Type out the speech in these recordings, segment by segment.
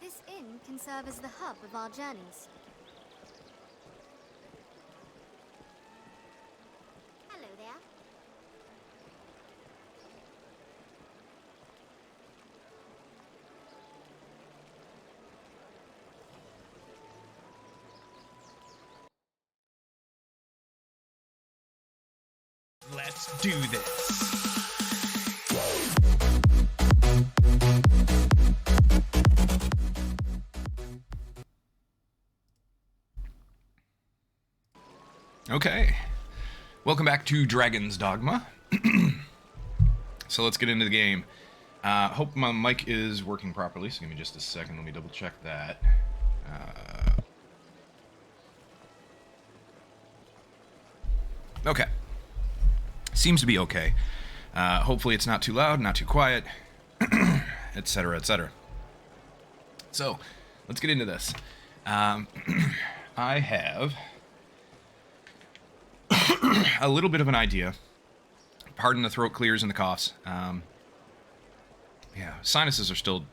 This inn can serve as the hub of our journeys. Hello there. Let's do this. Okay, welcome back to Dragon's Dogma. So let's get into the game. Hope my mic is working properly, so give me just a second, let me double check that. Okay, seems to be okay. Hopefully it's not too loud, not too quiet, etc, etc. So, let's get into this. I have a little bit of an idea. Pardon the throat clears and the coughs. Yeah, sinuses are still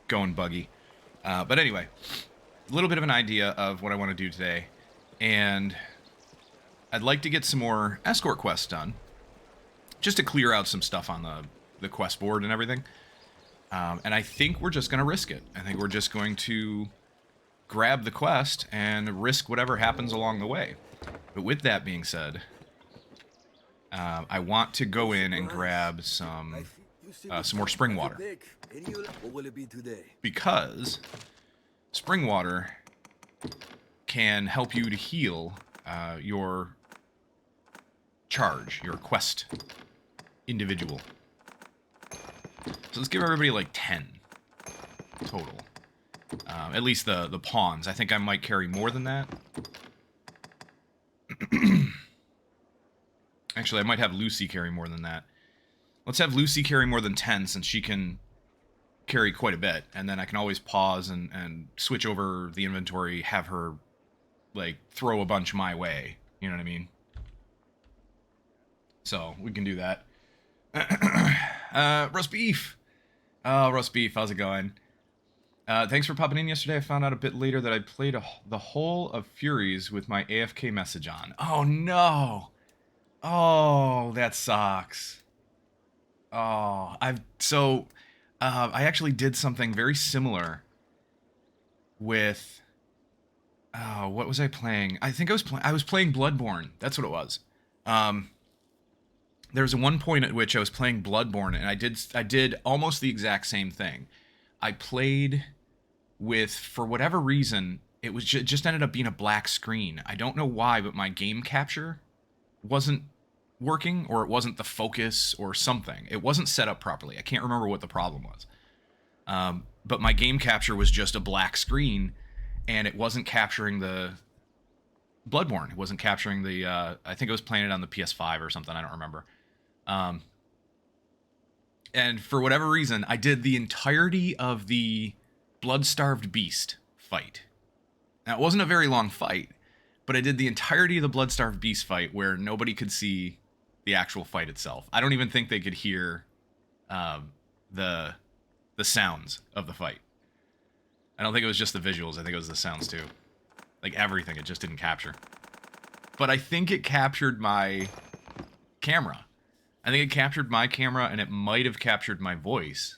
going buggy. But anyway, a little bit of an idea of what I want to do today. And I'd like to get some more escort quests done. Just to clear out some stuff on the quest board and everything. And I think we're just going to risk it. I think we're just going to grab the quest and risk whatever happens along the way. But with that being said, I want to go in and grab some more spring water. Because spring water can help you to heal your charge, your quest individual. So let's give everybody like 10 total. At least the pawns. I think I might carry more than that. Actually, I might have Lucy carry more than that. Let's have Lucy carry more than 10, since she can carry quite a bit. And then I can always pause and switch over the inventory, have her, like, throw a bunch my way. You know what I mean? So, we can do that. Roast beef! Oh, roast beef, how's it going? Thanks for popping in yesterday. I found out a bit later that I played the whole of Furies with my AFK message on. Oh, no! Oh, that sucks. Oh, I actually did something very similar with... Oh, what was I playing? I think I was playing Bloodborne. That's what it was. There was one point at which I was playing Bloodborne, and I did almost the exact same thing. I played with, for whatever reason, it was just ended up being a black screen. I don't know why, but my game capture wasn't working, or it wasn't the focus or something. It wasn't set up properly. I can't remember what the problem was. But my game capture was just a black screen, and it wasn't capturing the Bloodborne. It wasn't capturing the, I think it was playing it on the PS5 or something. I don't remember. And for whatever reason, I did the entirety of the Blood-Starved Beast fight. Now, it wasn't a very long fight, but I did the entirety of the Blood-Starved Beast fight where nobody could see the actual fight itself. I don't even think they could hear the sounds of the fight. I don't think it was just the visuals. I think it was the sounds too. Like everything, it just didn't capture. But I think it captured my camera. I think it captured my camera, and it might have captured my voice.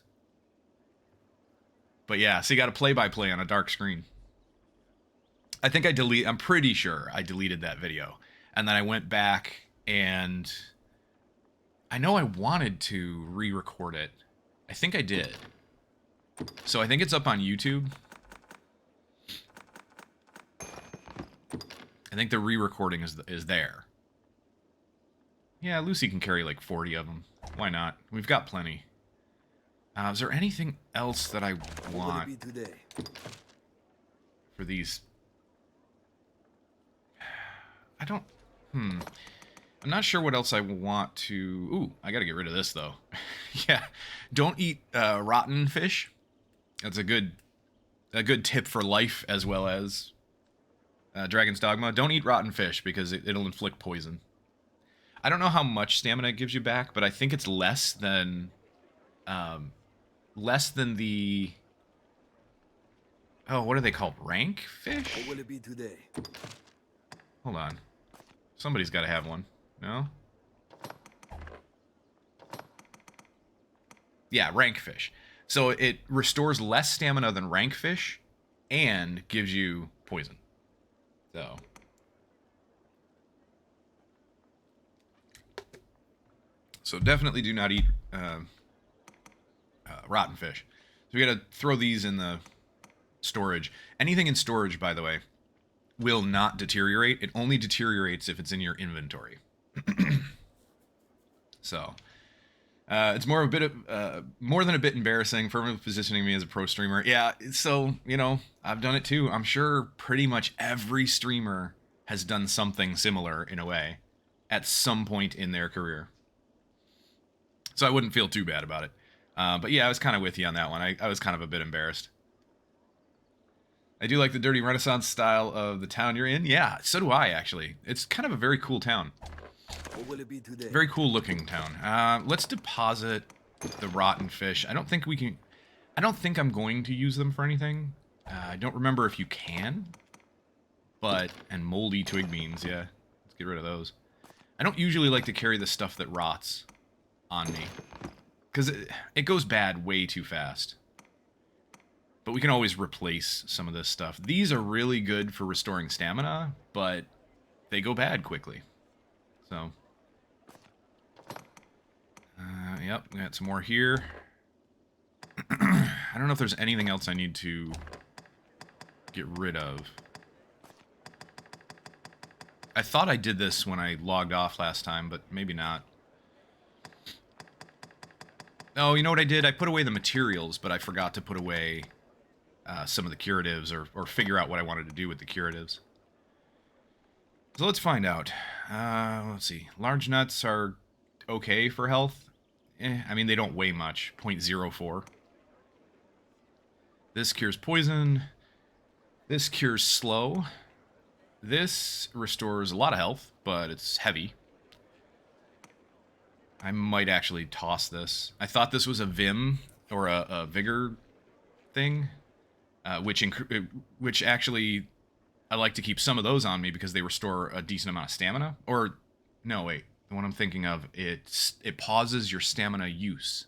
But yeah, so you got a play-by-play on a dark screen. I think I'm pretty sure I deleted that video. And then I went back and I know I wanted to re-record it. I think I did. So I think it's up on YouTube. I think the re-recording is there. Yeah, Lucy can carry like 40 of them. Why not? We've got plenty. Is there anything else that I want for these? I don't... I'm not sure what else I want to... Ooh, I gotta get rid of this, though. Yeah, don't eat rotten fish. That's a good tip for life, as well as Dragon's Dogma. Don't eat rotten fish, because it'll inflict poison. I don't know how much stamina it gives you back, but I think it's less than the... Oh, what are they called? Rank fish? What will it be today? Hold on. Somebody's got to have one. No? Yeah, rank fish. So it restores less stamina than rank fish and gives you poison. So definitely do not eat rotten fish. So we got to throw these in the storage. Anything in storage, by the way, will not deteriorate. It only deteriorates if it's in your inventory. So it's more than a bit embarrassing, firmly positioning me as a pro streamer. Yeah, so, you know, I've done it too. I'm sure pretty much every streamer has done something similar in a way at some point in their career. So I wouldn't feel too bad about it. But yeah, I was kind of with you on that one. I was kind of a bit embarrassed. I do like the dirty Renaissance style of the town you're in. Yeah, so do I, actually. It's kind of a very cool town. What will it be today? Very cool looking town. Let's deposit the rotten fish. I don't think we can... I don't think I'm going to use them for anything. I don't remember if you can. But... And moldy twig beans, yeah. Let's get rid of those. I don't usually like to carry the stuff that rots on me. Because it goes bad way too fast. But we can always replace some of this stuff. These are really good for restoring stamina, but they go bad quickly. So, yep, we got some more here. I don't know if there's anything else I need to get rid of. I thought I did this when I logged off last time, but maybe not. Oh, you know what I did? I put away the materials, but I forgot to put away some of the curatives, or figure out what I wanted to do with the curatives. So let's find out. Let's see. Large nuts are okay for health. I mean, they don't weigh much. 0.04. This cures poison. This cures slow. This restores a lot of health, but it's heavy. I might actually toss this. I thought this was a Vim, or a Vigor thing, which actually... I like to keep some of those on me because they restore a decent amount of stamina. Or, no, wait. The one I'm thinking of, it pauses your stamina use.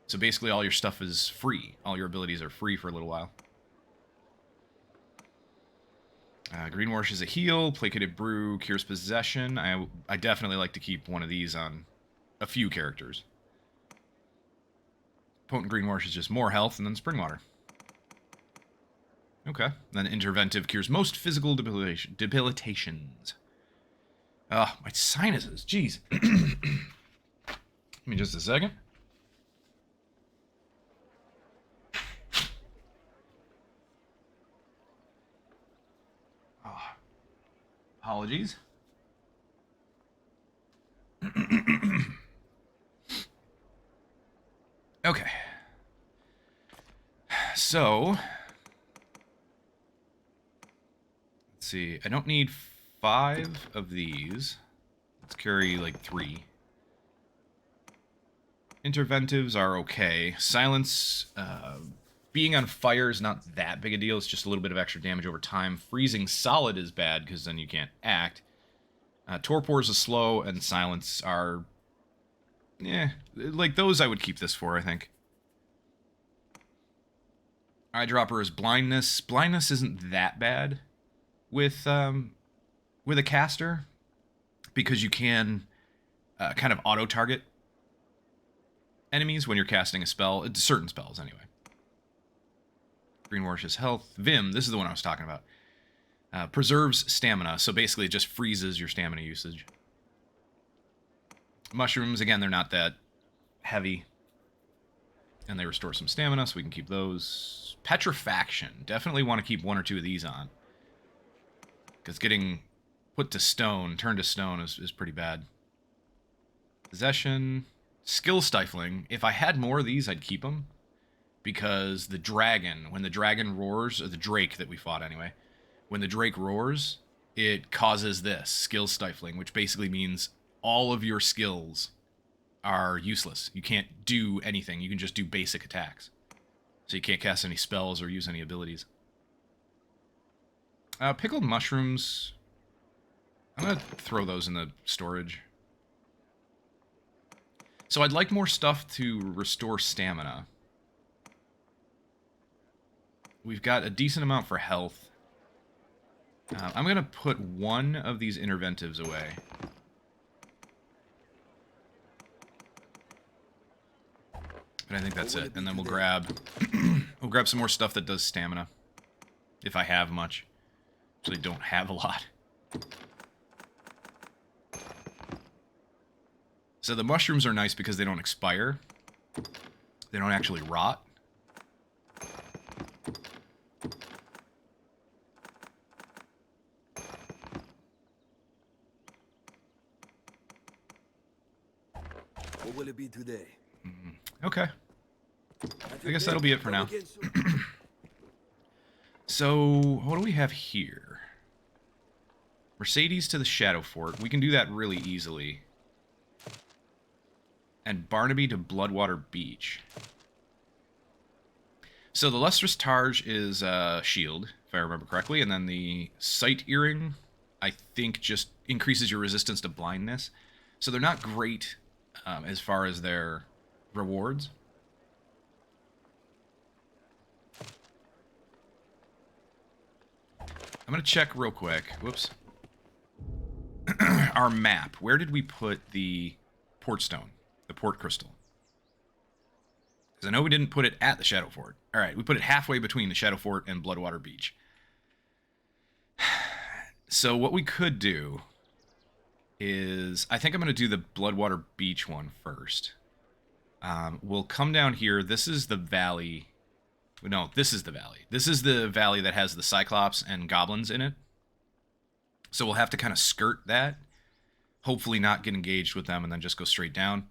So basically all your stuff is free. All your abilities are free for a little while. Greenwash is a heal. Placated Brew cures possession. I definitely like to keep one of these on a few characters. Potent Greenwash is just more health, and then Springwater. Okay. Then Interventive cures most physical debilitations. Ah, my sinuses. Jeez. Give me just a second. Oh, apologies. Okay. So... see, I don't need 5 of these. Let's carry like 3. Interventives are okay. Silence, being on fire is not that big a deal. It's just a little bit of extra damage over time. Freezing solid is bad because then you can't act. Torpors is slow, and silence are... Yeah, like those I would keep this for, I think. Eyedropper is blindness. Blindness isn't that bad with a caster, because you can kind of auto-target enemies when you're casting a spell. It's certain spells, anyway. Green Warships health. Vim, this is the one I was talking about. Preserves stamina, so basically it just freezes your stamina usage. Mushrooms, again, they're not that heavy. And they restore some stamina, so we can keep those. Petrifaction. Definitely want to keep 1 or 2 of these on. Because getting put to stone, turned to stone, is pretty bad. Possession. Skill stifling. If I had more of these, I'd keep them. Because the dragon, when the dragon roars, or the drake that we fought anyway, when the drake roars, it causes this, skill stifling, which basically means all of your skills are useless. You can't do anything. You can just do basic attacks. So you can't cast any spells or use any abilities. Pickled mushrooms. I'm going to throw those in the storage. So I'd like more stuff to restore stamina. We've got a decent amount for health. I'm going to put 1 of these interventives away. But I think that's it. And then we'll grab some more stuff that does stamina. If I have much. Actually don't have a lot. So the mushrooms are nice because they don't expire. They don't actually rot. What will it be today? Okay. I guess that'll be it for now. So, what do we have here? Mercedes to the Shadow Fort. We can do that really easily. And Barnaby to Bloodwater Beach. So the Lustrous Targe is shield, if I remember correctly, and then the Sight Earring, I think, just increases your resistance to blindness. So they're not great as far as their rewards. I'm going to check real quick. Whoops. Our map. Where did we put the port stone? The port crystal? Because I know we didn't put it at the Shadow Fort. Alright, we put it halfway between the Shadow Fort and Bloodwater Beach. So what we could do is... I think I'm going to do the Bloodwater Beach one first. We'll come down here. This is the valley... No, this is the valley. This is the valley that has the Cyclops and goblins in it. So we'll have to kind of skirt that. Hopefully not get engaged with them and then just go straight down.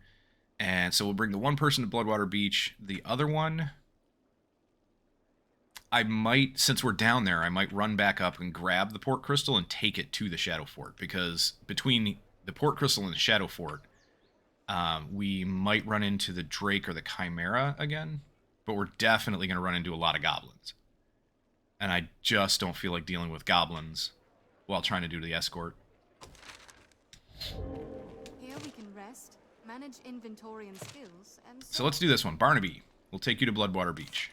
And so we'll bring the one person to Bloodwater Beach. The other one... I might, since we're down there, I might run back up and grab the Port Crystal and take it to the Shadow Fort. Because between the Port Crystal and the Shadow Fort, we might run into the Drake or the Chimera again. But we're definitely going to run into a lot of goblins. And I just don't feel like dealing with goblins while trying to do the escort. Here we can rest, manage inventory and skills, and So let's do this one. Barnaby, we'll take you to Bloodwater Beach.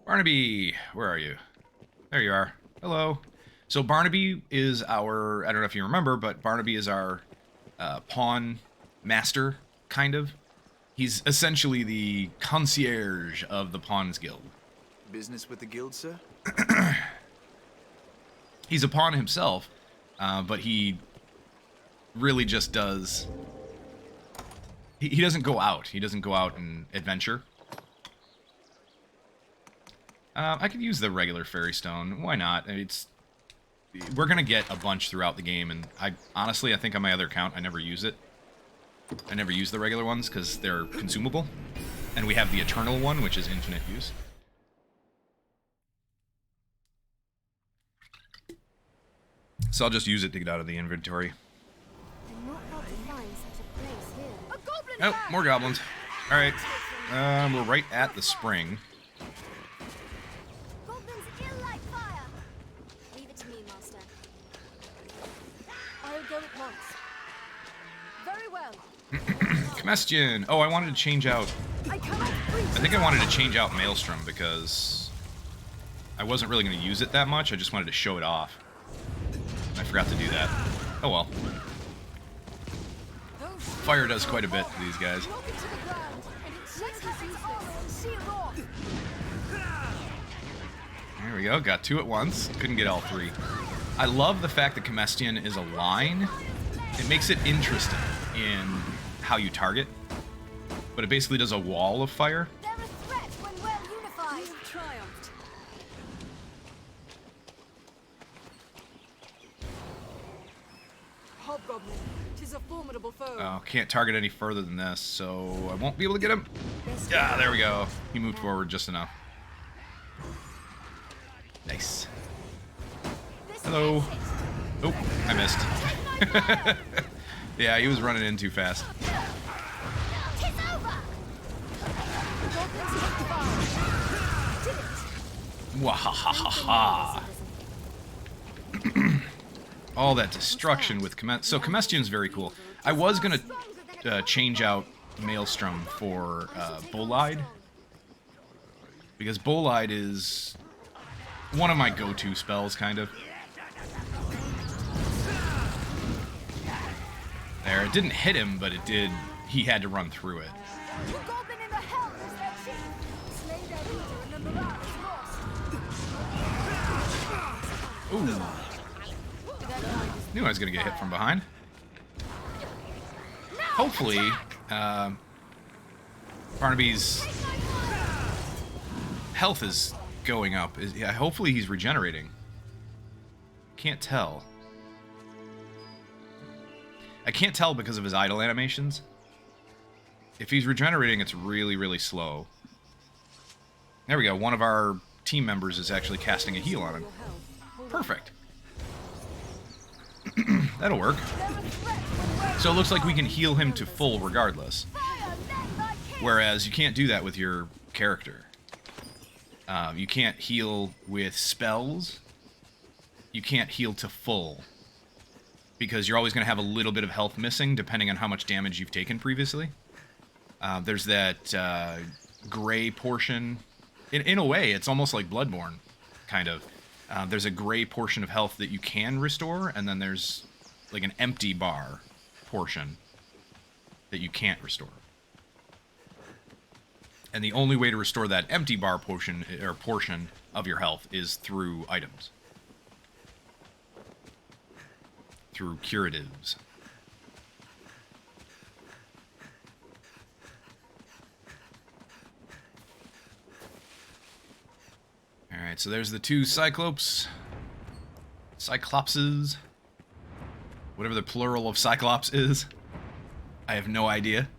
Barnaby, where are you? There you are. Hello. So Barnaby is our, I don't know if you remember, but Barnaby is our pawn master, kind of. He's essentially the concierge of the Pawns Guild. Business with the guild, sir? He's a pawn himself, but he really just does... He doesn't go out. He doesn't go out and adventure. I could use the regular fairy stone. Why not? We're going to get a bunch throughout the game, and honestly, I think on my other account, I never use it. I never use the regular ones because they're consumable. And we have the eternal one, which is infinite use. So I'll just use it to get out of the inventory. I'm not hard to find such a place here. A goblin! Oh, more goblins. Alright. We're right at the spring. Goblins ill like fire. Leave it to me, master. chance. Very well. Comestian. Oh, I wanted to change out. I cannot breach. I think I wanted to change out Maelstrom because I wasn't really going to use it that much. I just wanted to show it off. I forgot to do that. Oh well. Fire does quite a bit to these guys. Knock it to the ground, and it sets its armor and sealed off. There we go. Got two at once. Couldn't get all three. I love the fact that Comestian is a line. It makes it interesting in how you target. But it basically does a wall of fire. They're a threat when well unified. You've triumphed. Hobgoblin, 'tis a formidable foe. Oh, can't target any further than this, so I won't be able to get him. Yeah, there we go. He moved forward just enough. Nice. Hello. Oh, I missed. Yeah, he was running in too fast. Tis over. Wahahaha. All that destruction with So Comestian's very cool. I was going to change out Maelstrom for Bolide. Because Bolide is one of my go-to spells, kind of. There, it didn't hit him, but it did. He had to run through it. Goblin in the helm is their chief. Slay their leader and the morale is lost. Ooh. Knew I was going to get hit from behind. Hopefully, Barnaby's health is going up. Yeah, hopefully he's regenerating. Can't tell. I can't tell because of his idle animations. If he's regenerating, it's really, really slow. There we go. One of our team members is actually casting a heal on him. Perfect. That'll work. So it looks like we can heal him to full regardless. Whereas you can't do that with your character. You can't heal with spells. You can't heal to full. Because you're always going to have a little bit of health missing, depending on how much damage you've taken previously. There's that gray portion. In a way, it's almost like Bloodborne, kind of. There's a gray portion of health that you can restore, and then there's like an empty bar portion that you can't restore. And the only way to restore that empty bar portion of your health is through items. Through curatives. Alright, so there's the two Cyclopses. Whatever the plural of Cyclops is. I have no idea.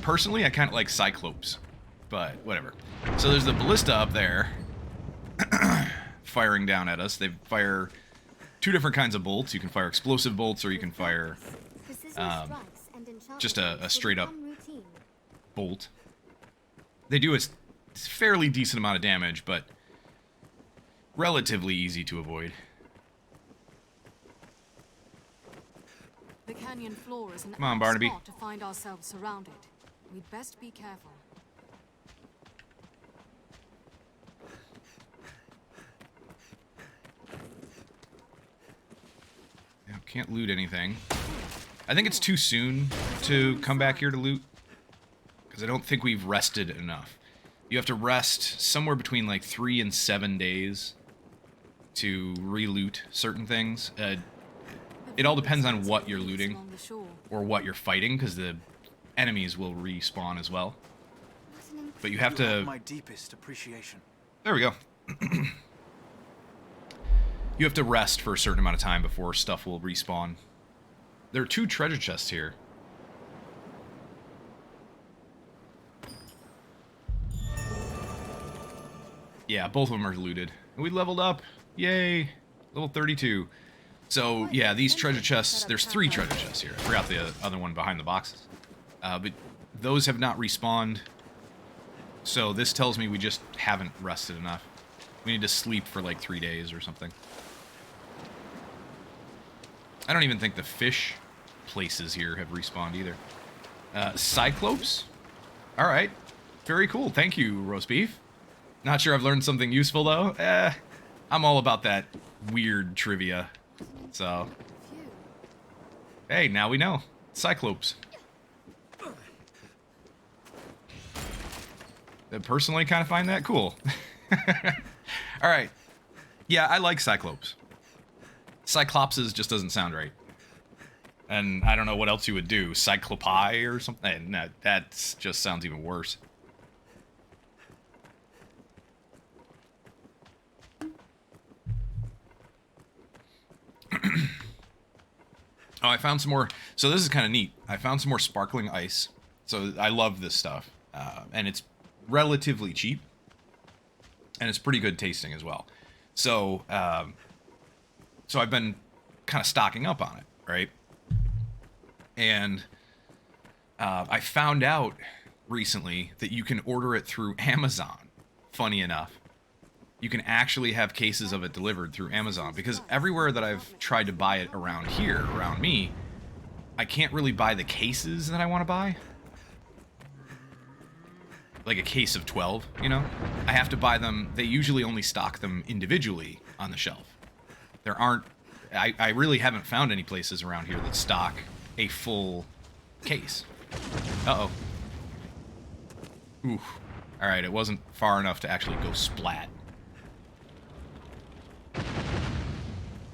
Personally, I kind of like Cyclopes. But, whatever. So there's the ballista up there. Firing down at us. They fire two different kinds of bolts. You can fire explosive bolts, or you can fire just a straight up bolt. They do a fairly decent amount of damage, but relatively easy to avoid. The canyon floor is an Come on, apt Barnaby. spot to find ourselves surrounded. We'd best be careful. Yeah, can't loot anything. I think it's too soon to come back here to loot. Because I don't think we've rested enough. You have to rest somewhere between like 3 and 7 days to re-loot certain things. It all depends on what you're looting or what you're fighting, because the enemies will respawn as well. But you have to... My deepest appreciation. There we go. You have to rest for a certain amount of time before stuff will respawn. There are 2 treasure chests here. Yeah, both of them are looted. And we leveled up. Yay! Level 32. So, yeah, these treasure chests... There's 3 treasure chests here. I forgot the other one behind the boxes. But those have not respawned. So this tells me we just haven't rested enough. We need to sleep for like 3 days or something. I don't even think the fish places here have respawned either. Cyclops? Alright. Very cool. Thank you, roast beef. Not sure I've learned something useful, though. I'm all about that weird trivia. So, hey, now we know. Cyclops. I personally kind of find that cool. Alright. Yeah, I like Cyclops. Cyclopses just doesn't sound right. And I don't know what else you would do. Cyclopi or something? No, that just sounds even worse. Oh, I found some more. So this is kind of neat. I found some more sparkling ice. So I love this stuff. And it's relatively cheap. And it's pretty good tasting as well. So, so I've been kind of stocking up on it, right? And I found out recently that you can order it through Amazon. Funny enough. You can actually have cases of it delivered through Amazon, because everywhere that I've tried to buy it around here, around me, I can't really buy the cases that I want to buy. Like a case of 12, you know? I have to buy them. They usually only stock them individually on the shelf. There aren't... I really haven't found any places around here that stock a full case. Uh-oh. Ooh. Alright, it wasn't far enough to actually go splat.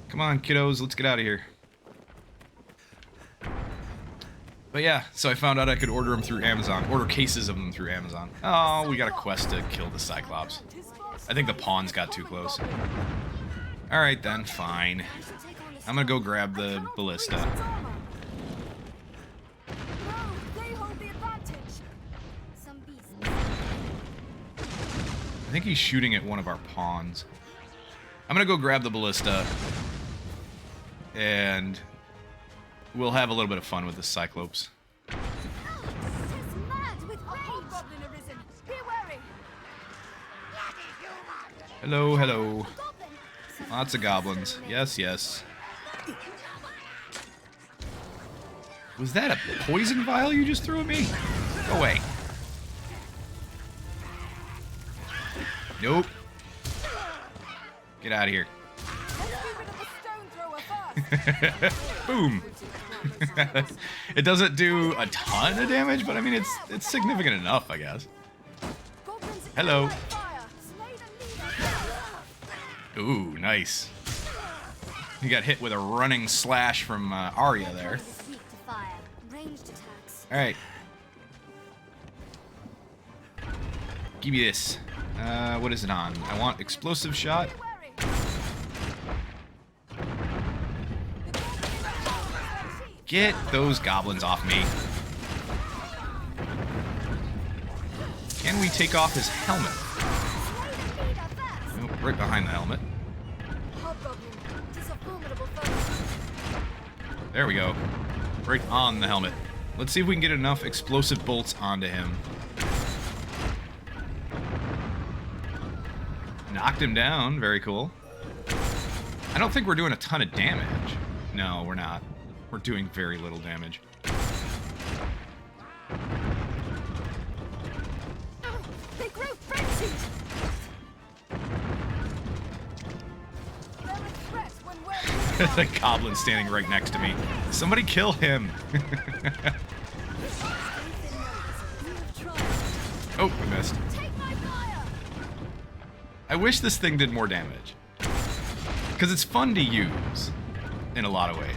Come on, kiddos, let's get out of here. But yeah, so I found out I could order them through Amazon. Order cases of them through Amazon. Oh, we got a quest to kill the Cyclops. I think the pawns got too close. Alright then, fine. I'm gonna go grab the ballista. I think he's shooting at one of our pawns. I'm gonna go grab the ballista. And we'll have a little bit of fun with the Cyclops. Hello, hello. Lots of goblins. Yes, yes. Was that a poison vial you just threw at me? Go away. Nope. Get out of here. Boom. It doesn't do a ton of damage, but I mean it's significant enough, I guess. Hello. Ooh, nice. You got hit with a running slash from Arya there. Alright. Give me this. What is it on? I want explosive shot. Get those goblins off me. Can we take off his helmet? Nope, right behind the helmet. There we go. Right on the helmet. Let's see if we can get enough explosive bolts onto him. Knocked him down. Very cool. I don't think we're doing a ton of damage. No, we're not. We're doing very little damage. They grow frenzied. The goblin standing right next to me. Somebody kill him. Oh, I missed. I wish this thing did more damage. Because it's fun to use in a lot of ways.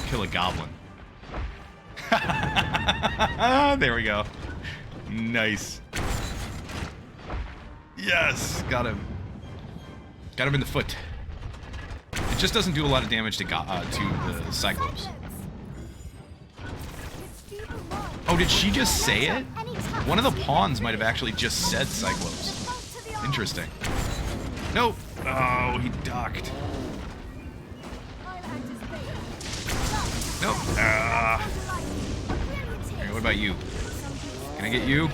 Kill a goblin. There we go. Nice. Yes, got him. Got him in the foot. It just doesn't do a lot of damage to the Cyclops. Oh, did she just say it? One of the pawns might have actually just said Cyclops. Interesting. Nope. Oh, he ducked. Nope. Okay, what about you? Can I get you?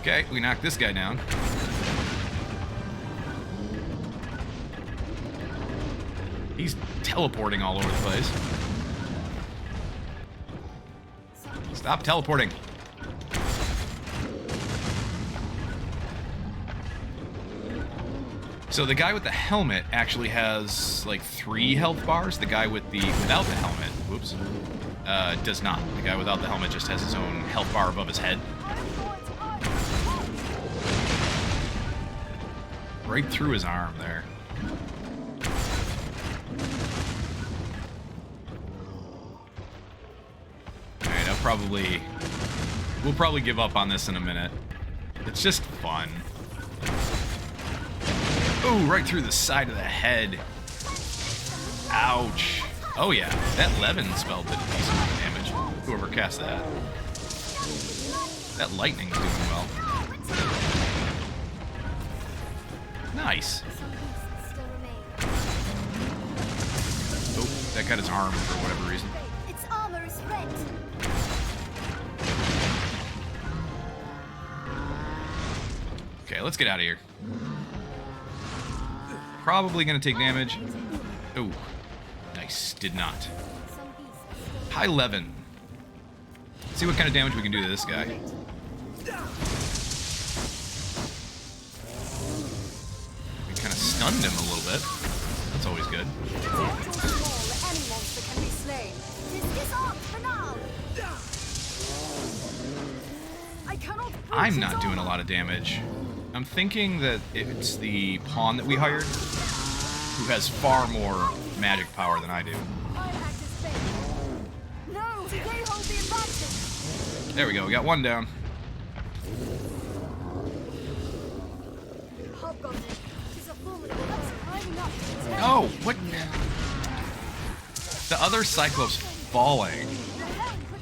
Okay, we knocked this guy down. He's teleporting all over the place. Stop teleporting. So the guy with the helmet actually has like 3 health bars. The guy with without the helmet, whoops, does not. The guy without the helmet just has his own health bar above his head. Right through his arm there. Alright, we'll probably give up on this in a minute. It's just fun. Oh, right through the side of the head. Ouch. Oh yeah, that Levin spell did a decent amount of damage. Whoever cast that. That lightning's doing well. Nice. Oh, that got his arm for whatever reason. Its armor is rent. Okay, let's get out of here. Probably gonna take damage. Oh, nice. Did not. Hi, Levin. Let's see what kind of damage we can do to this guy. We kind of stunned him a little bit. That's always good. I'm not doing a lot of damage. I'm thinking that it's the pawn that we hired, who has far more magic power than I do. There we go, we got one down. Oh, what? The other Cyclops falling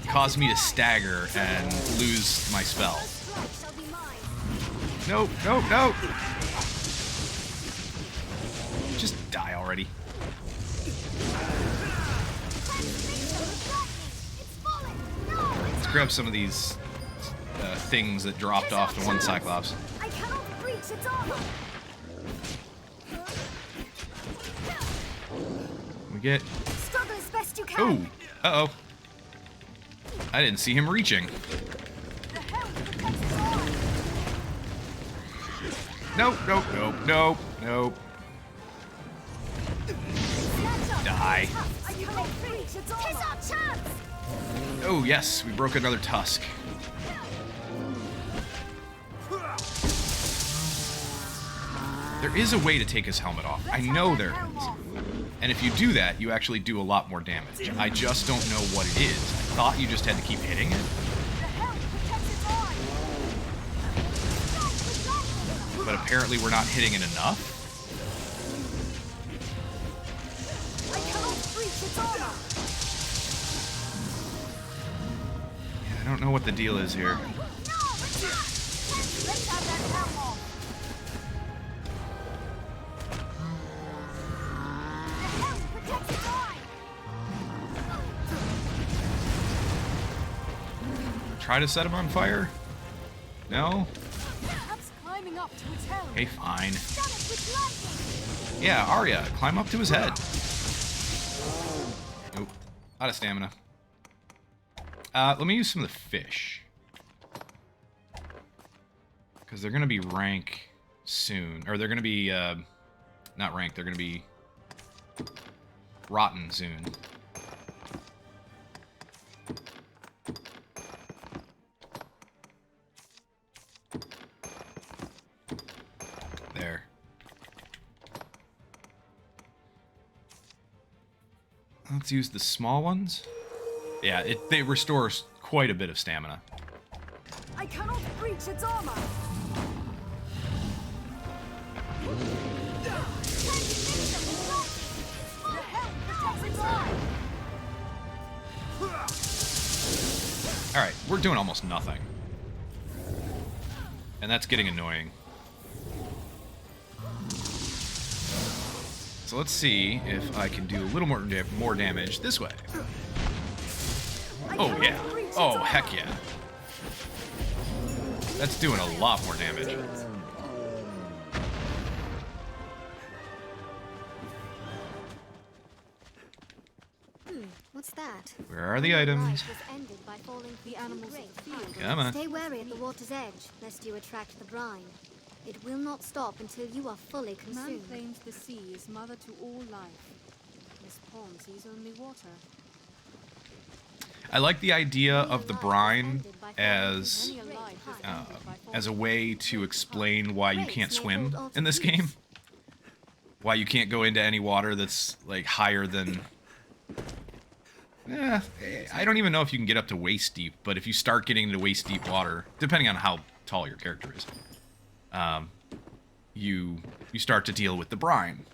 caused me to stagger and lose my spell. Nope, nope, nope. Just die already. Let's grab some of these things that dropped off to one Cyclops. I cannot breach its armor. We get... Struggle as best you can. Oh, uh-oh. I didn't see him reaching. The helm protects its armor. Nope, nope, nope, nope, nope. Die. I cannot breach its armor. Tis our chance. Oh, yes, we broke another tusk. There is a way to take his helmet off. I know there is. And if you do that, you actually do a lot more damage. I just don't know what it is. I thought you just had to keep hitting it. The helm protects its armor. But apparently we're not hitting it enough. I cannot breach its armor. Yeah, I don't know what the deal is here. No, let's have that helm off. The helm protects its eye. Try to set him on fire? No? Perhaps climbing up to its helm. Okay, fine. Stun it with lightning. Yeah, Arya, climb up to his head. Nope. Out of stamina. Let me use some of the fish. Because they're going to be rank soon. Or they're going to be, not rank, they're going to be rotten soon. There. Let's use the small ones. Yeah, they restore quite a bit of stamina. I cannot breach its armor. The helm protects its eye. Alright, we're doing almost nothing. And that's getting annoying. So let's see if I can do a little more damage this way. Oh yeah. Oh, heck yeah. That's doing a lot more damage. What's that? Where are the items? Life was ended by falling The animals of the field. Come on. Stay wary at the water's edge, lest you attract the brine. It will not stop until you are fully Man consumed. claims the sea is mother to all life. This pond sees only water. I like the idea of the brine as Many a life is uh, ended by as a falling. way to explain why you can't swim in this game. Why you can't go into any water that's like higher than. I don't even know if you can get up to waist deep, but if you start getting into waist deep water, depending on how tall your character is, you start to deal with the brine.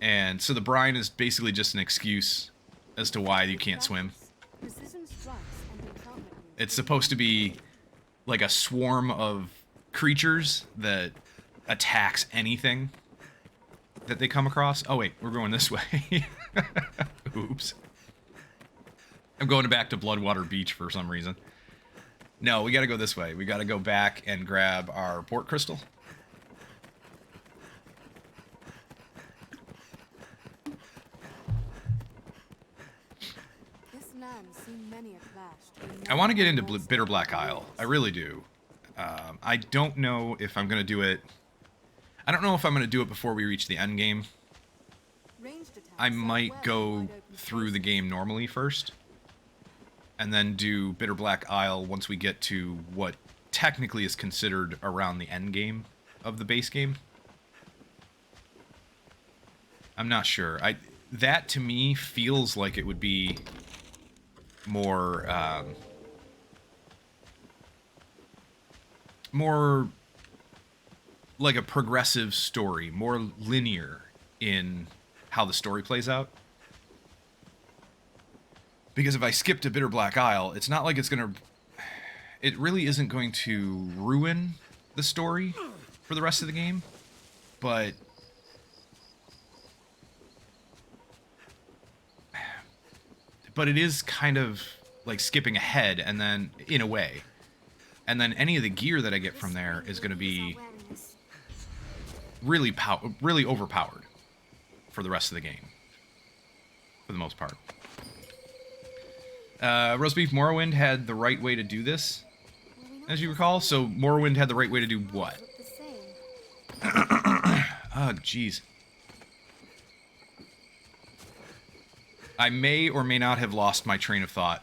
And so the brine is basically just an excuse as to why you can't swim. Precision strikes and entrapment moves. It's supposed to be like a swarm of creatures that attacks anything that they come across. Oh wait, we're going this way. Oops. I'm going back to Bloodwater Beach for some reason. No, we gotta go this way. We gotta go back and grab our port crystal. This land's seen many a clash. I want to get into Bitter Black Isle. I really do. I don't know if I'm gonna do it. I don't know if I'm gonna do it before we reach the end game. Ranged attacks I serve might well in go wide open through the spaces. game normally first, and then do Bitter Black Isle once we get to what technically is considered around the end game of the base game. I'm not sure. That to me feels like it would be more more like a progressive story, more linear in how the story plays out. Because if I skip to Bitter Black Isle, it's not like it's gonna... It really isn't going to ruin the story for the rest of the game, but... But it is kind of like skipping ahead, and then, in a way. And then any of the gear that I get from there is going to be really overpowered for the rest of the game, for the most part. Roast Beef Morrowind had the right way to do this, as you recall. So Morrowind had the right way to do what? Oh, jeez. I may or may not have lost my train of thought.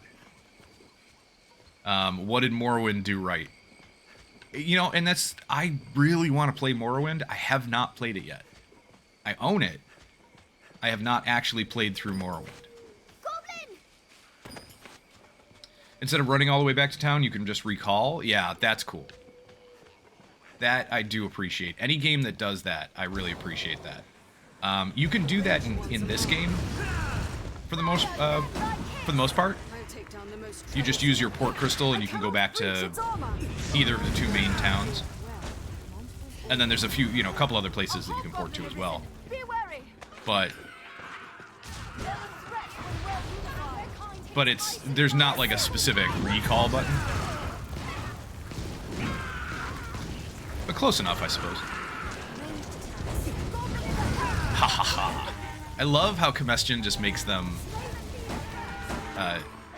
What did Morrowind do right? You know, and that's... I really want to play Morrowind. I have not played it yet. I own it. I have not actually played through Morrowind. Goblin! Instead of running all the way back to town, you can just recall. Yeah, that's cool. That I do appreciate. Any game that does that, I really appreciate that. You can do that in this game, for the most part. I'll take down the most You just use your port crystal and you can go back to either of the two main towns. And then there's a few, a couple other places that you can port to as well. Be wary. But there's not like a specific recall button. But close enough, I suppose. Ha ha ha. I love how Combustion just makes them...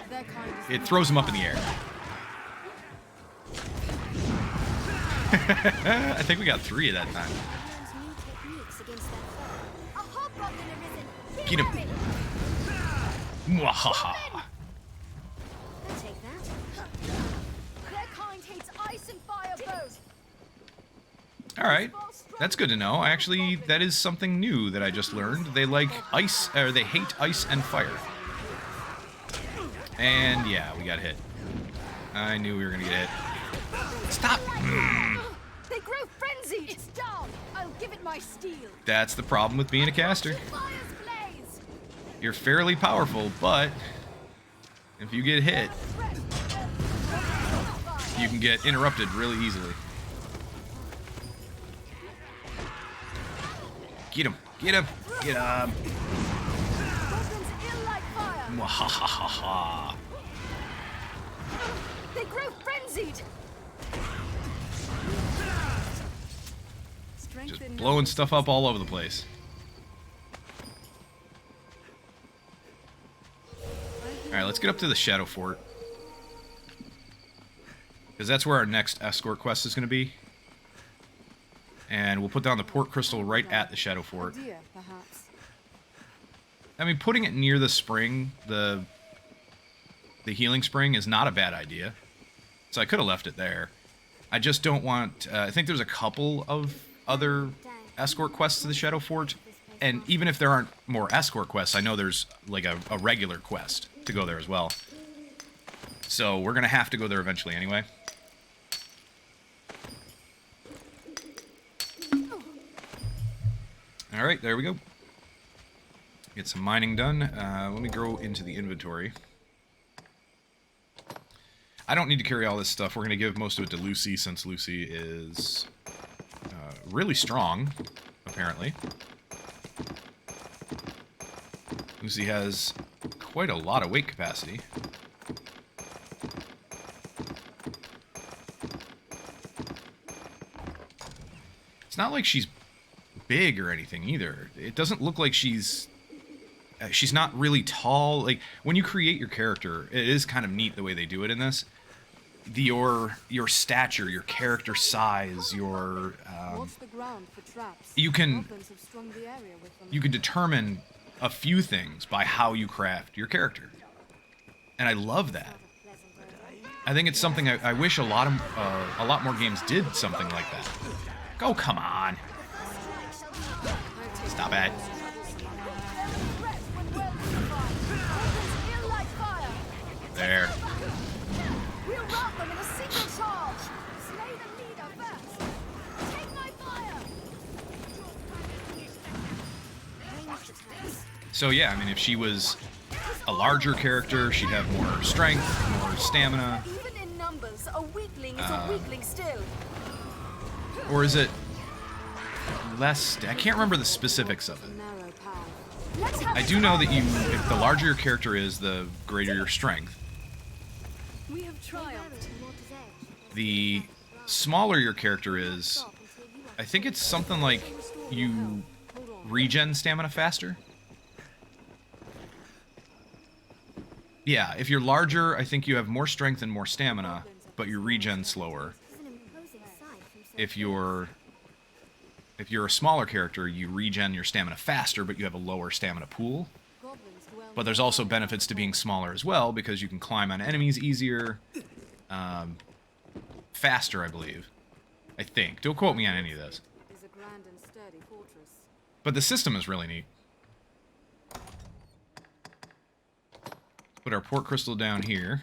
Their kind is it throws them up in the air. I think we got 3 at that time. A hobgoblin arisen! Get him. Mwahaha. I'll take that. their kind hates ice and fire both. Alright. That's good to know. Actually, that is something new that I just learned. They like ice, or they hate ice and fire. And yeah, we got hit. I knew we were gonna get hit. Stop! They grow frenzied. It's down. I'll give it my steel. That's the problem with being a caster. Fire's blaze. You're fairly powerful, but if you get hit, you can get interrupted really easily. Get him! Get him! Get him! Goblins ill like fire. Mwahaha. They grow frenzied. Just blowing stuff up all over the place. Alright, let's get up to the Shadow Fort. Because that's where our next escort quest is going to be. And we'll put down the port crystal right at the Shadow Fort. I mean, putting it near the spring, the healing spring, is not a bad idea. So I could have left it there. I just don't want... I think there's a couple of other escort quests to the Shadow Fort. And even if there aren't more escort quests, I know there's like a regular quest to go there as well. So we're going to have to go there eventually anyway. Alright, there we go. Get some mining done. Let me go into the inventory. I don't need to carry all this stuff. We're going to give most of it to Lucy, since Lucy is really strong, apparently. Lucy has quite a lot of weight capacity. It's not like she's big or anything either. It doesn't look like she's not really tall. Like, when you create your character, it is kind of neat the way they do it in this. Your stature, your character size, your you can determine a few things by how you craft your character, and I love that. I think it's something I wish a lot more games did something like that. Oh, come on! Stop it! There. We'll rout them in a single charge. Slay the leader first. Take my fire. So yeah, I mean, if she was a larger character, she'd have more strength, more stamina. Even in numbers, a weakling is a weakling still. Or is it less? I can't remember the specifics of it. I do know that if the larger your character is, the greater your strength. We have triumphed. The smaller your character is, I think it's something like you regen stamina faster. Yeah, if you're larger, I think you have more strength and more stamina, but you regen slower. If you're a smaller character, you regen your stamina faster, but you have a lower stamina pool. But there's also benefits to being smaller as well, because you can climb on enemies easier, faster, I believe. I think. Don't quote me on any of this. But the system is really neat. Put our port crystal down here.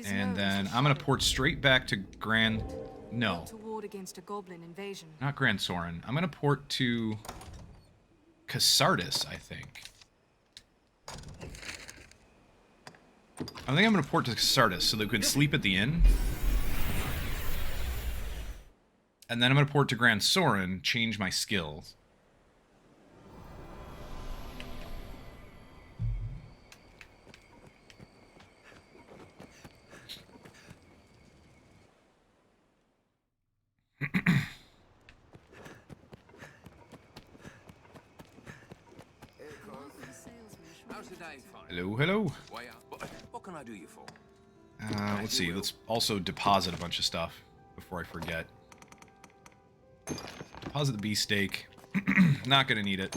And then I'm going to port straight back to Grand... No. Not Grand Soren. I'm going to port to Casardis, I think. I think I'm going to port to Casardis so that we can sleep at the inn. And then I'm going to port to Grand Soren, change my skills. Hello, hello. What can I do you for? Let's see. Let's also deposit a bunch of stuff before I forget. Deposit the beefsteak. Not gonna need it.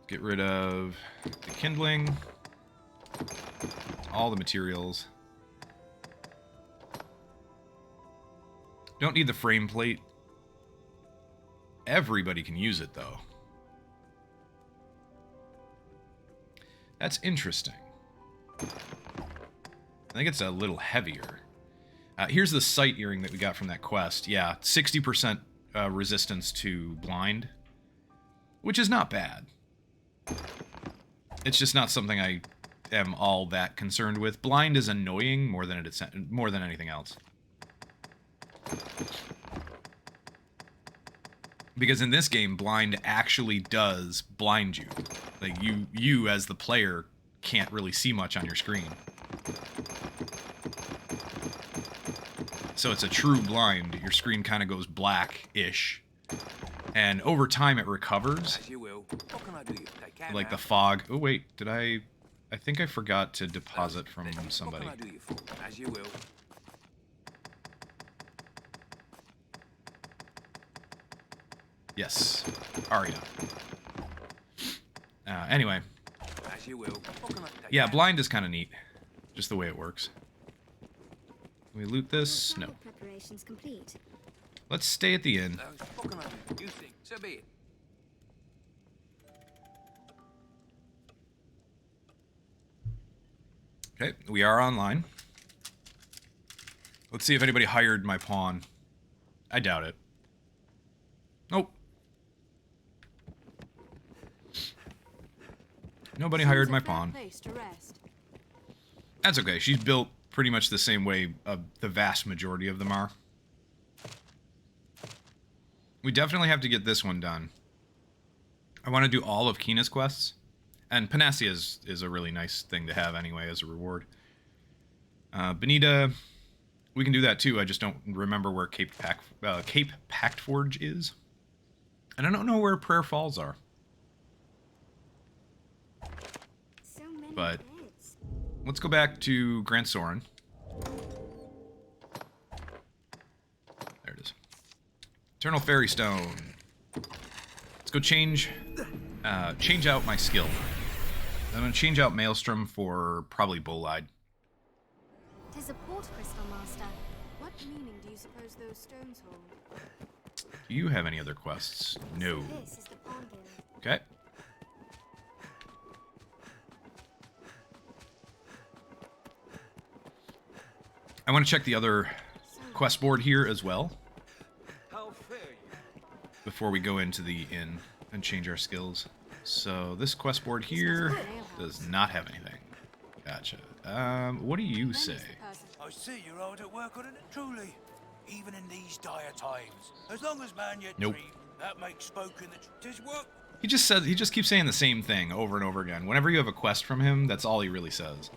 Get rid of the kindling. All the materials. Don't need the frame plate. Everybody can use it, though. That's interesting. I think it's a little heavier. Here's the sight earring that we got from that quest. Yeah, 60% resistance to blind, which is not bad. It's just not something I am all that concerned with. Blind is annoying more than anything else. Because in this game, blind actually does blind you. Like, you as the player can't really see much on your screen. So it's a true blind. Your screen kind of goes black-ish. And over time it recovers. As you will. What can I do you? Take care Like now. the fog. Oh wait, did I think I forgot to deposit from somebody. What can I do you for? As you will. Yes. Aria. Anyway. As you will. What can I take Yeah, care? blind is kind of neat. Just the way it works. Can we loot this? No. Travel preparations complete. Let's stay at the inn. What can I do? You think. So be it. Okay, we are online. Let's see if anybody hired my pawn. I doubt it. Nope. Nobody hired my pawn. Place to rest. That's okay. She's built pretty much the same way the vast majority of them are. We definitely have to get this one done. I want to do all of Kina's quests. And Panacea is a really nice thing to have anyway as a reward. Benita, we can do that too. I just don't remember where Cape Pactforge is. And I don't know where Prayer Falls are. So many But beds. let's go back to Grand Soren. There it is. Eternal Fairy Stone. Let's go change out my skill. I'm going to change out Maelstrom for probably Bolide. Tis a port crystal, master. What meaning do you suppose those stones hold? Do you have any other quests? No. This is the Pawn Guild. Okay. I want to check the other quest board here as well How fair you. before we go into the inn and change our skills. So this quest board here does not have anything. Gotcha. What do you say? I see you're hard at work on it, truly. Even in these dire times. As long as man yet Nope. dream, that makes spoken that 'tis work. He just keeps saying the same thing over and over again. Whenever you have a quest from him, that's all he really says.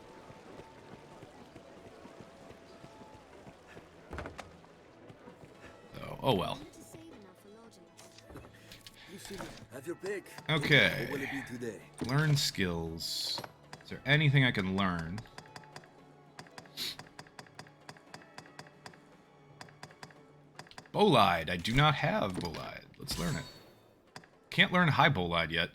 So, oh well. Need to save enough for lodgings. You should have your pick. Okay. What will it be today? Learn skills. Is there anything I can learn? Bolide. I do not have Bolide. Let's learn it. Can't learn High Bolide yet.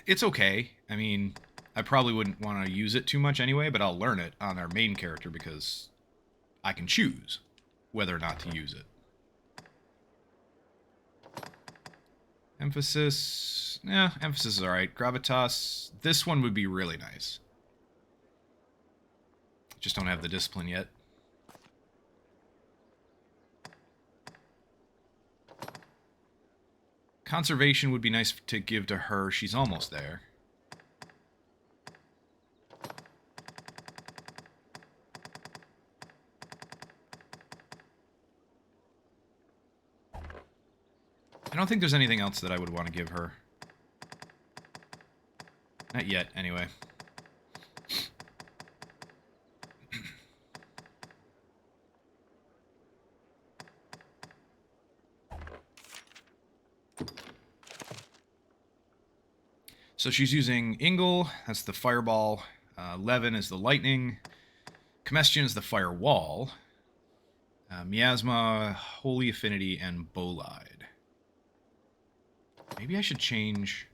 It's okay. I mean, I probably wouldn't want to use it too much anyway, but I'll learn it on our main character because I can choose whether or not to use it. Emphasis. Yeah, emphasis is alright. Gravitas. This one would be really nice. Just don't have the discipline yet. Conservation would be nice to give to her. She's almost there. I don't think there's anything else that I would want to give her. Not yet, anyway. So she's using Ingle, that's the fireball. Levin is the lightning. Comestian is the firewall. Miasma, Holy Affinity, and Bolide. Maybe I should change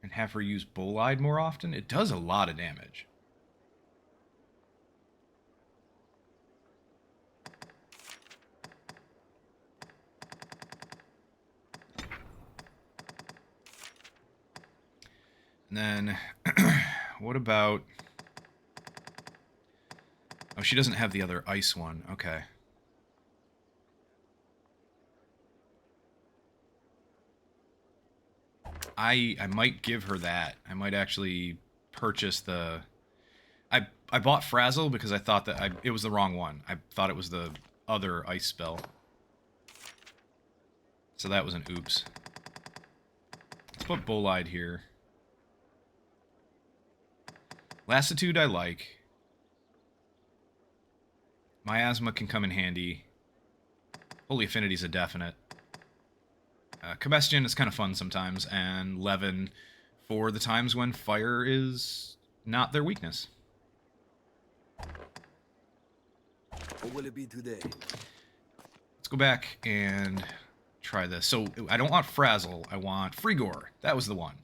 and have her use Bolide more often. It does a lot of damage. And then, what about... Oh, she doesn't have the other ice one. Okay. I might give her that. I might actually purchase the... I bought Frazzle because I thought that it was the wrong one. I thought it was the other ice spell. So that was an oops. Let's put Bolide here. Lassitude I like. Miasma can come in handy. Holy Affinity's a definite. Combustion is kind of fun sometimes, and Levin for the times when fire is not their weakness. What will it be today? Let's go back and try this. So I don't want Frazzle, I want Frigor. That was the one.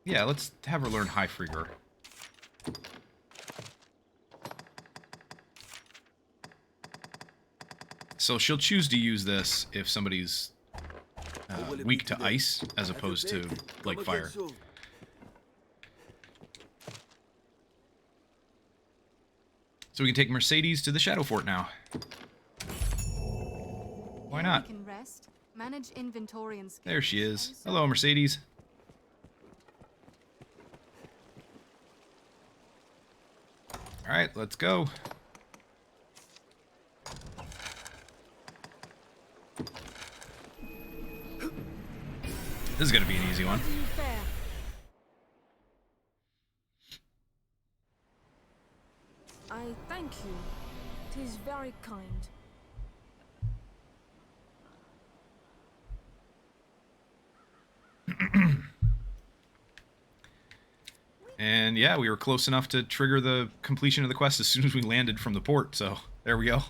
Yeah, let's have her learn High Frigor. So she'll choose to use this if somebody's weak to ice, as opposed to, like, fire. So we can take Mercedes to the Shadow Fort now. Why not? You can rest, manage inventory and skills. There she is. Hello, Mercedes. Alright, let's go. This is gonna be an easy one. I thank you. 'Tis very kind. And yeah, we were close enough to trigger the completion of the quest as soon as we landed from the port, so there we go.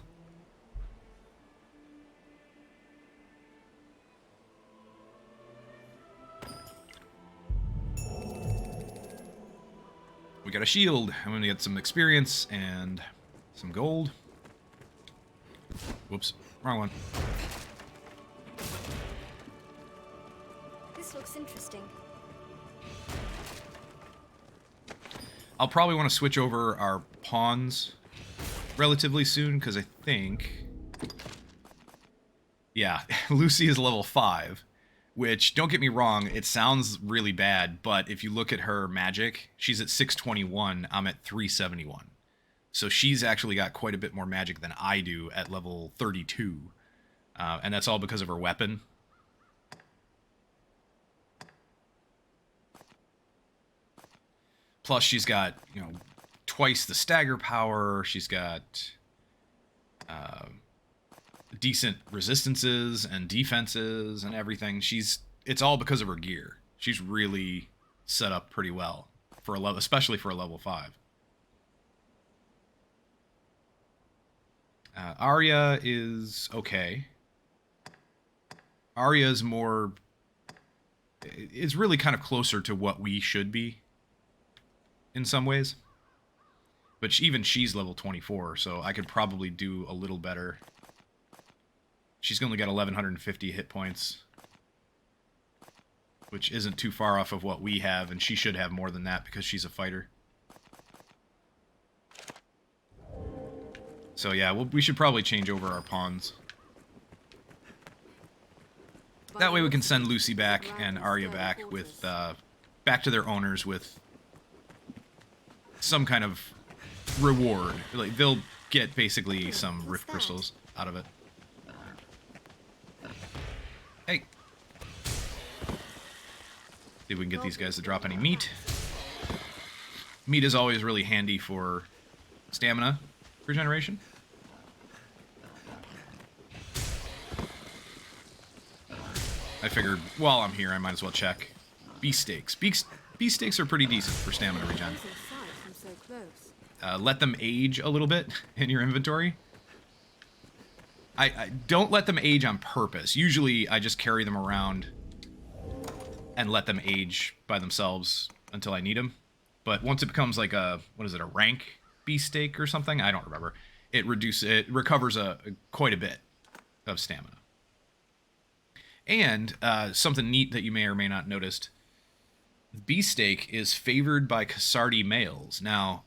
We got a shield. I'm gonna get some experience and some gold. Whoops, wrong one. This looks interesting. I'll probably want to switch over our pawns relatively soon, because I think... Yeah, Lucy is level 5, which, don't get me wrong, it sounds really bad, but if you look at her magic, she's at 621, I'm at 371. So she's actually got quite a bit more magic than I do at level 32, and that's all because of her weapon. Plus, she's got, you know, twice the stagger power. She's got decent resistances and defenses and everything. It's all because of her gear. She's really set up pretty well for a level, especially for a level 5. Arya is okay. Arya is more... It's really kind of closer to what we should be in some ways. But even she's level 24, so I could probably do a little better. She's only got 1,150 hit points, which isn't too far off of what we have, and she should have more than that because she's a fighter. So yeah, we should probably change over our pawns. That way we can send Lucy back and Arya back with back to their owners with some kind of reward. Like, they'll get basically some rift crystals out of it. Hey. See if we can get these guys to drop any meat. Meat is always really handy for stamina regeneration. I figured while I'm here, I might as well check. Beefsteaks. Beefsteaks are pretty decent for stamina regen. Let them age a little bit in your inventory. I don't let them age on purpose. Usually I just carry them around and let them age by themselves until I need them. But once it becomes like a, what is it, a rank beefsteak or something? I don't remember. It recovers quite a bit of stamina. And something neat that you may or may not noticed, beefsteak is favored by Kasardi males. Now,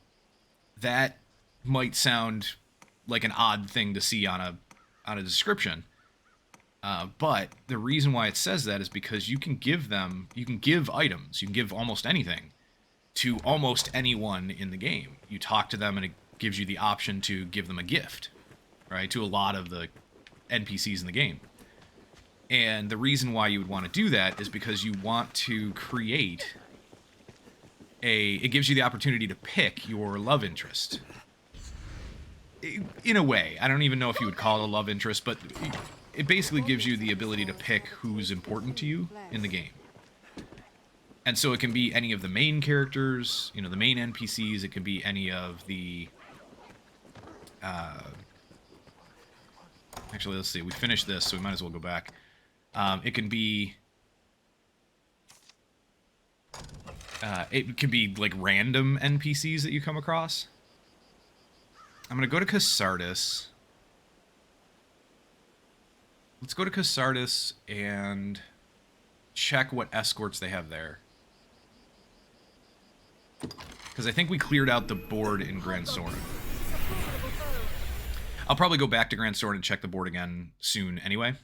that might sound like an odd thing to see on a description, but the reason why it says that is because you can give items, you can give almost anything to almost anyone in the game. You talk to them and it gives you the option to give them a gift, right, to a lot of the NPCs in the game. And the reason why you would want to do that is because you want to create it gives you the opportunity to pick your love interest. In a way, I don't even know if you would call it a love interest, but it basically gives you the ability to pick who's important to you in the game. And so it can be any of the main characters, you know, the main NPCs. It can be any of the... actually, let's see. We finished this, so we might as well go back. It can be... it can be, like, random NPCs that you come across. I'm going to go to Casardis. Let's go to Casardis and check what escorts they have there. Because I think we cleared out the board in Grand Soren. I'll probably go back to Grand Soren and check the board again soon anyway.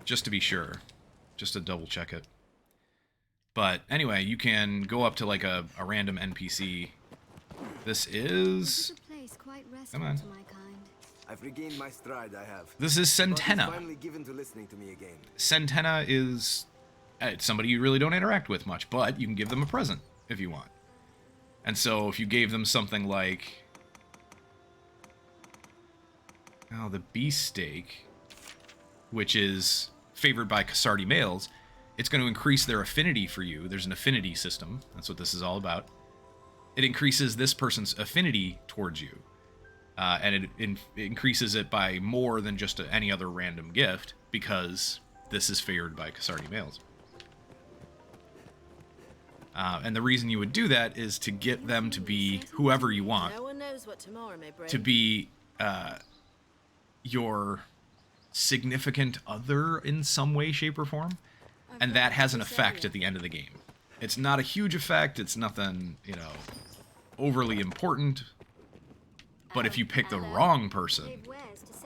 Just to be sure. Just to double check it. But anyway, you can go up to like a random NPC. This is... Come on. I've regained my stride, I have. This is Centena. Finally given to listening to me again. Centena is somebody you really don't interact with much, but you can give them a present if you want. And so if you gave them something like... oh, the beefsteak, which is favored by Casardi males, it's going to increase their affinity for you. There's an affinity system. That's what this is all about. It increases this person's affinity towards you. And it increases it by more than just any other random gift, because this is favored by Casardi males. And the reason you would do that is to get them to be whoever you want. No one knows what tomorrow may bring. To be your significant other in some way, shape, or form. And that has an effect at the end of the game. It's not a huge effect. It's nothing, you know, overly important. But if you pick the wrong person,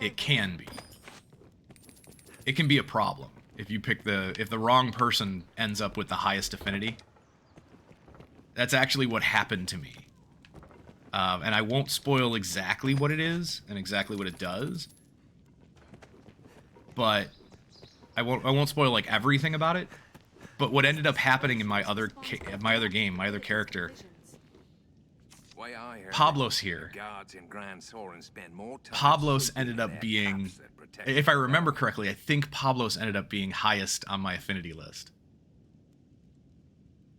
it can be. It can be a problem. If you pick if the wrong person ends up with the highest affinity. That's actually what happened to me. And I won't spoil exactly what it is and exactly what it does. But I won't spoil like everything about it. But what ended up happening in my other game, my other character, Pablos here. Pablos ended up being, if I remember correctly, I think Pablos ended up being highest on my affinity list.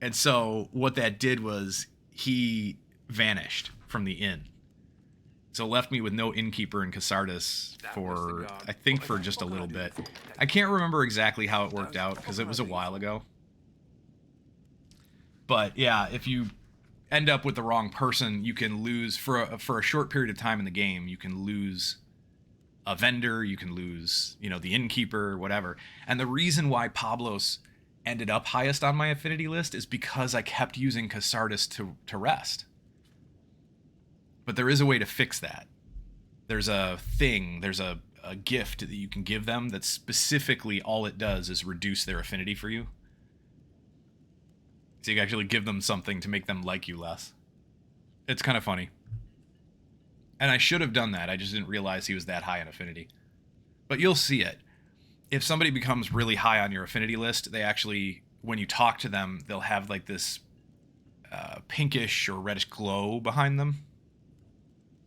And so what that did was he vanished from the inn. So left me with no innkeeper in Casardis for, I think, for just a little bit. I can't remember exactly how it worked out because it was a while ago. But yeah, if you end up with the wrong person, you can lose, for a short period of time in the game, you can lose a vendor, you can lose, you know, the innkeeper, whatever. And the reason why Pablos ended up highest on my affinity list is because I kept using Casardis to rest. But there is a way to fix that. There's a thing, there's a gift that you can give them that specifically all it does is reduce their affinity for you. So you can actually give them something to make them like you less. It's kind of funny. And I should have done that, I just didn't realize he was that high in affinity. But you'll see it. If somebody becomes really high on your affinity list, they actually, when you talk to them, they'll have like this pinkish or reddish glow behind them.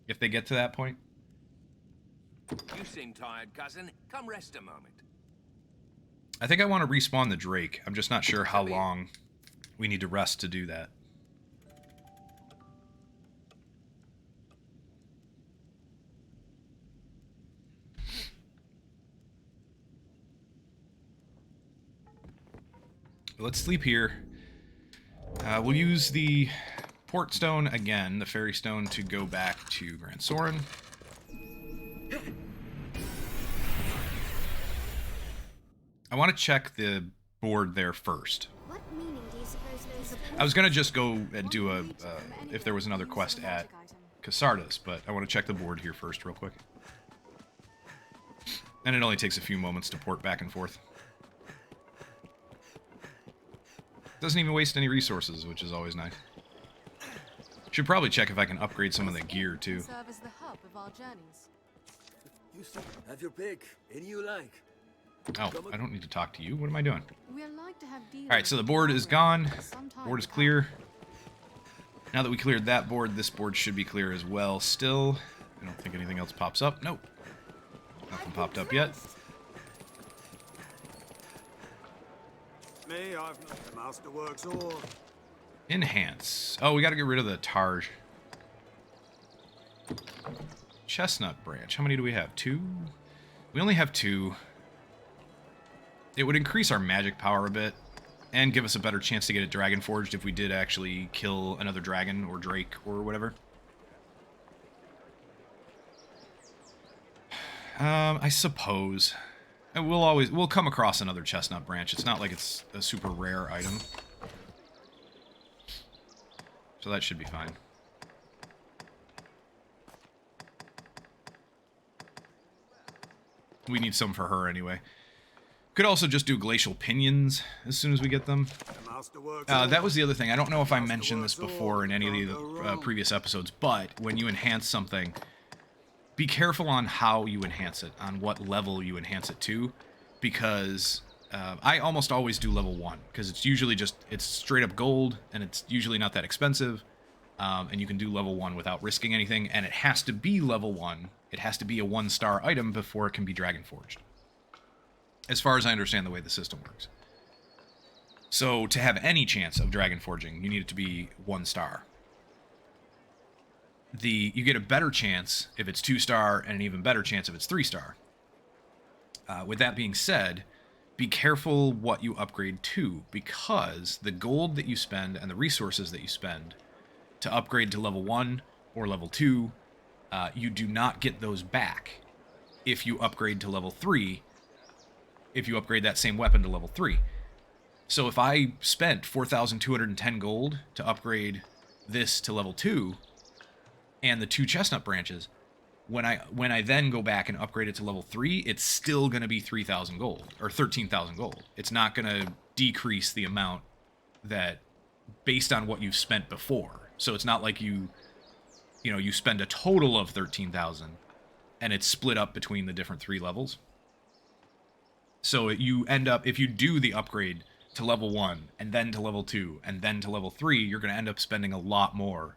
If they get to that point. You seem tired, cousin. Come rest a moment. I think I want to respawn the Drake. I'm just not sure how long we need to rest to do that. Let's sleep here. We'll use the Port Stone again, the Fairy Stone, to go back to Grand Soren. I want to check the board there first. What meaning do you suppose those I was going to just go and do a, if there was another quest at Casardis, but I want to check the board here first real quick. And it only takes a few moments to port back and forth. Doesn't even waste any resources, which is always nice. Should probably check if I can upgrade some of the gear, too. Serve as the hub of our journeys. You have your pick. Any you like. Oh, I don't need to talk to you. What am I doing? We're like to have dealers Alright, so the with board is Arisen gone. sometime Board is back. clear. Now that we cleared that board, this board should be clear as well still. I don't think anything else pops up. Nope. Nothing popped up yet. Me, I've the masterworks all. Enhance. Oh, we gotta get rid of the Targe. Chestnut branch. How many do we have? 2? We only have 2. It would increase our magic power a bit, and give us a better chance to get it dragon forged if we did actually kill another dragon or drake or whatever. I suppose. And we'll come across another chestnut branch. It's not like it's a super rare item. So that should be fine. We need some for her anyway. Could also just do glacial pinions as soon as we get them. The masterworks That was the other thing. I don't know if I mentioned this before in any of the previous episodes, but when you enhance something, be careful on how you enhance it, on what level you enhance it to, because I almost always do level 1, because it's usually it's straight up gold, and it's usually not that expensive, and you can do level 1 without risking anything, and it has to be level 1. It has to be a 1-star item before it can be dragon forged, as far as I understand the way the system works. So to have any chance of dragon forging, you need it to be 1 star. You get a better chance if it's 2-star, and an even better chance if it's 3-star. With that being said, be careful what you upgrade to, because the gold that you spend and the resources that you spend to upgrade to level 1 or level 2, you do not get those back if you upgrade to level 3, if you upgrade that same weapon to level 3. So if I spent 4,210 gold to upgrade this to level 2, and the 2 chestnut branches, when I then go back and upgrade it to level 3, it's still going to be 3,000 gold, or 13,000 gold. It's not going to decrease the amount that, based on what you've spent before. So it's not like you spend a total of 13,000, and it's split up between the different 3 levels. So you end up, if you do the upgrade to level 1, and then to level 2, and then to level 3, you're going to end up spending a lot more.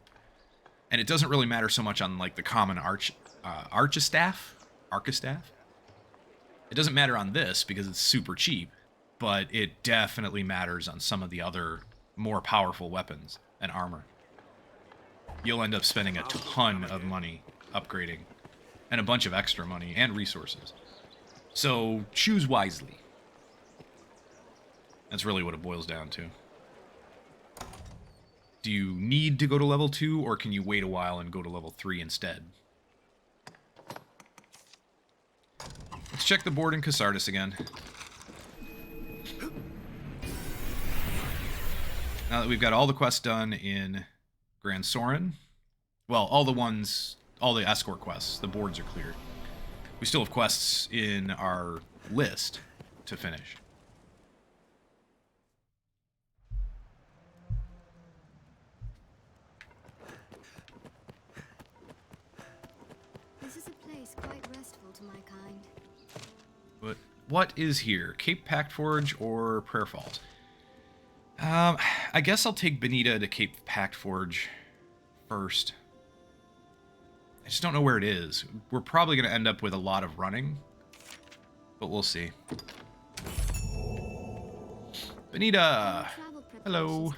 And it doesn't really matter so much on, like, the common Archistaff? It doesn't matter on this, because it's super cheap, but it definitely matters on some of the other more powerful weapons and armor. You'll end up spending a ton of money upgrading, and a bunch of extra money and resources. So choose wisely. That's really what it boils down to. Do you need to go to level 2, or can you wait a while and go to level 3 instead? Let's check the board in Casardis again. Now that we've got all the quests done in Grand Soren, well, all the escort quests, the boards are cleared. We still have quests in our list to finish. This is a place quite restful to my kind. But what is here? Cape Pact-Forge or Prayer Falls? I guess I'll take Benita to Cape Pact-Forge first. I just don't know where it is. We're probably going to end up with a lot of running, but we'll see. Benita! Hello.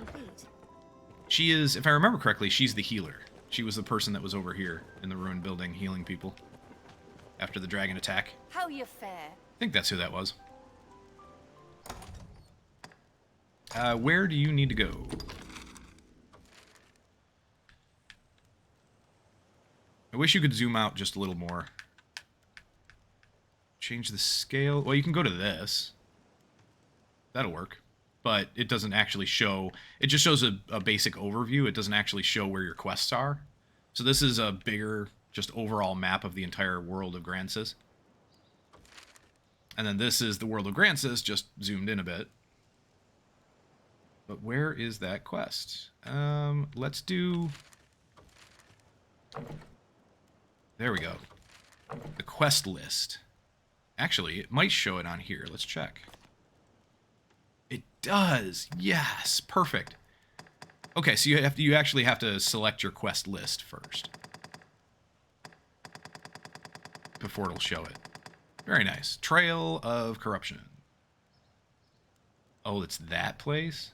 She is, if I remember correctly, she's the healer. She was the person that was over here in the ruined building healing people after the dragon attack. How you fare? I think that's who that was. Where do you need to go? I wish you could zoom out just a little more. Change the scale. Well, you can go to this. That'll work. But it doesn't actually show... It just shows a basic overview. It doesn't actually show where your quests are. So this is a bigger, just overall map of the entire world of Grancis. And then this is the world of Grancis, just zoomed in a bit. But where is that quest? Let's do... There we go. The quest list. Actually, it might show it on here. Let's check. It does. Yes, perfect. Okay, so you actually have to select your quest list first before it'll show it. Very nice. Trail of Corruption. Oh, it's that place?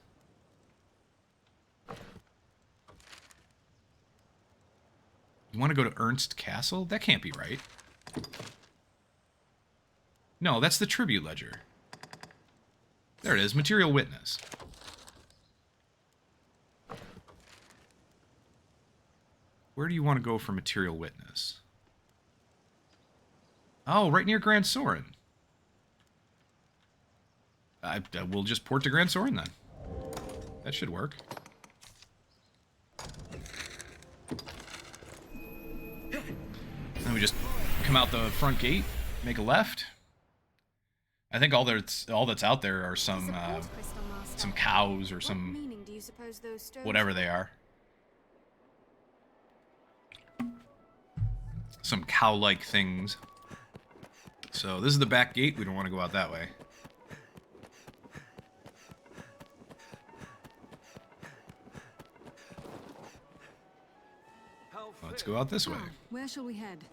You want to go to Ernst Castle? That can't be right. No, that's the Tribute Ledger. There it is, Material Witness. Where do you want to go for Material Witness? Oh, right near Grand Soren. We'll just port to Grand Soren then. That should work. Then we just come out the front gate, make a left. I think all that's out there are some cows or some whatever they are. Some cow-like things. So this is the back gate. We don't want to go out that way. Let's go out this way. Where shall we head?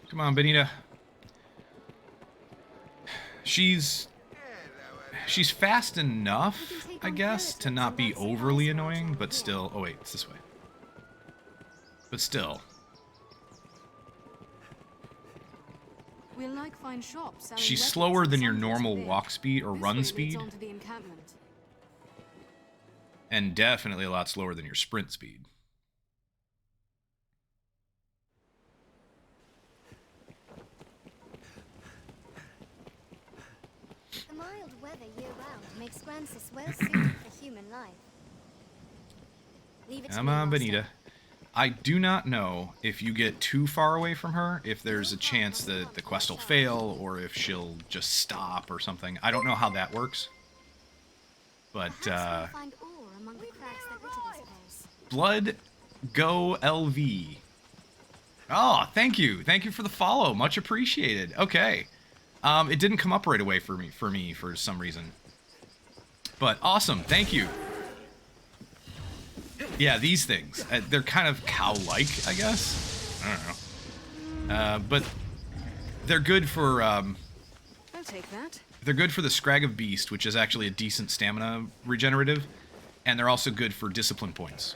Come on, Benita. She's fast enough, I guess, to not be overly annoying, but still... Oh, wait, it's this way. But still. We'll like find shops selling She's weapons slower and than your some normal bit. walk speed or This run way leads speed, on to the encampment. and definitely a lot slower than your sprint speed. The mild weather year-round makes Francis well suited for human life. Leave it to Come me, on, Master. Benita. I do not know if you get too far away from her, if there's a chance that the quest will fail, or if she'll just stop or something. I don't know how that works. But, Perhaps we'll find ore among the cracks that litter this place. Blood Go LV. Oh, thank you. Thank you for the follow. Much appreciated. Okay. It didn't come up right away for me for some reason. But awesome. Thank you. Yeah, these things. They're kind of cow-like, I guess. I don't know. But they're good for... I'll take that. They're good for the Scrag of Beast, which is actually a decent stamina regenerative. And they're also good for discipline points.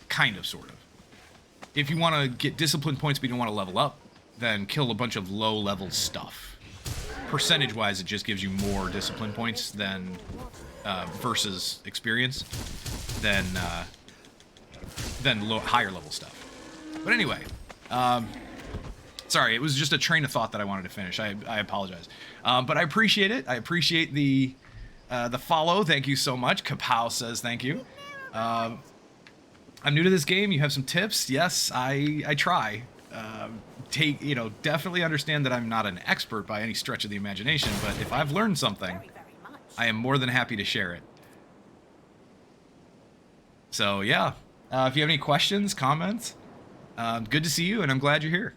Kind of, sort of. If you want to get discipline points but you don't want to level up, then kill a bunch of low-level stuff. Percentage-wise, it just gives you more discipline points than... versus experience than higher level stuff. But anyway, sorry, it was just a train of thought that I wanted to finish. I apologize, but I appreciate it. I appreciate the follow. Thank you so much. Kapow says thank you. I'm new to this game. You have some tips? Yes, I try. Definitely understand that I'm not an expert by any stretch of the imagination, but if I've learned something, I am more than happy to share it. So, yeah. If you have any questions, comments, good to see you, and I'm glad you're here.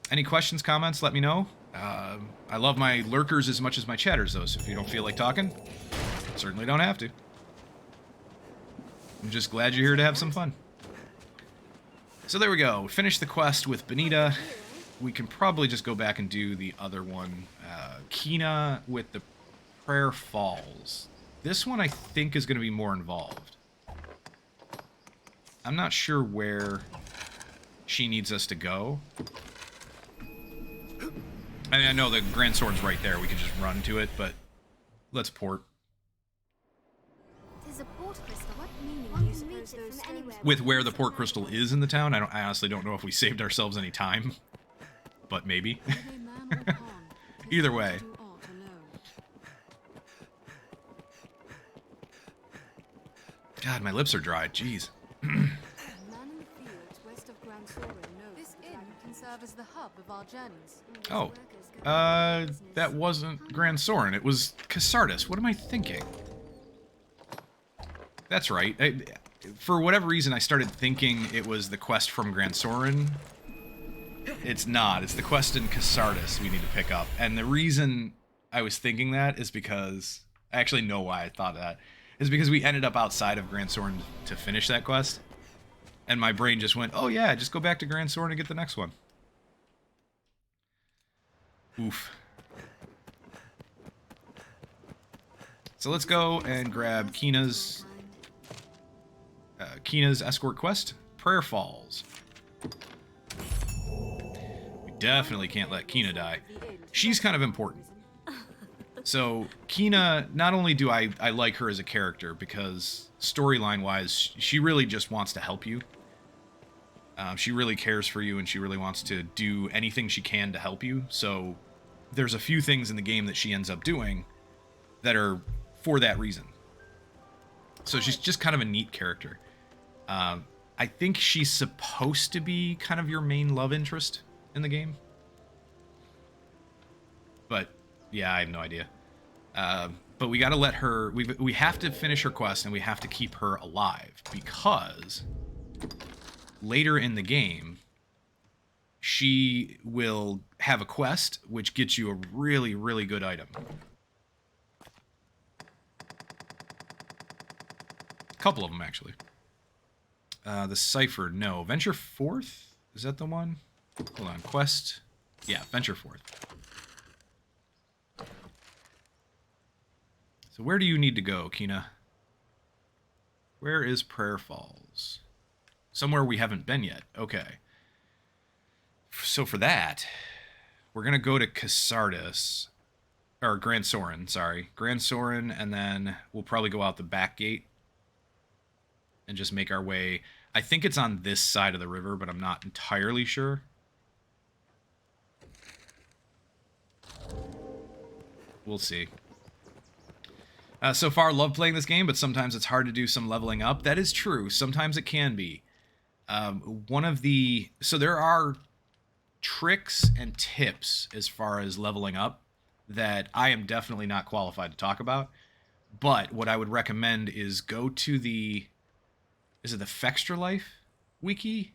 Any questions, comments, let me know. I love my lurkers as much as my chatters, though, so if you don't feel like talking, certainly don't have to. I'm just glad you're here to have some fun. So there we go. We finished the quest with Benita. We can probably just go back and do the other one. Kina with the Prayer Falls. This one I think is going to be more involved. I'm not sure where she needs us to go. I mean, I know the Grand Sword's right there. We can just run to it, but let's port. Tis a port crystal. What meaning do you suppose those stones... With where the port crystal is in the town, I honestly don't know if we saved ourselves any time. But maybe. Either way. God, my lips are dry. Jeez. This inn can serve as the hub of our journeys. Oh. That wasn't Grand Soren. It was Cassardus. What am I thinking? That's right. For whatever reason, I started thinking it was the quest from Grand Soren. It's not. It's the quest in Casardis we need to pick up. And the reason I was thinking that is because... I actually know why I thought that. Is because we ended up outside of Grand Soren to finish that quest. And my brain just went, oh yeah, just go back to Grand Soren and get the next one. Oof. So let's go and grab Kina's escort quest, Prayer Falls. We definitely can't let Kina die. She's kind of important. So Kina, not only do I like her as a character, because storyline-wise, she really just wants to help you. She really cares for you, and she really wants to do anything she can to help you. So there's a few things in the game that she ends up doing that are for that reason. So she's just kind of a neat character. I think she's supposed to be kind of your main love interest in the game. But, yeah, I have no idea. But we gotta let her... We have to finish her quest, and we have to keep her alive, because later in the game, she will have a quest which gets you a really, really good item. A couple of them, actually. The Cipher, no. Venture Forth? Is that the one? Hold on, quest. Yeah, Venture Forth. So where do you need to go, Kina? Where is Prayer Falls? Somewhere we haven't been yet. Okay. So for that, we're going to go to Casardis. Or Grand Soren, sorry. Grand Soren, and then we'll probably go out the back gate. And just make our way... I think it's on this side of the river, but I'm not entirely sure. We'll see. So far, love playing this game, but sometimes it's hard to do some leveling up. That is true. Sometimes it can be. So there are tricks and tips as far as leveling up that I am definitely not qualified to talk about. But what I would recommend is go to the... Is it the Fextra Life wiki?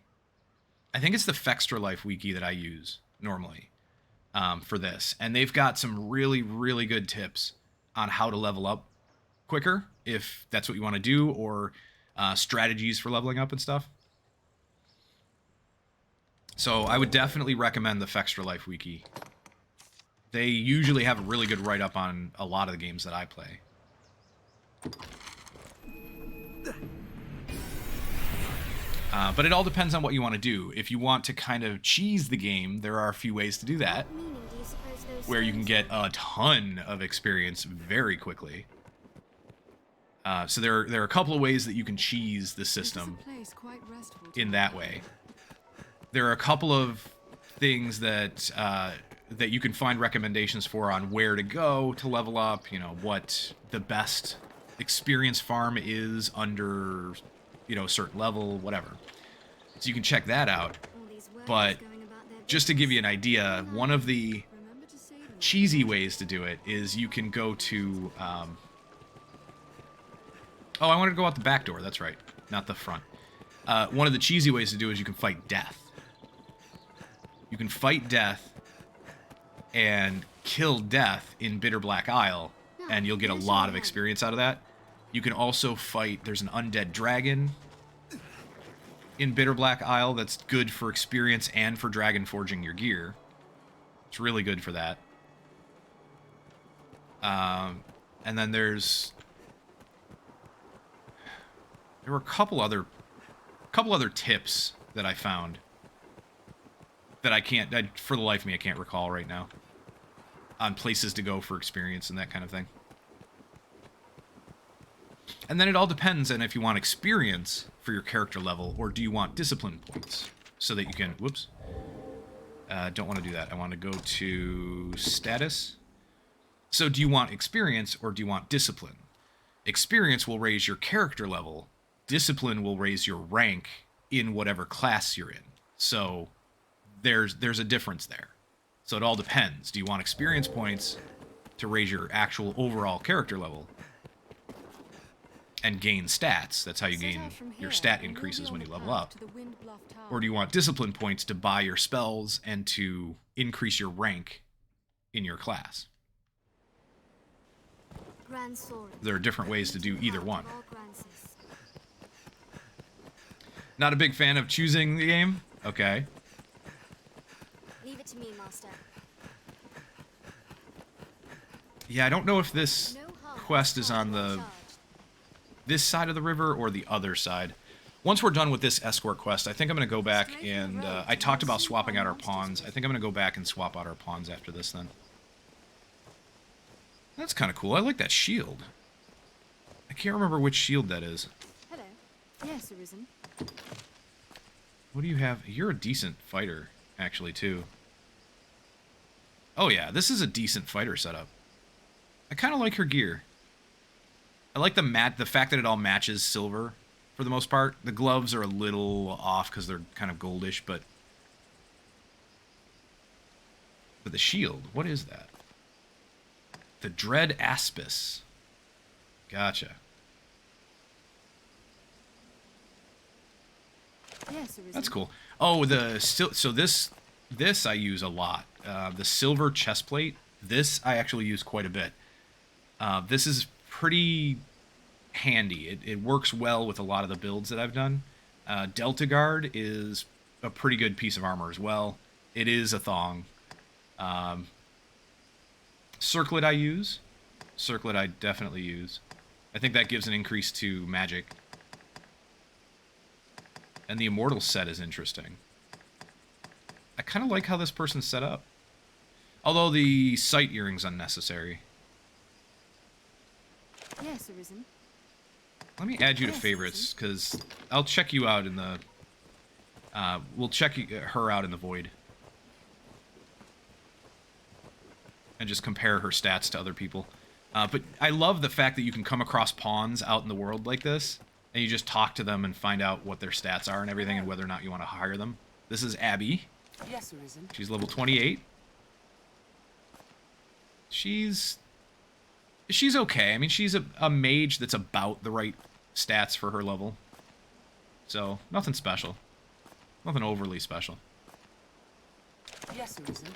I think it's the Fextra Life wiki that I use normally for this. And they've got some really, really good tips on how to level up quicker, if that's what you want to do, or strategies for leveling up and stuff. So I would definitely recommend the Fextra Life wiki. They usually have a really good write-up on a lot of the games that I play. But it all depends on what you want to do. If you want to kind of cheese the game, there are a few ways to do that, where you can get a ton of experience very quickly. So there are a couple of ways that you can cheese the system in that way. There are a couple of things that that you can find recommendations for on where to go to level up. You know, what the best experience farm is under, you know, a certain level, whatever. So you can check that out. But just to give you an idea, one of the cheesy ways to do it is you can go to... oh, I wanted to go out the back door. That's right. Not the front. One of the cheesy ways to do it is you can fight death. You can fight death and kill death in Bitter Black Isle, and you'll get a lot of experience out of that. You can also fight... There's an undead dragon in Bitter Black Isle that's good for experience and for dragon forging your gear. It's really good for that. And then there were a couple other tips that I found that for the life of me, I can't recall right now, on places to go for experience and that kind of thing. And then it all depends on if you want experience for your character level, or do you want discipline points so that you can... Whoops. Don't want to do that. I want to go to status. So do you want experience or do you want discipline? Experience will raise your character level. Discipline will raise your rank in whatever class you're in. So there's a difference there. So it all depends. Do you want experience points to raise your actual overall character level? and gain stats. That's how you Set gain out from your here, stat and you'll be increases on when the you level path up. to the Wind Bluff Tower. Or do you want discipline points to buy your spells and to increase your rank in your class? Grand Sorin. There are different ways to do either one. All Grances. Not a big fan of choosing the game? Okay. Leave it to me, Master. Yeah, I don't know if this No harm quest is on in the charge. this side of the river or the other side. Once we're done with this escort quest, I think I'm going to go back and... I talked about swapping out our pawns. I think I'm going to go back and swap out our pawns after this then. That's kind of cool. I like that shield. I can't remember which shield that is. Hello. Yes, Arisen. What do you have? You're a decent fighter, actually, too. Oh yeah, this is a decent fighter setup. I kind of like her gear. I like the fact that it all matches silver, for the most part. The gloves are a little off because they're kind of goldish, but the shield, what is that? The Dread Aspis. Gotcha. Yes, Arisen. That's cool. Oh, so this I use a lot. The silver chestplate. This I actually use quite a bit. This is pretty handy. It works well with a lot of the builds that I've done. Delta Guard is a pretty good piece of armor as well. It is a thong. Circlet I use. Circlet I definitely use. I think that gives an increase to magic. And the Immortal set is interesting. I kind of like how this person's set up. Although the sight earring's unnecessary. Yes, Arisen. Let me add you to favorites, because I'll check you out in the... we'll check her out in the Void. And just compare her stats to other people. But I love the fact that you can come across pawns out in the world like this, and you just talk to them and find out what their stats are and everything, and whether or not you want to hire them. This is Abby. Yes, Arisen. She's level 28. She's okay. I mean, she's a mage that's about the right stats for her level. So, nothing special. Nothing overly special. Yes, Arisen.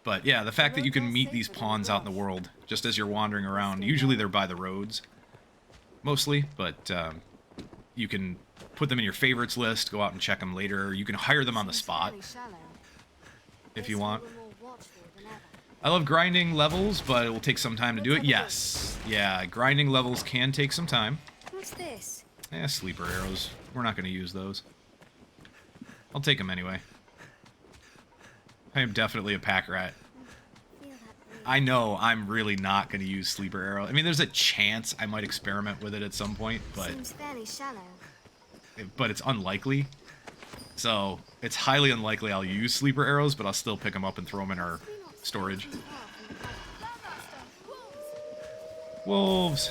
But yeah, the fact that you can meet these pawns out in the world, just as you're wandering around, usually they're by the roads, mostly, but you can put them in your favorites list, go out and check them later. You can hire them on the spot Fairly shallow. if you Guess want. we were more watchful than ever. I love grinding levels, but it will take some time to do it. Yes. Yeah, grinding levels can take some time. What's this? Sleeper arrows. We're not going to use those. I'll take them anyway. I am definitely a pack rat. Feel that breeze. I know I'm really not going to use sleeper arrow. I mean, there's a chance I might experiment with it at some point, but Seems fairly shallow. it's unlikely. So it's highly unlikely I'll use sleeper arrows, but I'll still pick them up and throw them in our storage. Too far from the cover. Wolves.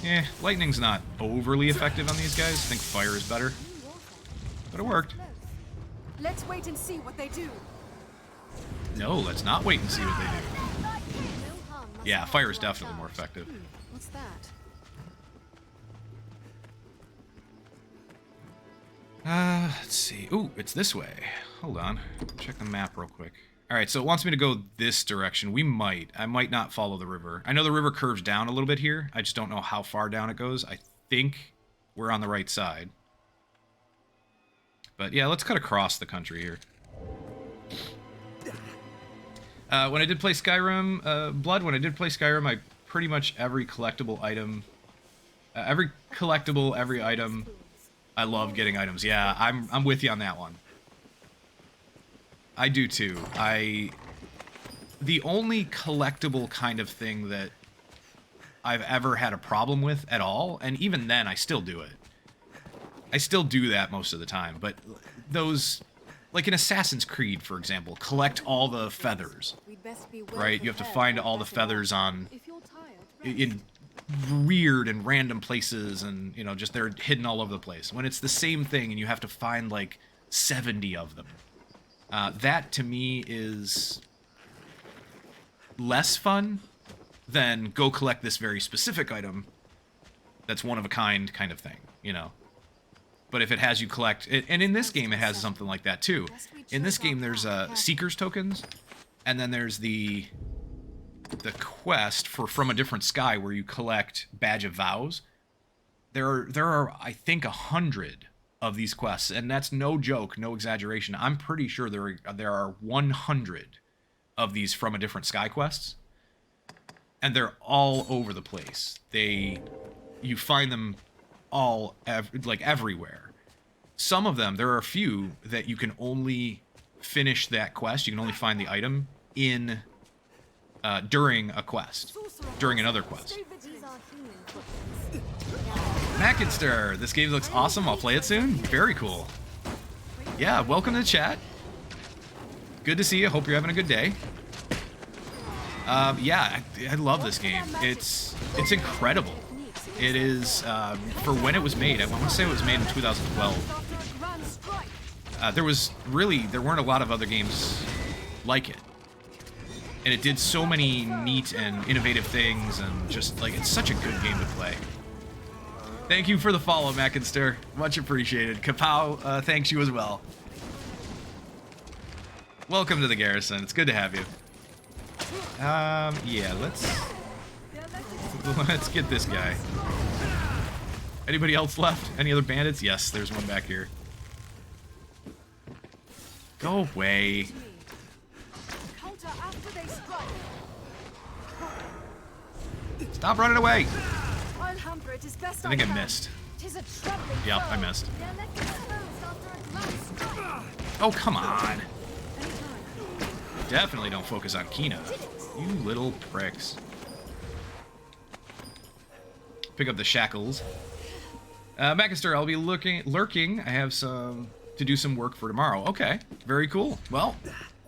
Yeah, lightning's not overly effective on these guys. I think fire is better. But it worked. Let's wait and see what they do. No, let's not wait and see what they do. No harm must Yeah, come fire is to our definitely more charge. effective. What's that? Let's see. Ooh, it's this way. Hold on. Check the map real quick. Alright, so it wants me to go this direction. I might not follow the river. I know the river curves down a little bit here. I just don't know how far down it goes. I think we're on the right side. But yeah, let's cut across the country here. When I did play Skyrim, pretty much every collectible item... every item... I love getting items. Yeah, I'm with you on that one. I do too. The only collectible kind of thing that I've ever had a problem with at all, and even then I still do it. I still do that most of the time, but those, like in Assassin's Creed, for example, collect all the feathers, We'd best be well right? You have to prepared find for all the battle. feathers on If you're tired, rest. in weird and random places, and you know, just they're hidden all over the place. When it's the same thing and you have to find like 70 of them, that to me is less fun then go collect this very specific item that's one of a kind of thing, you know. But if it has you collect, and in this game it has something like that too. In this game there's Seeker's tokens, and then there's the quest for From a Different Sky where you collect Badge of Vows. There are I think 100 of these quests, and that's no joke, no exaggeration. I'm pretty sure there are 100 of these From a Different Sky quests, and they're all over the place. You find them all everywhere. Some of them, there are a few that you can only finish that quest. You can only find the item in during a quest, during another quest. Mackinster, this game looks awesome. I'll play it soon. Very cool. Yeah, welcome to the chat. Good to see you. Hope you're having a good day. Yeah, I love this game. It's incredible. It is, for when it was made, I want to say it was made in 2012. There weren't a lot of other games like it. And it did so many neat and innovative things, and just, like, it's such a good game to play. Thank you for the follow, Mackinster. Much appreciated. Kapow, thanks you as well. Welcome to the Garrison. It's good to have you. Yeah, let's get this guy. Anybody else left? Any other bandits? Yes, there's one back here. Go away. Stop running away. I think I missed. Yep, I missed. Oh, come on. Definitely don't focus on Kina. You little pricks. Pick up the shackles. Mackister, I'll be lurking. I have to do some work for tomorrow. Okay, very cool. Well,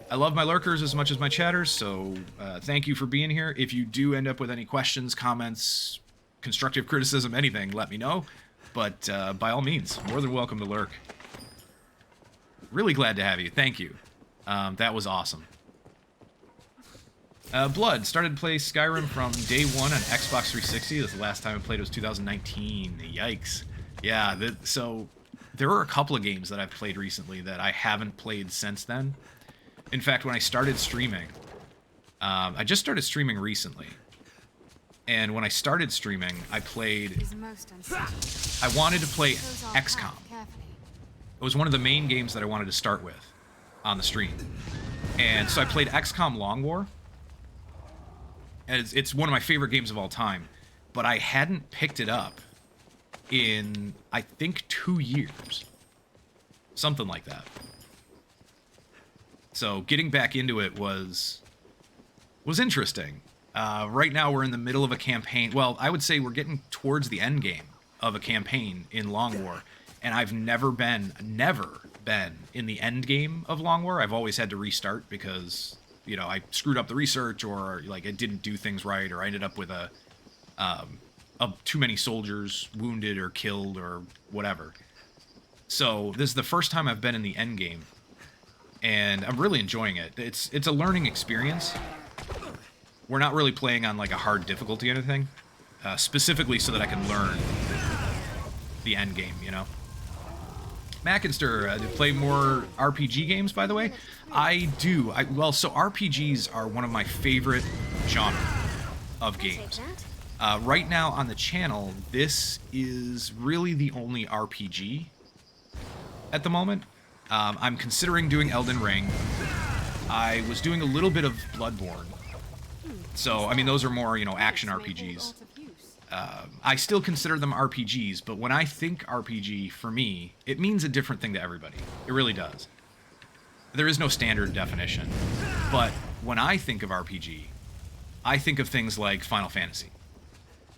I love my lurkers as much as my chatters, so thank you for being here. If you do end up with any questions, comments, constructive criticism, anything, let me know. But by all means, more than welcome to lurk. Really glad to have you. Thank you. That was awesome. Blood started to play Skyrim from day one on Xbox 360. The last time I played was 2019. Yikes. Yeah, so there were a couple of games that I've played recently that I haven't played since then. In fact, when I started streaming, I just started streaming recently. And when I started streaming, I wanted to play XCOM. It was one of the main games that I wanted to start with on the stream. And so I played XCOM Long War. And it's one of my favorite games of all time. But I hadn't picked it up in, I think, 2 years. Something like that. So getting back into it was interesting. Right now we're in the middle of a campaign. Well, I would say we're getting towards the end game of a campaign in Long War. And I've never been in the end game of Long War. I've always had to restart because, you know, I screwed up the research, or like I didn't do things right, or I ended up with too many soldiers wounded or killed or whatever. So this is the first time I've been in the end game, and I'm really enjoying it. It's a learning experience. We're not really playing on like a hard difficulty or anything, specifically so that I can learn the end game, you know. Mackinster, to play more RPG games, by the way? I do. So RPGs are one of my favorite genre of games. Right now on the channel, this is really the only RPG at the moment. I'm considering doing Elden Ring. I was doing a little bit of Bloodborne. So, I mean, those are more, you know, action RPGs. I still consider them RPGs, but when I think RPG, for me, it means a different thing to everybody. It really does. There is no standard definition. But when I think of RPG, I think of things like Final Fantasy,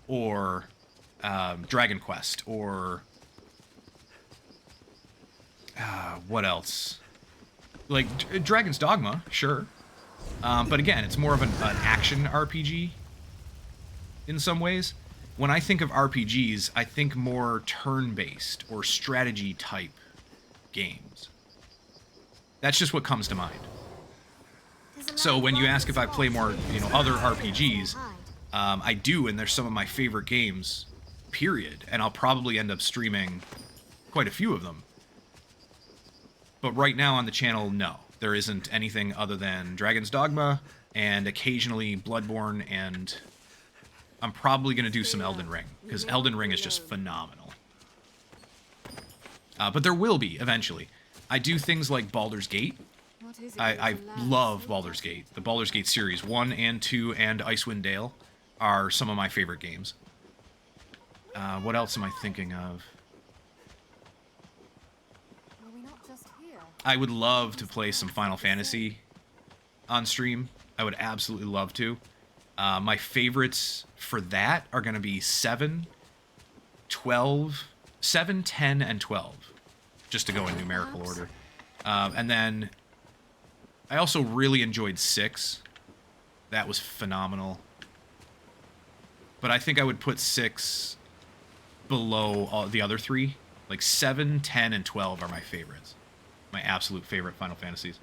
or Dragon Quest, or what else? Like Dragon's Dogma, sure. But again, it's more of an action RPG in some ways. When I think of RPGs, I think more turn-based or strategy-type games. That's just what comes to mind. So when you ask if I play more, you know, other RPGs, I do, and they're some of my favorite games, period. And I'll probably end up streaming quite a few of them. But right now on the channel, no. There isn't anything other than Dragon's Dogma, and occasionally Bloodborne, and I'm probably going to do some Elden Ring, because Elden Ring is just phenomenal. But there will be, eventually. I do things like Baldur's Gate. I love Baldur's Gate. The Baldur's Gate series, 1 and 2 and Icewind Dale, are some of my favorite games. What else am I thinking of? Are we not just here? I would love to play some Final Fantasy on stream. I would absolutely love to. My favorites for that are going to be 7, 10, and 12. Just to go in numerical order. And then I also really enjoyed 6. That was phenomenal. But I think I would put 6 below all the other 3. Like 7, 10, and 12 are my favorites. My absolute favorite Final Fantasies.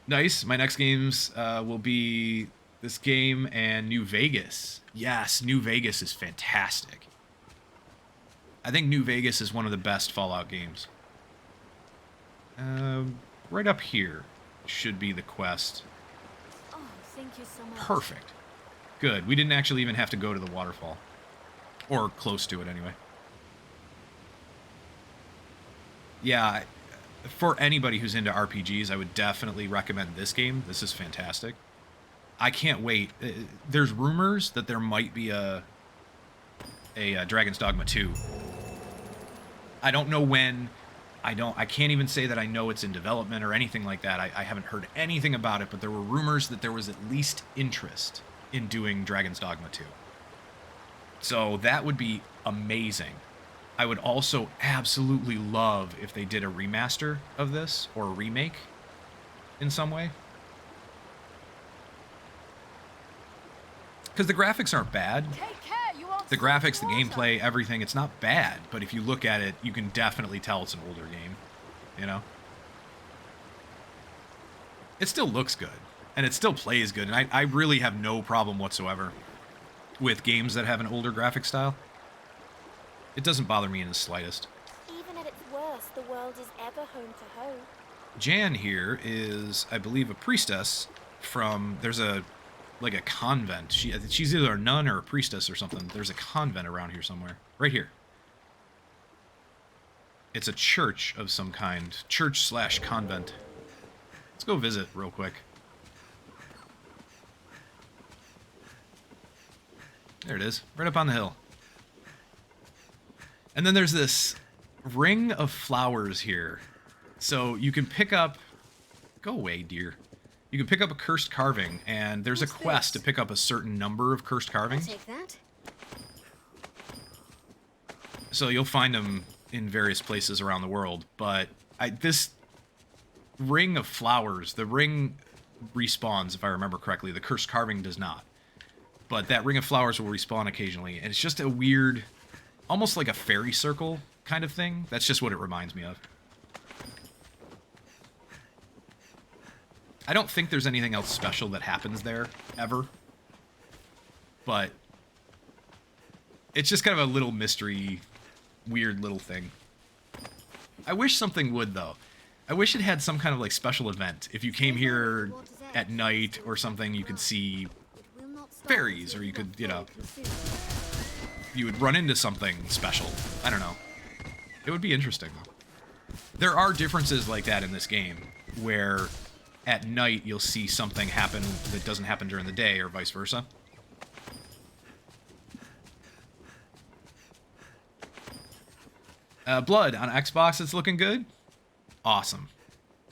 Nice. My next games will be this game and New Vegas. Yes, New Vegas is fantastic. I think New Vegas is one of the best Fallout games. Right up here should be the quest. Oh, thank you so much. Perfect. Good. We didn't actually even have to go to the waterfall. Or close to it, anyway. Yeah, for anybody who's into RPGs, I would definitely recommend this game. This is fantastic. I can't wait. There's rumors that there might be a Dragon's Dogma 2. I don't know when. I can't even say that I know it's in development or anything like that. I haven't heard anything about it, but there were rumors that there was at least interest in doing Dragon's Dogma 2. So that would be amazing. I would also absolutely love if they did a remaster of this, or a remake in some way. Because the graphics aren't bad. Take care, you won't The stop graphics, the water. gameplay, everything, it's not bad. But if you look at it, you can definitely tell it's an older game. You know? It still looks good. And it still plays good. And I really have no problem whatsoever with games that have an older graphic style. It doesn't bother me in the slightest. Even at its worst, the world is ever home to home. Jan here is, I believe, a priestess from... There's a convent. She's either a nun or a priestess or something. There's a convent around here somewhere. Right here. It's a church of some kind. Church/convent. Let's go visit real quick. There it is. Right up on the hill. And then there's this ring of flowers here. So you can pick up... Go away, dear. You can pick up a cursed carving, and there's a quest to pick up a certain number of cursed I'll carvings. take that. So you'll find them in various places around the world. But this ring of flowers, the ring respawns, if I remember correctly. The cursed carving does not. But that ring of flowers will respawn occasionally. And it's just a weird, almost like a fairy circle kind of thing. That's just what it reminds me of. I don't think there's anything else special that happens there, ever. But it's just kind of a little mystery, weird little thing. I wish something would, though. I wish it had some kind of, like, special event. If you came here at night or something, you could see It will not stop fairies, until or you could, are you know, fully consumed. you would run into something special. I don't know. It would be interesting, though. There are differences like that in this game, where at night you'll see something happen that doesn't happen during the day, or vice versa. Blood on Xbox, it's looking good. Awesome.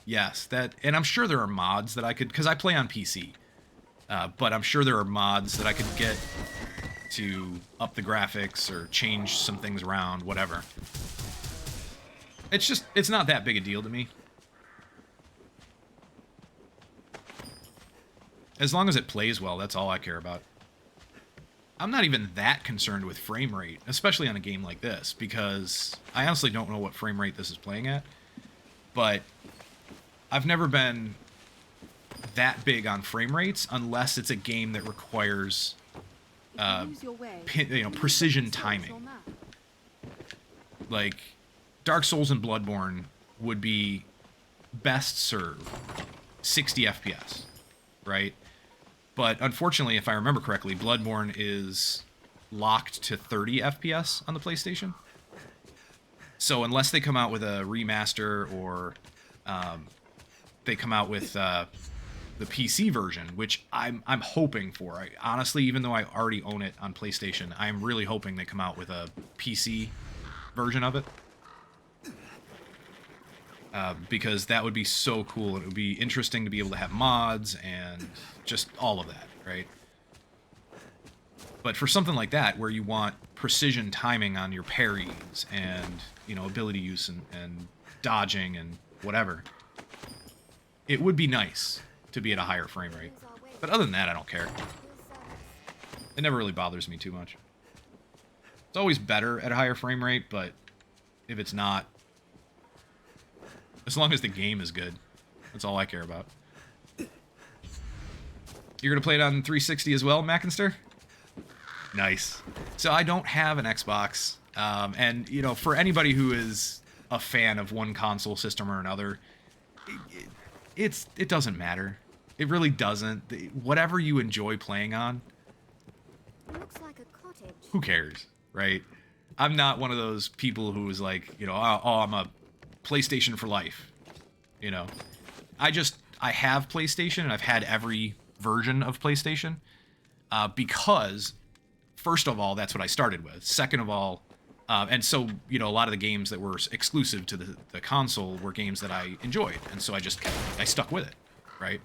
Yes, and I'm sure there are mods that I could, because I play on PC. But I'm sure there are mods that I could get to up the graphics or change some things around, whatever. It's not that big a deal to me. As long as it plays well, that's all I care about. I'm not even that concerned with frame rate, especially on a game like this, because I honestly don't know what frame rate this is playing at. But I've never been that big on frame rates unless it's a game that requires precision timing. Like Dark Souls and Bloodborne would be best served 60 FPS, right? But unfortunately, if I remember correctly, Bloodborne is locked to 30 FPS on the PlayStation. So unless they come out with a remaster or they come out with the PC version, which I'm hoping for. Honestly, even though I already own it on PlayStation, I'm really hoping they come out with a PC version of it. Because that would be so cool. It would be interesting to be able to have mods and just all of that, right? But for something like that, where you want precision timing on your parries and, ability use and dodging and whatever, it would be nice to be at a higher frame rate. But other than that, I don't care. It never really bothers me too much. It's always better at a higher frame rate, but if it's not, as long as the game is good, that's all I care about. You're going to play it on 360 as well, Mackinster? Nice. So I don't have an Xbox, and, for anybody who is a fan of one console system or another, it doesn't matter. It really doesn't. Whatever you enjoy playing on, Looks like a cottage. who cares, right? I'm not one of those people who is like, I'm a PlayStation for life. I have PlayStation, and I've had every version of PlayStation, because, first of all, that's what I started with. Second of all, and so, a lot of the games that were exclusive to the console were games that I enjoyed, and so I stuck with it, right?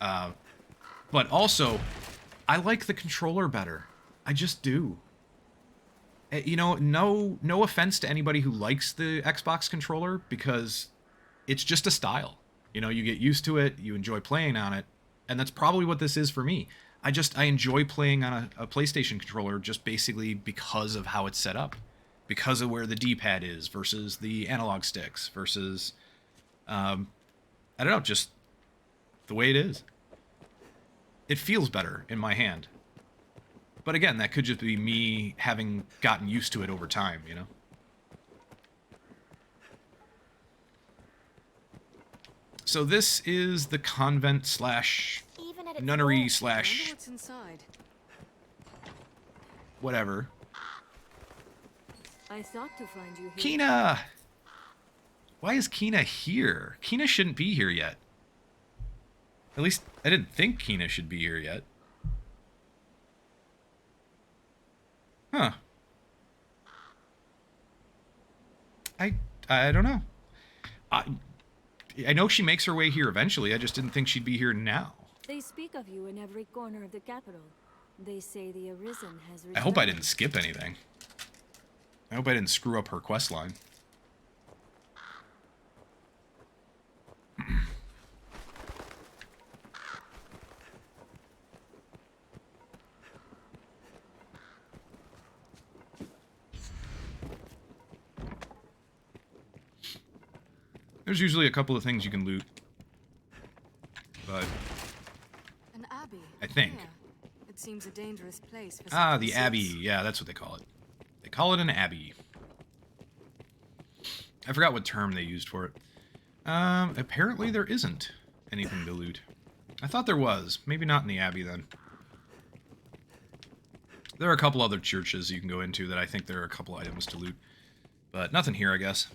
But also, I like the controller better. I just do. No offense to anybody who likes the Xbox controller, because it's just a style. You get used to it, you enjoy playing on it, and that's probably what this is for me. I enjoy playing on a PlayStation controller just basically because of how it's set up. Because of where the D-pad is versus the analog sticks versus, I don't know, just the way it is. It feels better in my hand. But again, that could just be me having gotten used to it over time, So this is the convent slash nunnery slash What's inside? whatever. I thought to find you here. Kina! Why is Kina here? Kina shouldn't be here yet. At least, I didn't think Kina should be here yet. Huh. I don't know. I know she makes her way here eventually. I just didn't think she'd be here now. They speak of you in every corner of the capital. They say the Arisen has returned. I hope I didn't skip anything. I hope I didn't screw up her quest line. There's usually a couple of things you can loot. But An abbey. I think. Yeah. It seems a dangerous place for Ah, such the pursuits. Abbey. Yeah, that's what they call it. They call it an Abbey. I forgot what term they used for it. Apparently there isn't anything to loot. I thought there was. Maybe not in the Abbey, then. There are a couple other churches you can go into that I think there are a couple items to loot. But nothing here, I guess.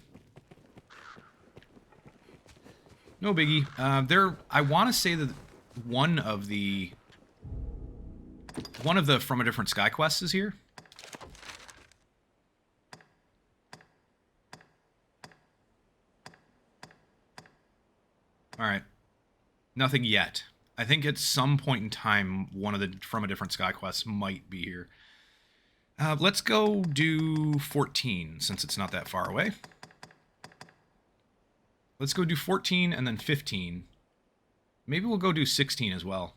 No biggie. I want to say that one of the From a Different Sky quests is here. All right. Nothing yet. I think at some point in time, one of the From a Different Sky quests might be here. Let's go do 14, since it's not that far away. Let's go do 14 and then 15. Maybe we'll go do 16 as well.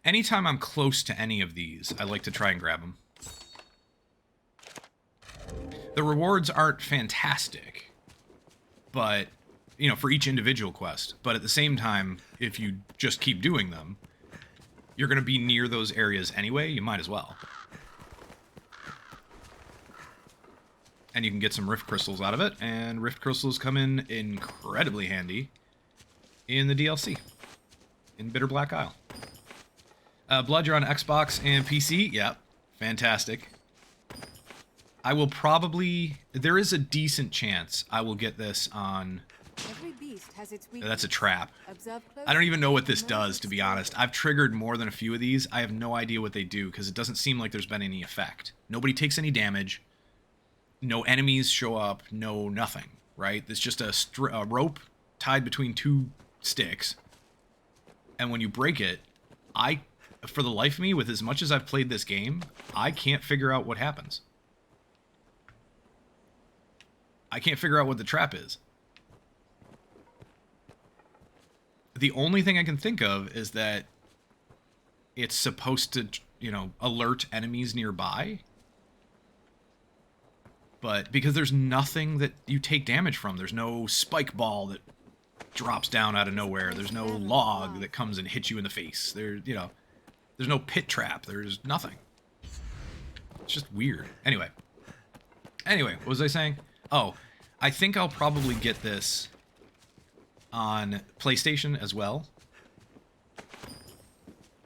Anytime I'm close to any of these, I like to try and grab them. The rewards aren't fantastic, but you know, for each individual quest. But at the same time, if you just keep doing them, you're going to be near those areas anyway. You might as well. And you can get some rift crystals out of it, and rift crystals come in incredibly handy in the DLC, in Bitter Black Isle. Blood, you're on Xbox and PC? Yep, fantastic. I will probably... There is a decent chance I will get this on... Every beast has its That's a trap. Observe I don't even know what this does, to be honest. I've triggered more than a few of these. I have no idea what they do, because it doesn't seem like there's been any effect. Nobody takes any damage. No enemies show up. No nothing, right? It's just a rope tied between two sticks. And when you break it, for the life of me, with as much as I've played this game, I can't figure out what happens. I can't figure out what the trap is. The only thing I can think of is that it's supposed to, you know, alert enemies nearby. But because there's nothing that you take damage from, there's no spike ball that drops down out of nowhere. There's no log that comes and hits you in the face. There's no pit trap. There's nothing. It's just weird. Anyway, what was I saying? Oh, I think I'll probably get this on PlayStation as well.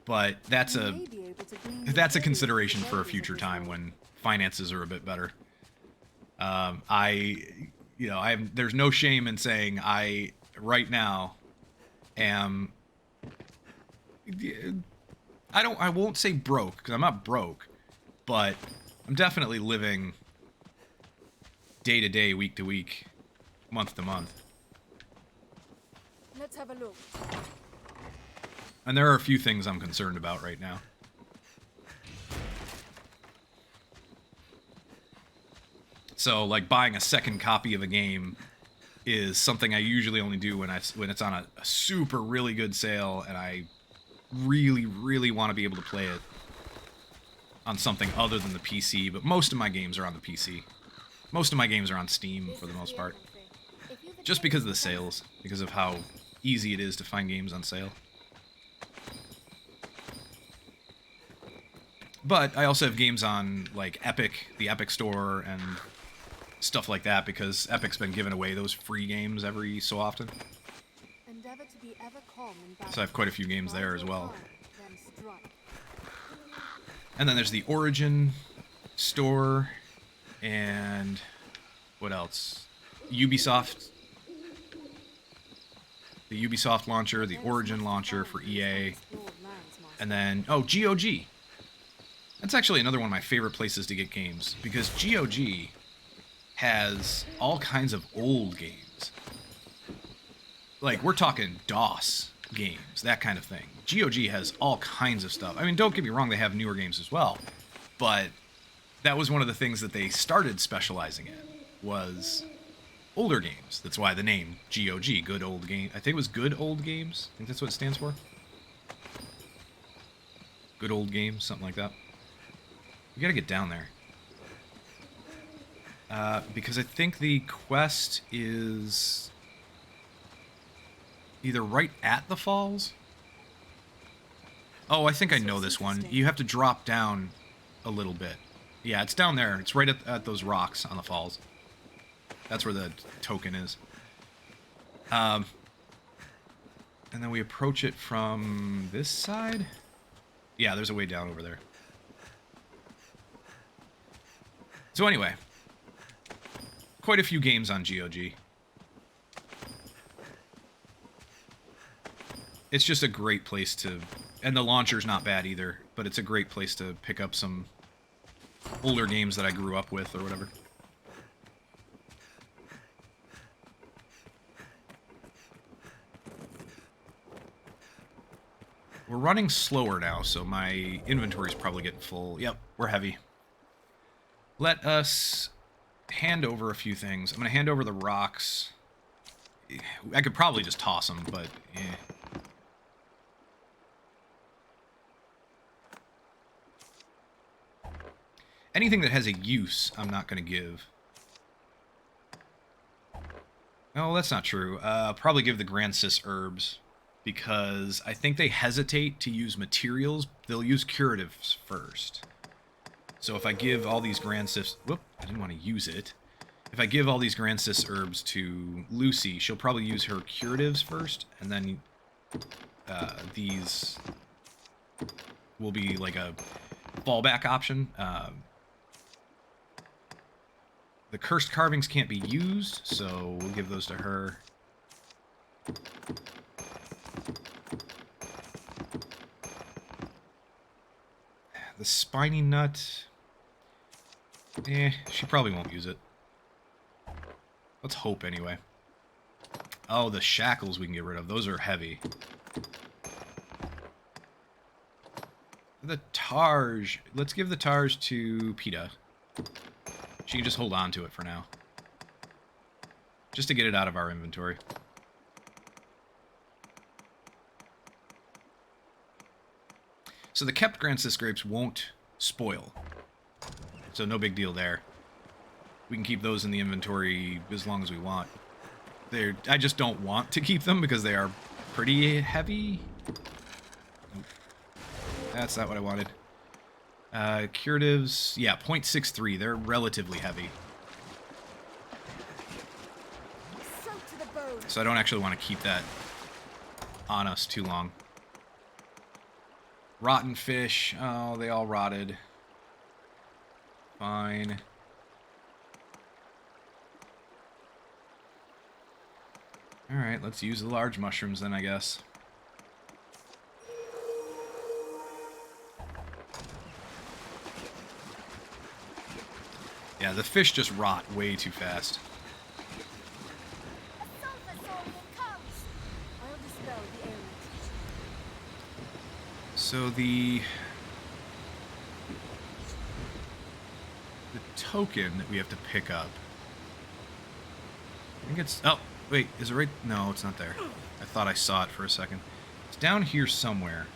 But that's a consideration for a future time when finances are a bit better. There's no shame in saying I right now am, I won't say broke, because I'm not broke, but I'm definitely living day to day, week to week, month to month. Let's have a look. And there are a few things I'm concerned about right now. So, like, buying a second copy of a game is something I usually only do when it's on a super really good sale and I really, really want to be able to play it on something other than the PC. But most of my games are on the PC. Most of my games are on Steam for the most part. Just because of the sales. Because of how easy it is to find games on sale. But I also have games on, like, Epic, the Epic Store, and stuff like that, because Epic's been giving away those free games every so often. So I have quite a few games there as well. And then there's the Origin store, and what else? Ubisoft. The Ubisoft launcher, the Origin launcher for EA, and then, oh, GOG. That's actually another one of my favorite places to get games, because GOG has all kinds of old games. Like, we're talking DOS games, that kind of thing. GOG has all kinds of stuff. I mean, don't get me wrong, they have newer games as well, but that was one of the things that they started specializing in, was older games. That's why the name, GOG, Good Old Game. I think it was Good Old Games. I think that's what it stands for. Good Old Games, something like that. We gotta get down there. Because I think the quest is either right at the falls. Oh, I think I know this one. You have to drop down a little bit. Yeah, it's down there. It's right at those rocks on the falls. That's where the token is. And then we approach it from this side. Yeah, there's a way down over there. So anyway, quite a few games on GOG. It's just a great place to... And the launcher's not bad either, but it's a great place to pick up some older games that I grew up with or whatever. We're running slower now, so my inventory's probably getting full. Yep, we're heavy. Let us hand over a few things. I'm going to hand over the rocks. I could probably just toss them, but eh. Anything that has a use, I'm not going to give. Oh, that's not true. Probably give the Grand Sis herbs, because I think they hesitate to use materials. They'll use curatives first. So if I give all these Grand Sis... Whoop, I didn't want to use it. If I give all these Grand Sis herbs to Lucy, she'll probably use her curatives first, and then these will be like a fallback option. The cursed carvings can't be used, so we'll give those to her. The spiny nut... she probably won't use it. Let's hope anyway. Oh, the shackles we can get rid of. Those are heavy. The Targe. Let's give the Targe to PETA. She can just hold on to it for now. Just to get it out of our inventory. So the kept Grand Sis grapes won't spoil. So no big deal there. We can keep those in the inventory as long as we want. I just don't want to keep them because they are pretty heavy. Nope. That's not what I wanted. Curatives, yeah, 0.63. They're relatively heavy. So I don't actually want to keep that on us too long. Rotten fish. Oh, they all rotted. Fine. Alright, let's use the large mushrooms then, I guess. Yeah, the fish just rot way too fast. So the token that we have to pick up. I think it's... Oh, wait, is it right? No, it's not there. I thought I saw it for a second. It's down here somewhere.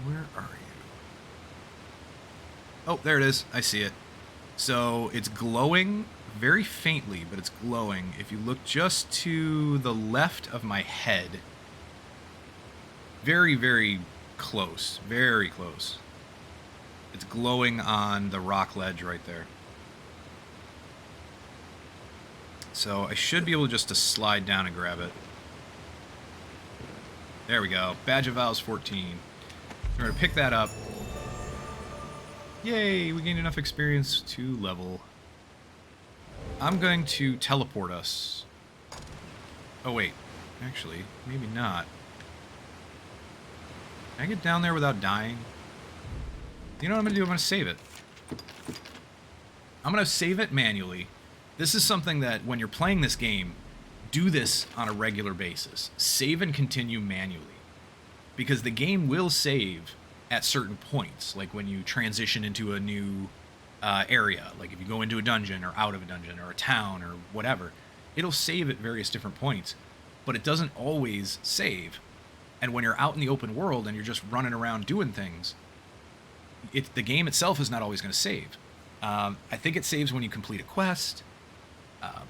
Where are you? Oh, there it is. I see it. So it's glowing very faintly, but it's glowing. If you look just to the left of my head, very, very close. Very close. It's glowing on the rock ledge right there. So I should be able just to slide down and grab it. There we go. Badge of Vows 14. We're going to pick that up. Yay, we gained enough experience to level. I'm going to teleport us. Oh, wait. Actually, maybe not. Can I get down there without dying? You know what I'm going to do? I'm going to save it. I'm going to save it manually. This is something that when you're playing this game, do this on a regular basis. Save and continue manually. Because the game will save at certain points, like when you transition into a new area, like if you go into a dungeon or out of a dungeon or a town or whatever, it'll save at various different points, but it doesn't always save. And when you're out in the open world and you're just running around doing things, the game itself is not always going to save. I think it saves when you complete a quest,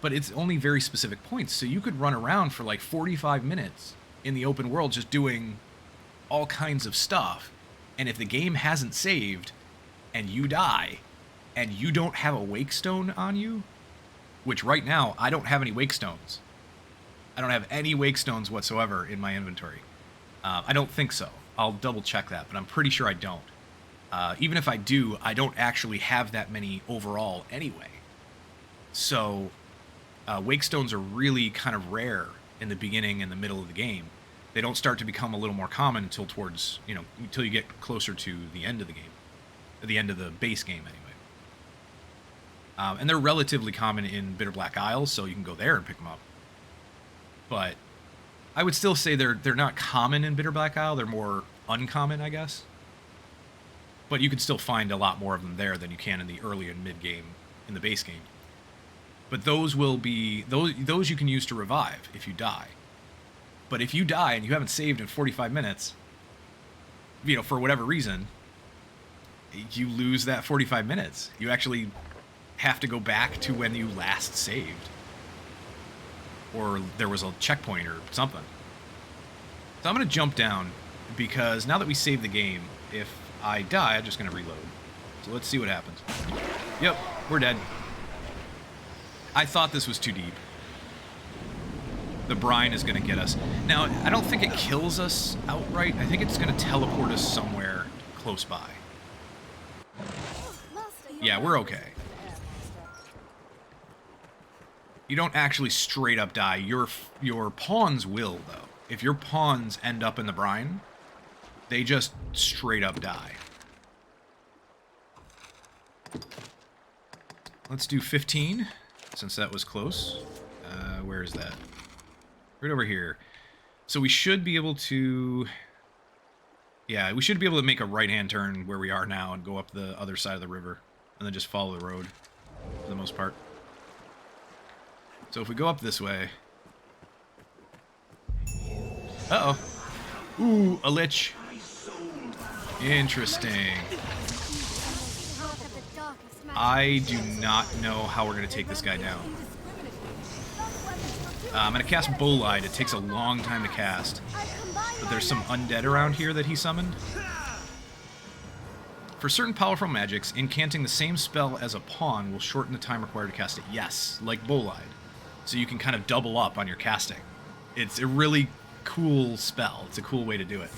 but it's only very specific points, so you could run around for like 45 minutes in the open world just doing all kinds of stuff, and if the game hasn't saved and you die and you don't have a wake stone on you, which right now I don't have any wake stones. I don't have any wake stones whatsoever in my inventory. I don't think so. I'll double check that, but I'm pretty sure I don't. Even if I do, I don't actually have that many overall anyway. So wake stones are really kind of rare in the beginning and the middle of the game. They don't start to become a little more common until towards, until you get closer to the end of the game. The end of the base game, anyway. And they're relatively common in Bitter Black Isles, so you can go there and pick them up. But I would still say they're not common in Bitter Black Isle. They're more uncommon, I guess. But you can still find a lot more of them there than you can in the early and mid game, in the base game. But those will be those you can use to revive if you die. But if you die and you haven't saved in 45 minutes, for whatever reason, you lose that 45 minutes. You actually have to go back to when you last saved. Or there was a checkpoint or something. So I'm going to jump down, because now that we saved the game, if I die, I'm just going to reload. So let's see what happens. Yep, we're dead. I thought this was too deep. The brine is going to get us. Now, I don't think it kills us outright. I think it's going to teleport us somewhere close by. Yeah, we're okay. You don't actually straight up die. Your pawns will, though. If your pawns end up in the brine, they just straight up die. Let's do 15, since that was close. Where is that? Right over here. So we should be able to... Yeah, we should be able to make a right-hand turn where we are now and go up the other side of the river. And then just follow the road, for the most part. So if we go up this way... Uh-oh. Ooh, a lich. Interesting. I do not know how we're going to take this guy down. I'm going to cast Bolide. It takes a long time to cast. But there's some undead around here that he summoned. For certain powerful magics, incanting the same spell as a pawn will shorten the time required to cast it. Yes, like Bolide. So you can kind of double up on your casting. It's a really cool spell. It's a cool way to do it.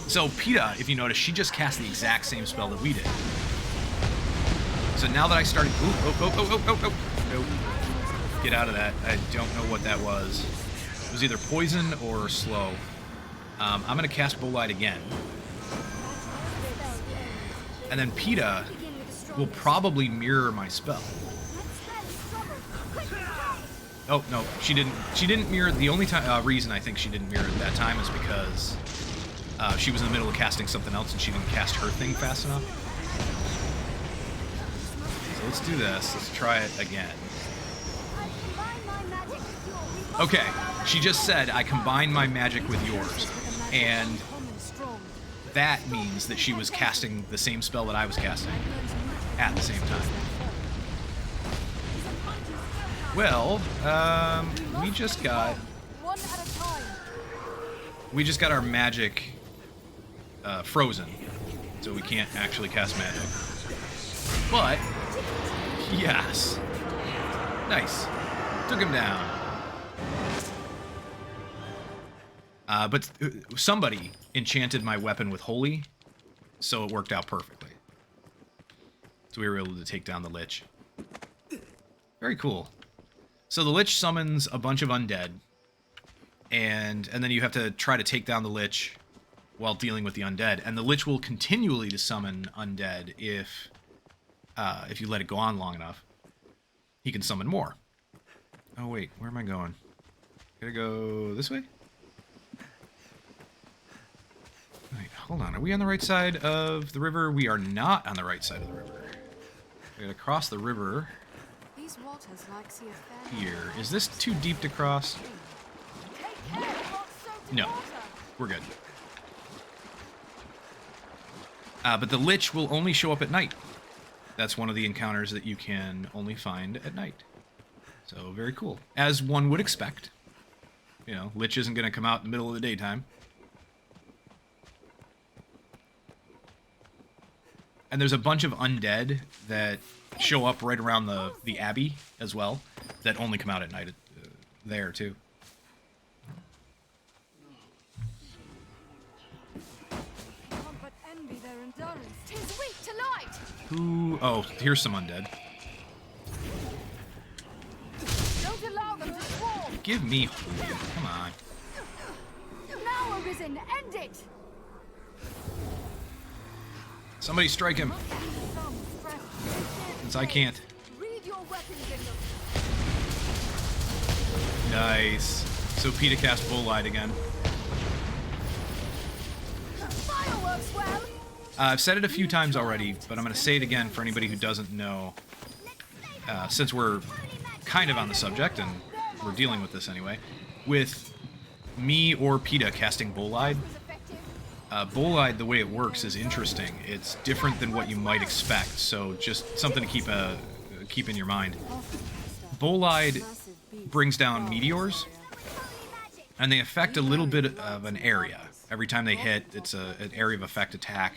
So PETA, if you notice, she just cast the exact same spell that we did. So now that I started... Nope. Get out of that. I don't know what that was. It was either poison or slow. I'm going to cast Bolide again. And then PETA will probably mirror my spell. Oh, no, she didn't. She didn't mirror... The only reason I think she didn't mirror it that time is because she was in the middle of casting something else and she didn't cast her thing fast enough. So let's do this. Let's try it again. Okay, she just said, I combine my magic with yours. And that means that she was casting the same spell that I was casting at the same time. Well, we just got our magic frozen, so we can't actually cast magic. But yes, nice, took him down. But somebody enchanted my weapon with holy, so it worked out perfectly. So we were able to take down the lich. Very cool. So the lich summons a bunch of undead, and then you have to try to take down the lich while dealing with the undead. And the lich will continually to summon undead if you let it go on long enough. He can summon more. Oh wait, where am I going? Gotta go this way? Wait, hold on. Are we on the right side of the river? We are not on the right side of the river. We gotta cross the river. These waters like see a fair Here. Is this too deep to cross? No. We're good. But the lich will only show up at night. That's one of the encounters that you can only find at night. So, very cool. As one would expect. You know, lich isn't going to come out in the middle of the daytime. And there's a bunch of undead that show up right around the abbey as well, that only come out at night there too. But envy their endurance. 'Tis weak to light. Who? Oh, here's some undead. Don't allow them to swarm. Give me holy. Come on. Now, Arisen, end it. Somebody strike him. Since I can't. Read your weapons in them. Nice. So PETA cast Bolide again. Fireworks, well. I've said it a few times already, but I'm going to say it again for anybody who doesn't know. Since we're kind of on the subject, and we're dealing with this anyway. With me or PETA casting Bolide, Bolide, the way it works is interesting. It's different than what you might expect, so just something to keep in your mind. Bolide brings down meteors, and they affect a little bit of an area. Every time they hit, it's an area of effect attack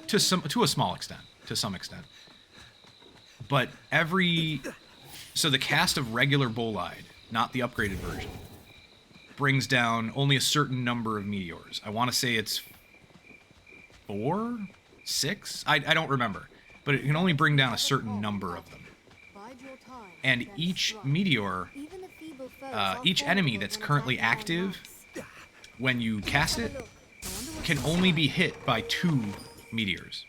to a small extent, to some extent. But so the cast of regular Bolide, not the upgraded version, brings down only a certain number of meteors. I want to say it's 4, 6? I don't remember. But it can only bring down a certain number of them. And each meteor, each enemy that's currently active, when you cast it, can only be hit by 2 meteors.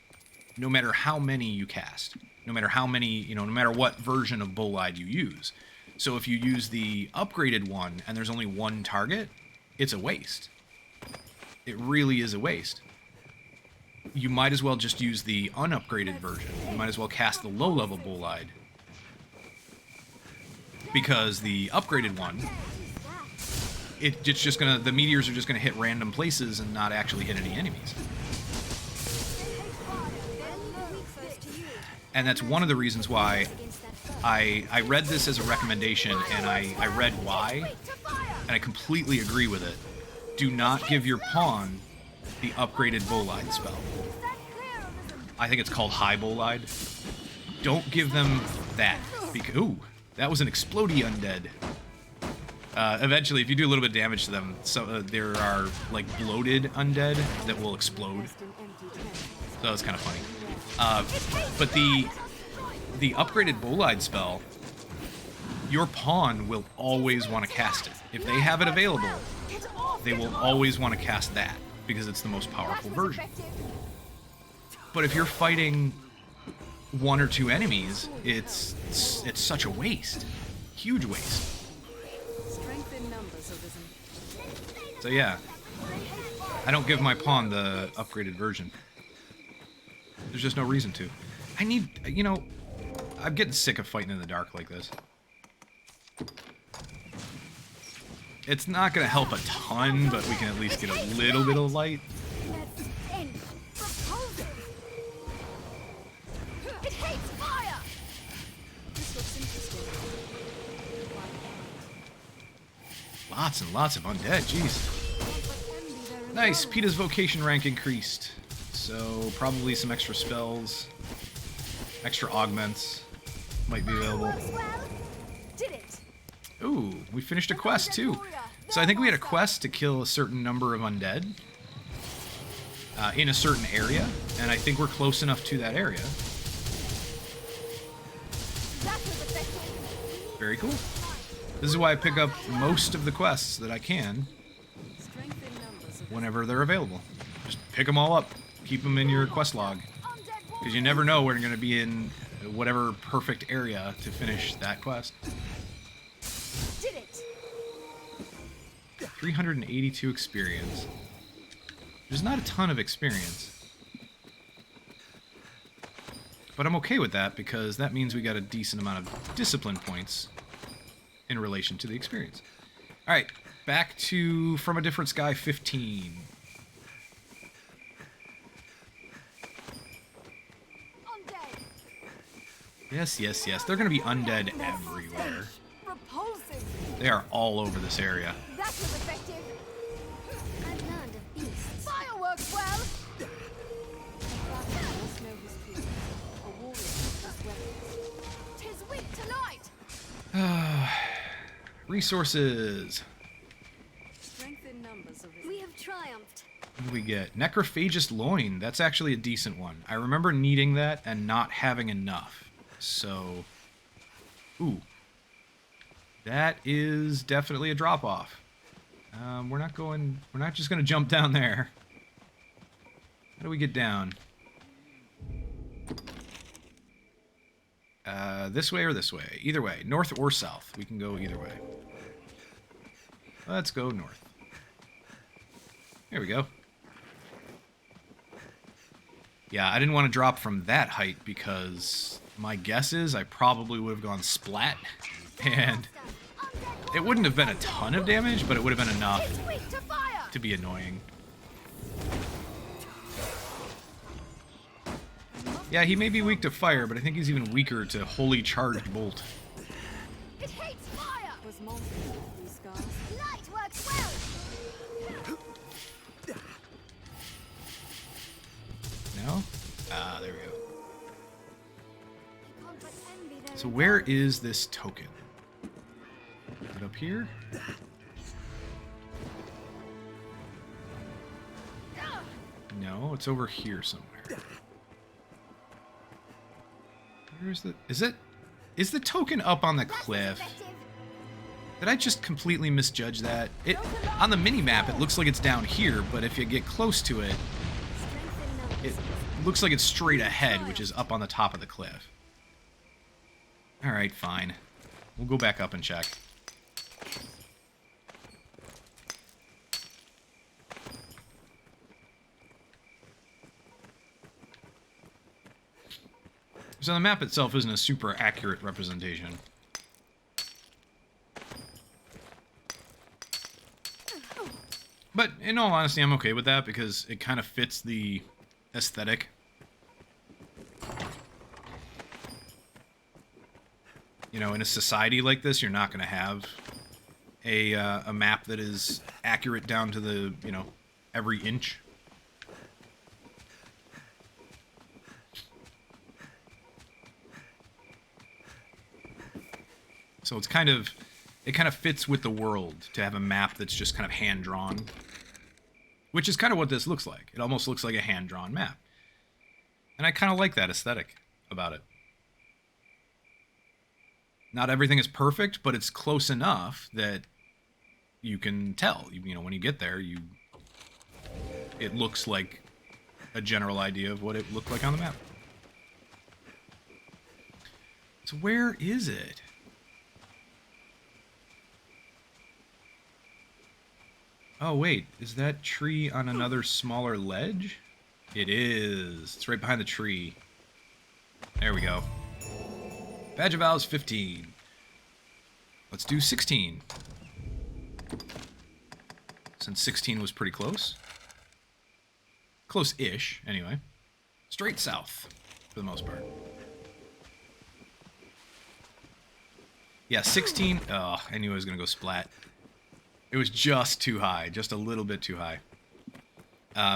No matter how many you cast. No matter how many, no matter what version of Bolide you use. So if you use the upgraded one and there's only 1 target, it's a waste. It really is a waste. You might as well just use the unupgraded version. You might as well cast the low-level Bolide. Because the upgraded one, it's just gonna, the meteors are just gonna hit random places and not actually hit any enemies. And that's one of the reasons why I read this as a recommendation, and I read why, and I completely agree with it. Do not give your pawn the upgraded Bolide spell. I think it's called High Bolide. Don't give them that. Because, ooh, that was an explodey undead. Eventually, if you do a little bit of damage to them, there are, like, bloated undead that will explode. So it's kind of funny. But the upgraded Bolide spell, your pawn will always want to cast it. If they have it available, they will always want to cast that, because it's the most powerful version. But if you're fighting 1 or 2 enemies, it's such a waste. Huge waste. So yeah, I don't give my pawn the upgraded version. There's just no reason to. I need, I'm getting sick of fighting in the dark like this. It's not going to help a ton, but we can at least get a little bit of light. Lots and lots of undead, jeez. Nice, PETA's vocation rank increased. So, probably some extra spells, extra augments might be available. Ooh, we finished a quest too. So I think we had a quest to kill a certain number of undead in a certain area, and I think we're close enough to that area. Very cool. This is why I pick up most of the quests that I can whenever they're available. Just pick them all up. Keep them in your quest log. Because you never know when you're going to be in whatever perfect area to finish that quest. 382 experience. There's not a ton of experience. But I'm okay with that, because that means we got a decent amount of discipline points in relation to the experience. Alright, back to From a Different Sky 15. Yes, yes, yes. They're going to be undead everywhere. They are all over this area. That was effective. I've learned of beasts. Fireworks, well. Tis weak tonight. Resources. We have triumphed. What do we get? Necrophagous Loin. That's actually a decent one. I remember needing that and not having enough. So, ooh. That is definitely a drop-off. We're not just gonna jump down there. How do we get down? This way or this way? Either way. North or south. We can go either way. Let's go north. There we go. Yeah, I didn't want to drop from that height because my guess is I probably would have gone splat, and it wouldn't have been a ton of damage, but it would have been enough to be annoying. Yeah, he may be weak to fire, but I think he's even weaker to Holy Charged Bolt. It hates fire! Was monsters with these scars? Light works well! No? Ah, there we go. You can't but envy their So where is this token? Is it up here? No, it's over here somewhere. Where is the... Is the token up on the cliff? Did I just completely misjudge that? On the mini-map, it looks like it's down here, but if you get close to it, it looks like it's straight ahead, which is up on the top of the cliff. Alright, fine. We'll go back up and check. So the map itself isn't a super accurate representation. But in all honesty, I'm okay with that because it kind of fits the aesthetic. You know, in a society like this, you're not going to have a map that is accurate down to the, you know, every inch. So it's kind of, it kind of fits with the world to have a map that's just kind of hand-drawn. Which is kind of what this looks like. It almost looks like a hand-drawn map. And I kind of like that aesthetic about it. Not everything is perfect, but it's close enough that you can tell. You know, when you get there, it looks like a general idea of what it looked like on the map. So where is it? Oh, wait. Is that tree on another smaller ledge? It is. It's right behind the tree. There we go. Badge of Vows 15. Let's do 16. Since 16 was pretty close. Close-ish, anyway. Straight south, for the most part. Yeah, 16... Oh, I knew I was going to go splat. It was just too high. Just a little bit too high.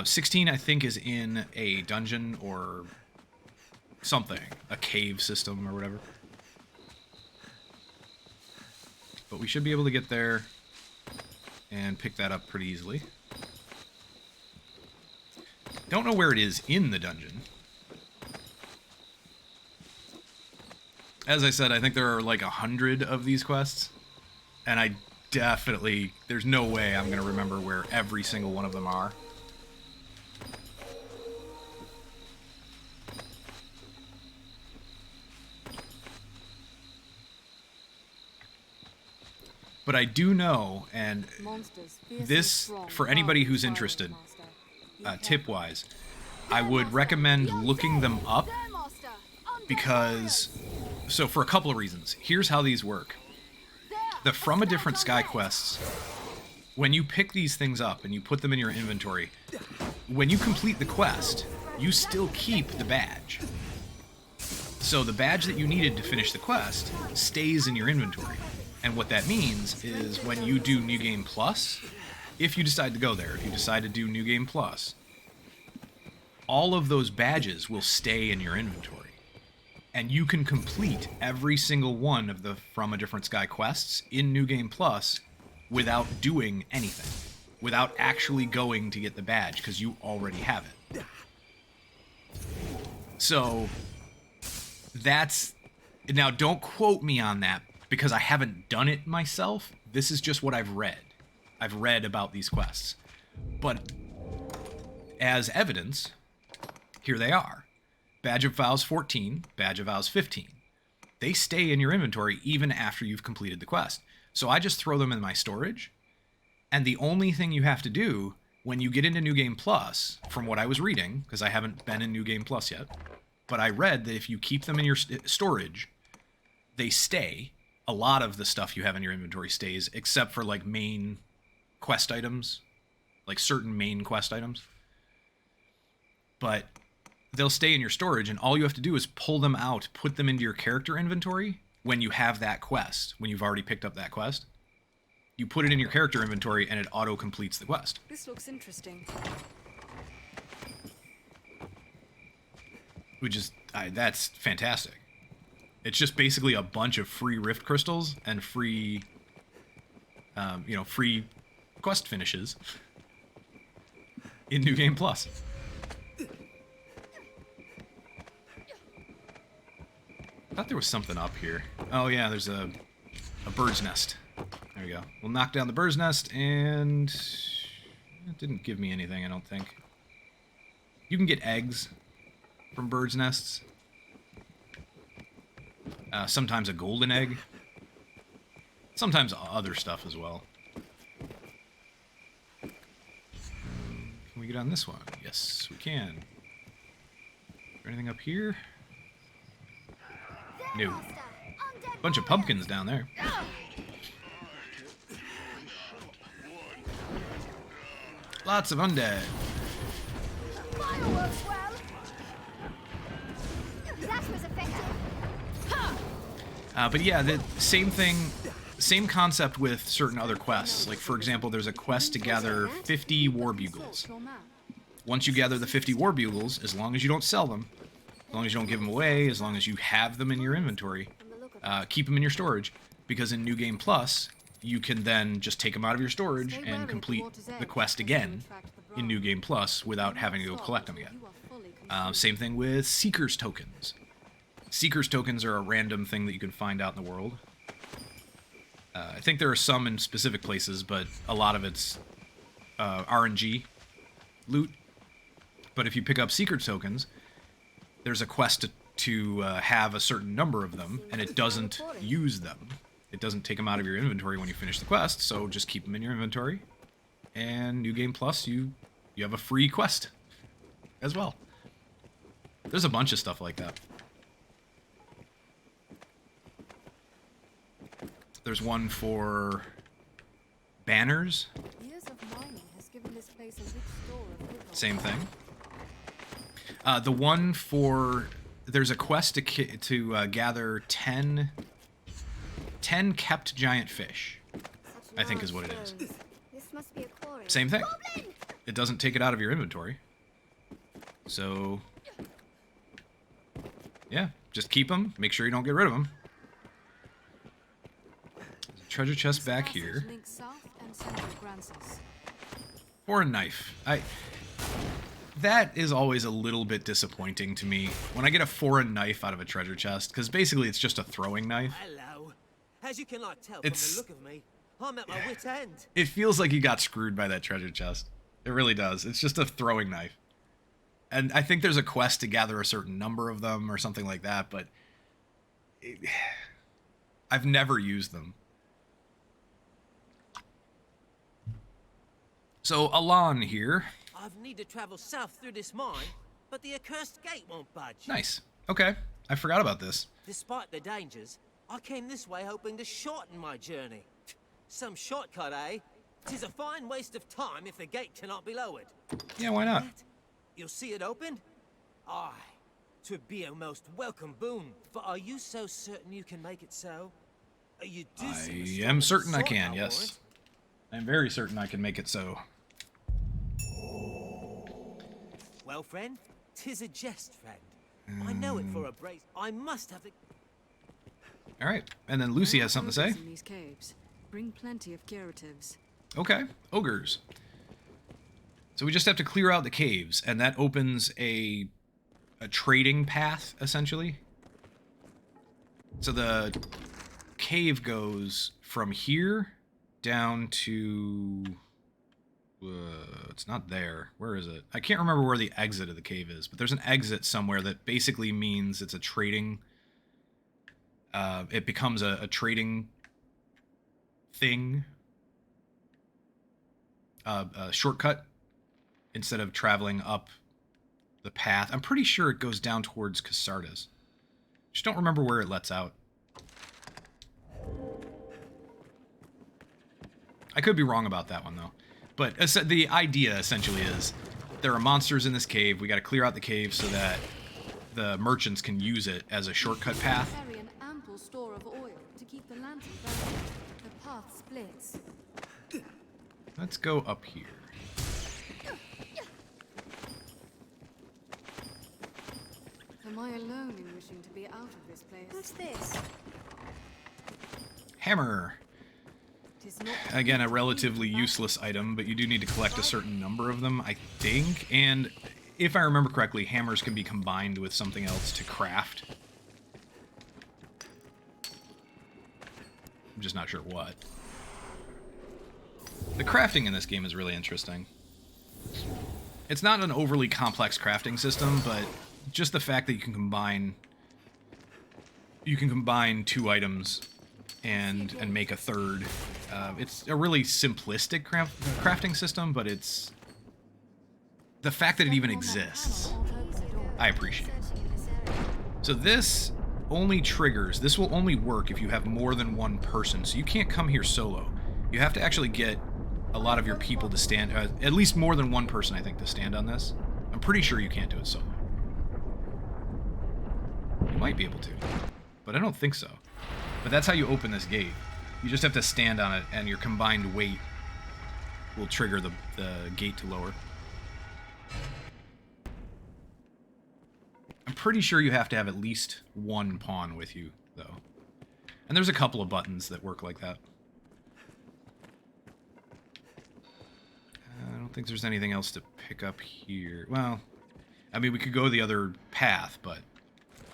16, I think, is in a dungeon or something. A cave system or whatever. But we should be able to get there and pick that up pretty easily. Don't know where it is in the dungeon. As I said, I think there are like 100 of these quests. And I definitely... There's no way I'm going to remember where every single one of them are. But I do know, and this, for anybody who's interested, tip-wise, I would recommend looking them up because... So for a couple of reasons. Here's how these work. The From a Different Sky quests, when you pick these things up and you put them in your inventory, when you complete the quest, you still keep the badge. So the badge that you needed to finish the quest stays in your inventory. And what that means is when you do New Game Plus, if you decide to go there, if you decide to do New Game Plus, all of those badges will stay in your inventory. And you can complete every single one of the From a Different Sky quests in New Game Plus without doing anything. Without actually going to get the badge, because you already have it. So, that's... Now, don't quote me on that, because I haven't done it myself. This is just what I've read. I've read about these quests. But, as evidence, here they are. Badge of Vows 14, Badge of Vows 15. They stay in your inventory even after you've completed the quest. So I just throw them in my storage, and the only thing you have to do when you get into New Game Plus, from what I was reading, because I haven't been in New Game Plus yet, but I read that if you keep them in your storage, they stay. A lot of the stuff you have in your inventory stays, except for like main quest items, like certain main quest items. But they'll stay in your storage, and all you have to do is pull them out, put them into your character inventory when you have that quest, when you've already picked up that quest. You put it in your character inventory, and it auto-completes the quest. This looks interesting. Which is, that's fantastic. It's just basically a bunch of free rift crystals and free, free quest finishes in New Game Plus. I thought there was something up here. Oh yeah, there's a bird's nest. There we go. We'll knock down the bird's nest, and it didn't give me anything, I don't think. You can get eggs from bird's nests. Sometimes a golden egg. Sometimes other stuff as well. Can we get on this one? Yes, we can. Is there anything up here? No. Bunch of pumpkins down there. Lots of undead. Fireworks, well. That was effective. But yeah, the same thing, same concept with certain other quests. Like, for example, there's a quest to gather 50 war bugles. Once you gather the 50 war bugles, as long as you don't sell them, as long as you don't give them away, as long as you have them in your inventory, keep them in your storage, because in New Game Plus, you can then just take them out of your storage and complete the quest again in New Game Plus without having to go collect them again. Same thing with Seeker's Tokens. Seeker's Tokens are a random thing that you can find out in the world. I think there are some in specific places, but a lot of it's RNG loot. But if you pick up Seeker's Tokens, there's a quest to have a certain number of them, and it doesn't use them. It doesn't take them out of your inventory when you finish the quest, so just keep them in your inventory. And New Game Plus, you have a free quest as well. There's a bunch of stuff like that. There's one for banners. Years of mining has given this place a rich store of good. Same thing. The one for... There's a quest to gather 10 kept giant fish, I think is what it is. This must be a quarry. Same thing. It doesn't take it out of your inventory. So... yeah, just keep them. Make sure you don't get rid of them. Treasure chest back here. Or a knife. That is always a little bit disappointing to me when I get a foreign knife out of a treasure chest, because basically it's just a throwing knife. Hello. As you cannot tell from the look of me, I'm at my wit's end. It feels like you got screwed by that treasure chest. It really does. It's just a throwing knife. And I think there's a quest to gather a certain number of them or something like that, but I've never used them. So, Alan here. I've need to travel south through this mine, but the accursed gate won't budge. Nice. Okay. I forgot about this. Despite the dangers, I came this way hoping to shorten my journey. Some shortcut, eh? 'Tis a fine waste of time if the gate cannot be lowered. Yeah, why not? You'll see it opened? Aye. 'Twould be a most welcome boon. But are you so certain you can make it so? You do I am certain I can, yes. I'm very certain I can make it so. Well, friend, 'tis a jest, friend. I know it for a brace. I must have the... All right, and then Lucy has something to say. In these caves. Bring plenty of curatives. Okay, ogres. So we just have to clear out the caves, and that opens a trading path, essentially. So the cave goes from here down to... it's not there. Where is it? I can't remember where the exit of the cave is, but there's an exit somewhere that basically means it's a trading... it becomes a trading thing. A shortcut instead of traveling up the path. I'm pretty sure it goes down towards Casardas. Just don't remember where it lets out. I could be wrong about that one, though. But the idea, essentially, is there are monsters in this cave. We got to clear out the cave so that the merchants can use it as a shortcut path. Carry an ample store of oil to keep the lantern burning. The path splits. Let's go up here. Am I alone in wishing to be out of this place? What's this? Hammer. Tis not Again, a relatively useless item, but you do need to collect a certain number of them, I think. And if I remember correctly, hammers can be combined with something else to craft. I'm just not sure what. The crafting in this game is really interesting. It's not an overly complex crafting system, but just the fact that you can combine two items and make a third. It's a really simplistic crafting system, but it's the fact that it even exists, I appreciate. So this only triggers, this will only work if you have more than one person, so you can't come here solo. You have to actually get a lot of your people to stand, at least more than one person, I think, to stand on this. I'm pretty sure you can't do it solo. You might be able to, but I don't think so. But that's how you open this gate. You just have to stand on it, and your combined weight will trigger the gate to lower. I'm pretty sure you have to have at least one pawn with you, though. And there's a couple of buttons that work like that. I don't think there's anything else to pick up here. Well, I mean, we could go the other path, but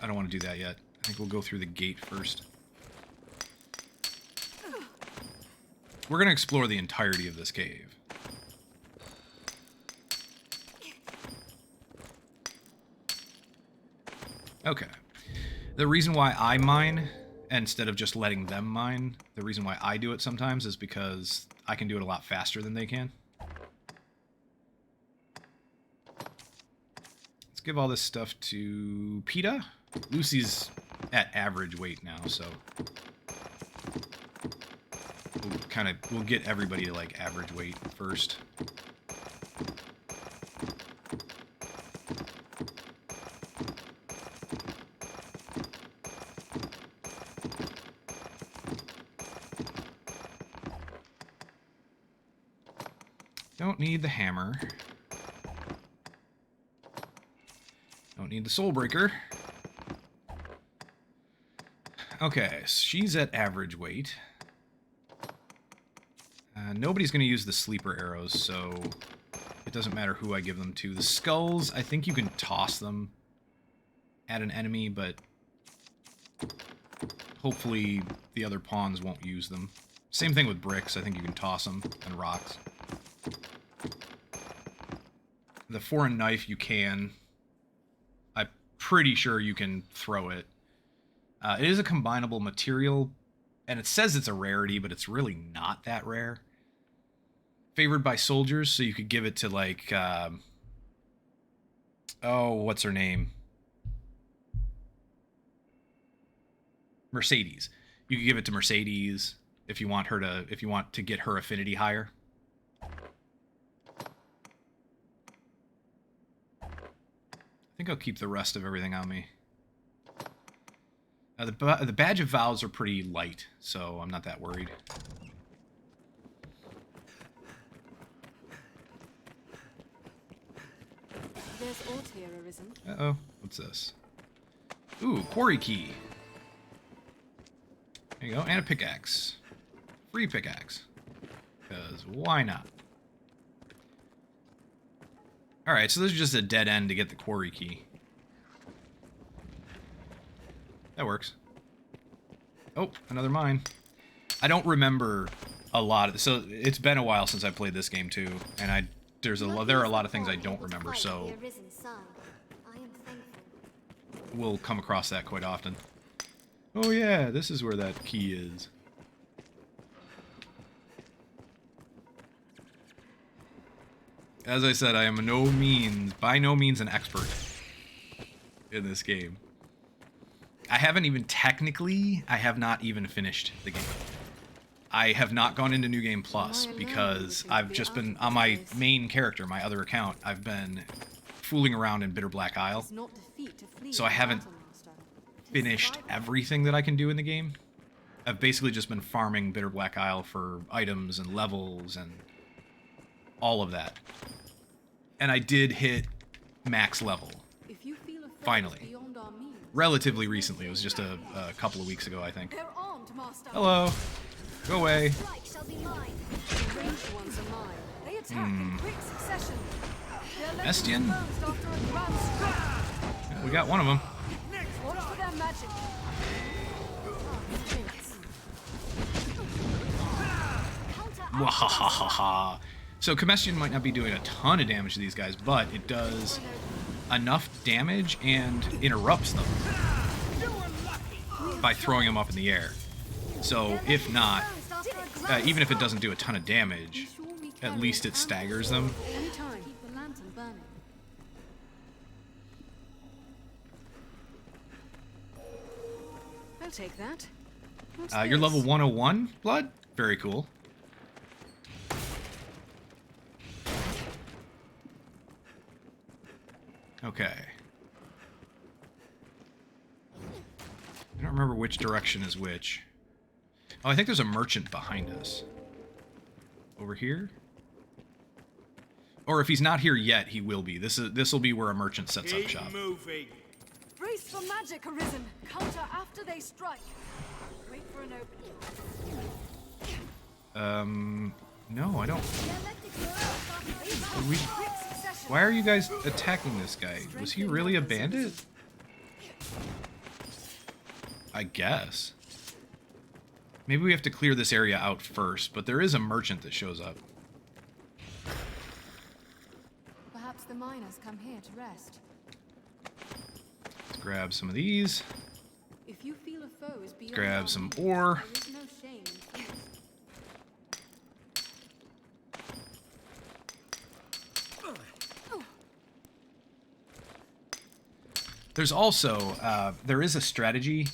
I don't want to do that yet. I think we'll go through the gate first. We're going to explore the entirety of this cave. Okay. The reason why I mine, instead of just letting them mine, the reason why I do it sometimes is because I can do it a lot faster than they can. Let's give all this stuff to PETA. Lucy's at average weight now, so we'll get everybody to like average weight first. Don't need the hammer. Don't need the soul breaker. Okay, so she's at average weight. Nobody's going to use the sleeper arrows, so it doesn't matter who I give them to. The skulls, I think you can toss them at an enemy, but hopefully the other pawns won't use them. Same thing with bricks. I think you can toss them, and rocks. The foreign knife, you can. I'm pretty sure you can throw it. It is a combinable material, and it says it's a rarity, but it's really not that rare. Favored by soldiers, so you could give it to, like, oh, what's her name? Mercedes. You could give it to Mercedes if you want her to, if you want to get her affinity higher. I think I'll keep the rest of everything on me. The Badge of Vows are pretty light, so I'm not that worried. There's ore here, Arisen. Uh-oh. What's this? Ooh, quarry key. There you go. And a pickaxe. Free pickaxe. Because why not? Alright, so this is just a dead end to get the quarry key. That works. Oh, another mine. I don't remember a lot of this. So it's been a while since I played this game too, and there are a lot of things I don't remember, so we'll come across that quite often. Oh yeah, this is where that key is. As I said, I am by no means an expert in this game. I have not even finished the game. I have not gone into New Game Plus because I've just been, on my main character, my other account, I've been fooling around in Bitter Black Isle. So I haven't finished everything that I can do in the game. I've basically just been farming Bitter Black Isle for items and levels and all of that. And I did hit max level. Finally. Relatively recently. It was just a couple of weeks ago, I think. Hello. Go away. Estian? Yeah, we got one of them. Wahahaha. So Comestian might not be doing a ton of damage to these guys, but it does enough damage and interrupts them by throwing them up in the air. So if not, even if it doesn't do a ton of damage, at least it staggers them. I'll take that. You're level 101, Blood? Very cool. Okay. I don't remember which direction is which. Oh, I think there's a merchant behind us. Over here? Or if he's not here yet, he will be. This will be where a merchant sets up shop. Brace for magic, Arisen. Counter after they strike. Wait for an opening. No, I don't. Why are you guys attacking this guy? Was he really a bandit? I guess. Maybe we have to clear this area out first, but there is a merchant that shows up. Perhaps the miners come here to rest. Let's grab some of these. If you feel a foe is beyond Grab some ore. there is no shame in fear. There's also, there is a strategy.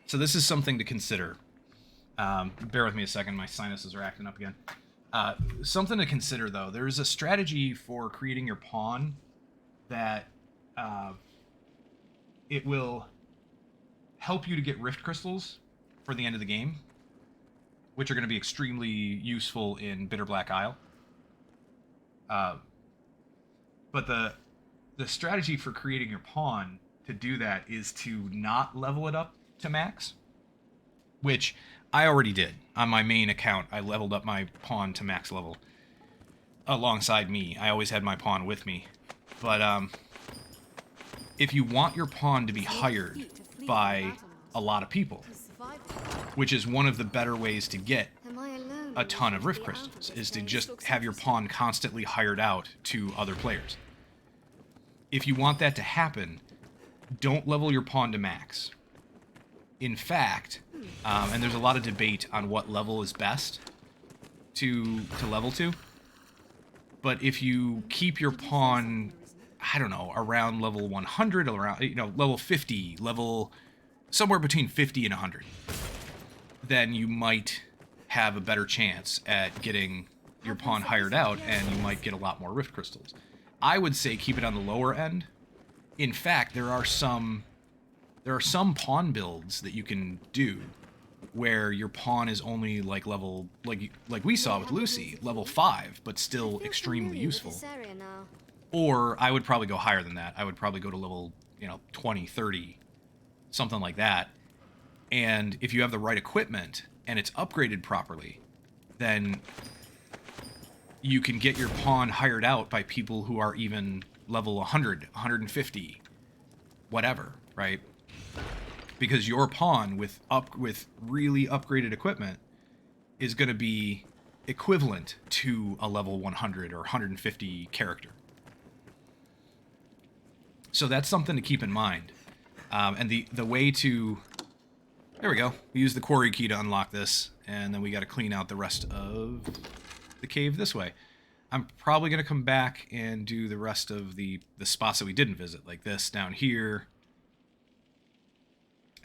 So this is something to consider. Bear with me a second. My sinuses are acting up again. Something to consider, though. There's a strategy for creating your pawn that it will help you to get rift crystals for the end of the game, which are going to be extremely useful in Bitter Black Isle. But the strategy for creating your pawn to do that is to not level it up to max, which I already did. On my main account, I leveled up my pawn to max level alongside me. I always had my pawn with me. But if you want your pawn to be hired by a lot of people, which is one of the better ways to get a ton of rift crystals, is to just have your pawn constantly hired out to other players. If you want that to happen, don't level your pawn to max. In fact, and there's a lot of debate on what level is best to level to, but if you keep your pawn, I don't know, around level 100, around, level 50, level somewhere between 50 and 100, then you might have a better chance at getting your pawn hired out, and you might get a lot more rift crystals. I would say keep it on the lower end. In fact, there are some pawn builds that you can do where your pawn is only like level, like we saw with Lucy, level 5, but still extremely useful. Or I would probably go higher than that. I would probably go to level, 20, 30, something like that. And if you have the right equipment and it's upgraded properly, then you can get your pawn hired out by people who are even level 100, 150, whatever, right? Because your pawn with really upgraded equipment is going to be equivalent to a level 100 or 150 character. So that's something to keep in mind. And the way to... There we go. We use the quarry key to unlock this, and then we got to clean out the rest of the cave this way. I'm probably going to come back and do the rest of the spots that we didn't visit, like this down here,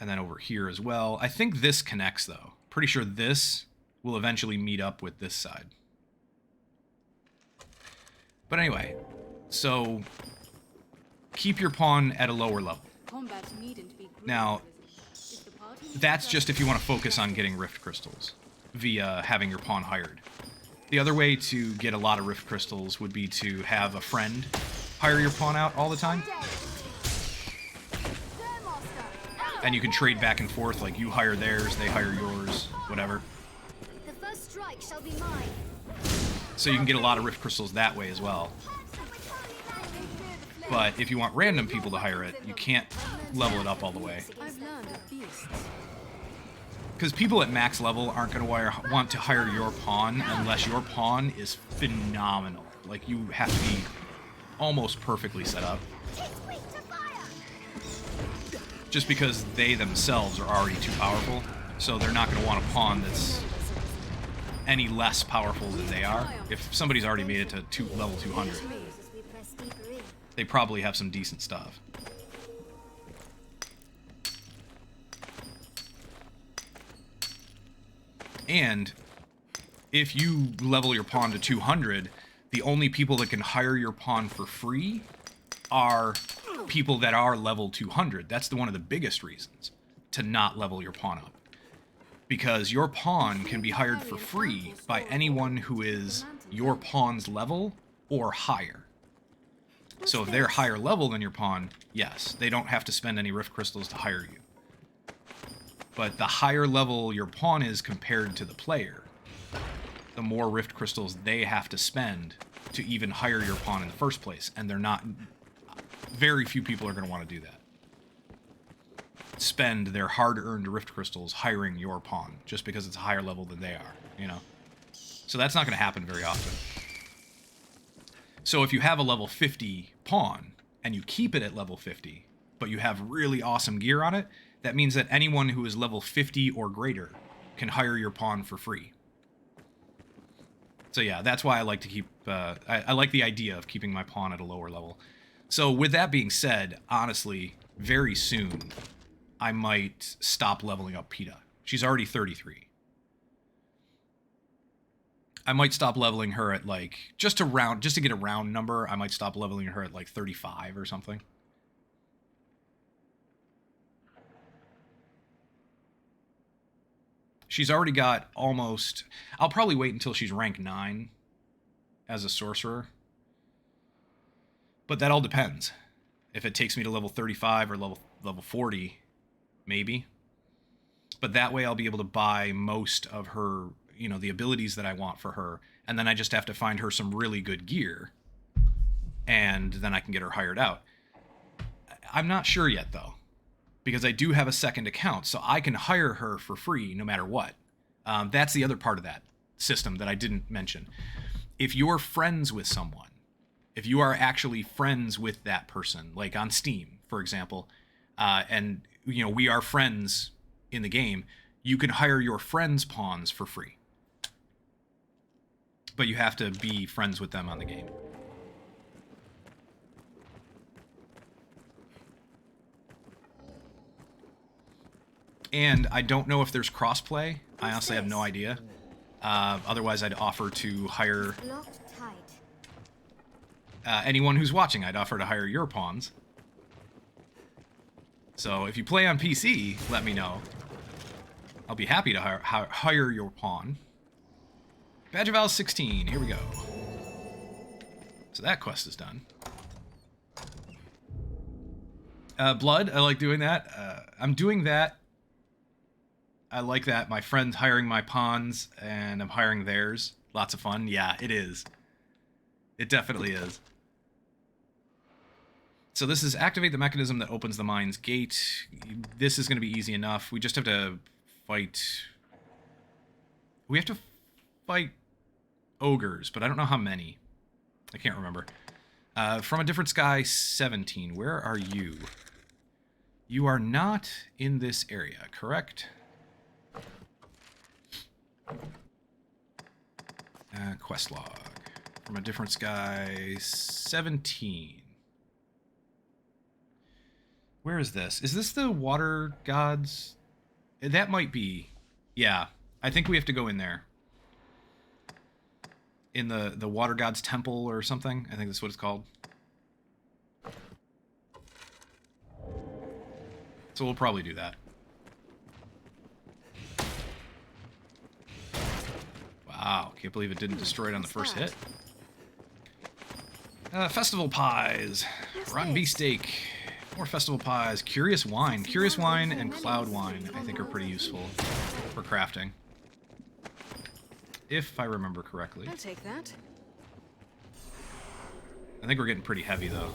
and then over here as well. I think this connects, though. Pretty sure this will eventually meet up with this side. But anyway, so keep your pawn at a lower level. Combat needn't be grueling, Now, Arisen. If the party that's just if you want to focus on getting Rift Crystals via having your pawn hired. The other way to get a lot of Rift Crystals would be to have a friend hire your pawn out all the time. And you can trade back and forth, like you hire theirs, they hire yours, whatever. The first strike shall be mine. So you can get a lot of Rift Crystals that way as well. But if you want random people to hire it, you can't level it up all the way. I've learned of beasts. Because people at max level aren't going to want to hire your pawn unless your pawn is phenomenal. Like, you have to be almost perfectly set up. Just because they themselves are already too powerful, so they're not going to want a pawn that's any less powerful than they are. If somebody's already made it to level 200, they probably have some decent stuff. And if you level your pawn to 200, the only people that can hire your pawn for free are people that are level 200. That's one of the biggest reasons to not level your pawn up. Because your pawn can be hired for free by anyone who is your pawn's level or higher. So if they're higher level than your pawn, yes, they don't have to spend any Rift Crystals to hire you. But the higher level your pawn is compared to the player, the more Rift Crystals they have to spend to even hire your pawn in the first place. And they're not... Very few people are going to want to do that. Spend their hard-earned Rift Crystals hiring your pawn, just because it's a higher level than they are, you know? So that's not going to happen very often. So if you have a level 50 pawn, and you keep it at level 50, but you have really awesome gear on it, that means that anyone who is level 50 or greater can hire your pawn for free. So yeah, that's why I like to keep... I like the idea of keeping my pawn at a lower level. So with that being said, honestly, very soon, I might stop leveling up PETA. She's already 33. I might stop leveling her at like, just to get a round number, I might stop leveling her at like 35 or something. She's already got almost... I'll probably wait until she's rank 9 as a sorcerer. But that all depends. If it takes me to level 35 or level 40, maybe. But that way I'll be able to buy most of her, you know, the abilities that I want for her. And then I just have to find her some really good gear. And then I can get her hired out. I'm not sure yet, though. Because I do have a second account, so I can hire her for free no matter what. That's the other part of that system that I didn't mention. If you're friends with someone, if you are actually friends with that person, like on Steam, for example, and you know we are friends in the game, you can hire your friends' pawns for free. But you have to be friends with them on the game. And I don't know if there's crossplay. I honestly have no idea. Otherwise, I'd offer to hire... anyone who's watching, I'd offer to hire your pawns. So if you play on PC, let me know. I'll be happy to hire your pawn. Badge of Val 16, here we go. So that quest is done. Blood, I like doing that. I'm doing that. I like that. My friend's hiring my pawns, and I'm hiring theirs. Lots of fun. Yeah, it is. It definitely is. So this is activate the mechanism that opens the mine's gate. This is going to be easy enough. We just have to fight... We have to fight ogres, but I don't know how many. I can't remember. From a different sky, 17. Where are you? You are not in this area, correct? Quest log. From a different sky, 17. Where is this? Is this the water gods? That might be. Yeah, I think we have to go in there. in the water god's temple or something. I think that's what it's called. So we'll probably do that. Wow, can't believe it didn't destroy it on the first hit. Festival pies. Rotten beefsteak. More festival pies. Curious wine. Curious wine and cloud wine, I think, are pretty useful for crafting. If I remember correctly. I'll take that. I think we're getting pretty heavy, though.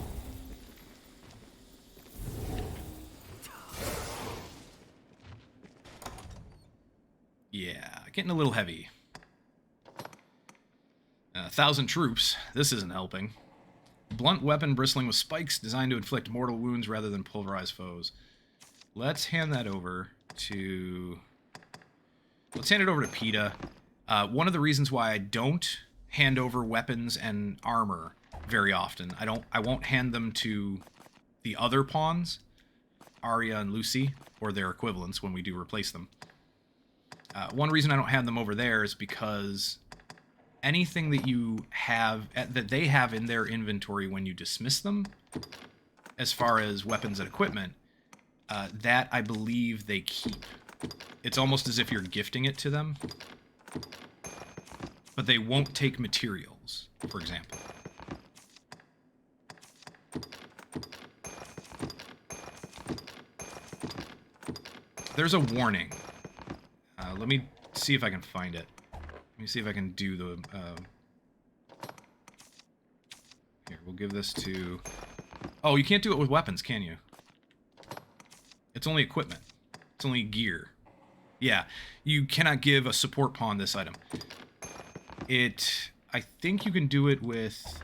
Yeah, getting a little heavy. 1,000 troops. This isn't helping. Blunt weapon bristling with spikes designed to inflict mortal wounds rather than pulverize foes. Let's hand that over to... Let's hand it over to PETA. One of the reasons why I don't hand over weapons and armor very often, I won't hand them to the other pawns, Arya and Lucy, or their equivalents when we do replace them. One reason I don't hand them over there is because anything that you have, that they have in their inventory when you dismiss them, as far as weapons and equipment, that I believe they keep. It's almost as if you're gifting it to them. But they won't take materials, for example. There's a warning. Let me see if I can find it. Let me see if I can do the... Here, we'll give this to... Oh, you can't do it with weapons, can you? It's only equipment. It's only gear. Yeah, you cannot give a support pawn this item. I think you can do it with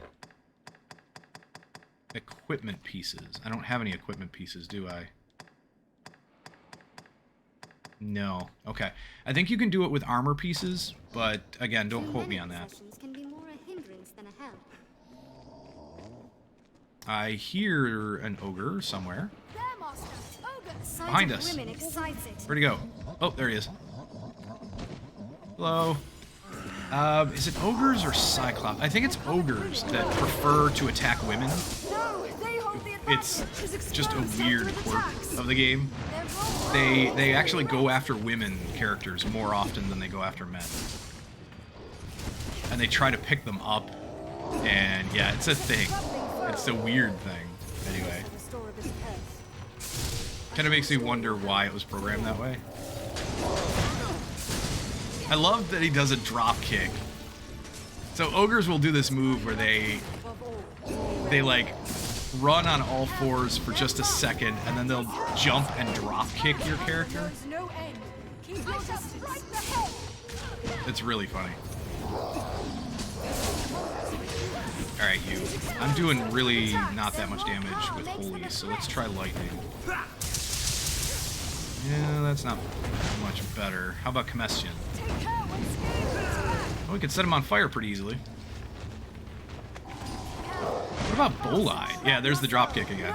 equipment pieces. I don't have any equipment pieces, do I? No. Okay. I think you can do it with armor pieces, but again, don't quote me on that. Can be more a hindrance than a help. I hear an ogre somewhere. There, Master. Ogres. Behind us. Women excites it. Where'd he go? Oh, there he is. Hello. Is it ogres or cyclops? I think it's ogres that prefer to attack women. No, they hold the It's advantage. just a weird quirk of the game. They actually go after women characters more often than they go after men. And they try to pick them up. And yeah, it's a thing. It's a weird thing. Anyway. Kind of makes me wonder why it was programmed that way. I love that he does a drop kick. So ogres will do this move where they like run on all fours for just a second, and then they'll jump and drop kick your character. It's really funny. Alright, you. I'm doing really not that much damage with holy, so let's try lightning. Yeah, that's not much better. How about combustion? Oh, we could set him on fire pretty easily. What about Bolide? Yeah, there's the dropkick again.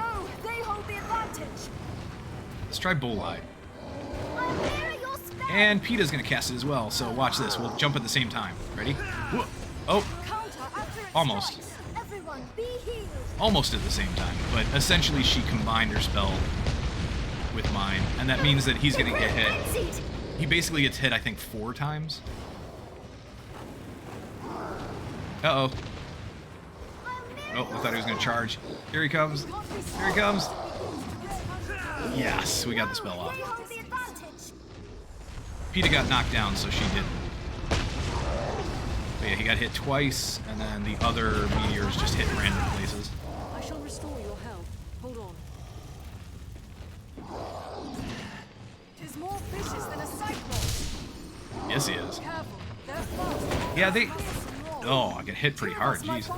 Let's try Bolide. And PETA's gonna cast it as well, so watch this. We'll jump at the same time. Ready? Whoa. Oh! Almost. Almost at the same time, but essentially she combined her spell with mine, and that means that he's gonna get hit. He basically gets hit, I think, 4 times. Uh-oh. Oh, I thought he was gonna charge. Here he comes. Here he comes. Yes, we got the spell off. PETA got knocked down, so she didn't. But yeah, he got hit twice, and then the other meteors just hit in random places. I shall restore your health. Hold on. There's more vicious than a cyclops. Yes, he is. Careful. They're fast. Yeah, they... Oh, I get hit pretty hard, jeez.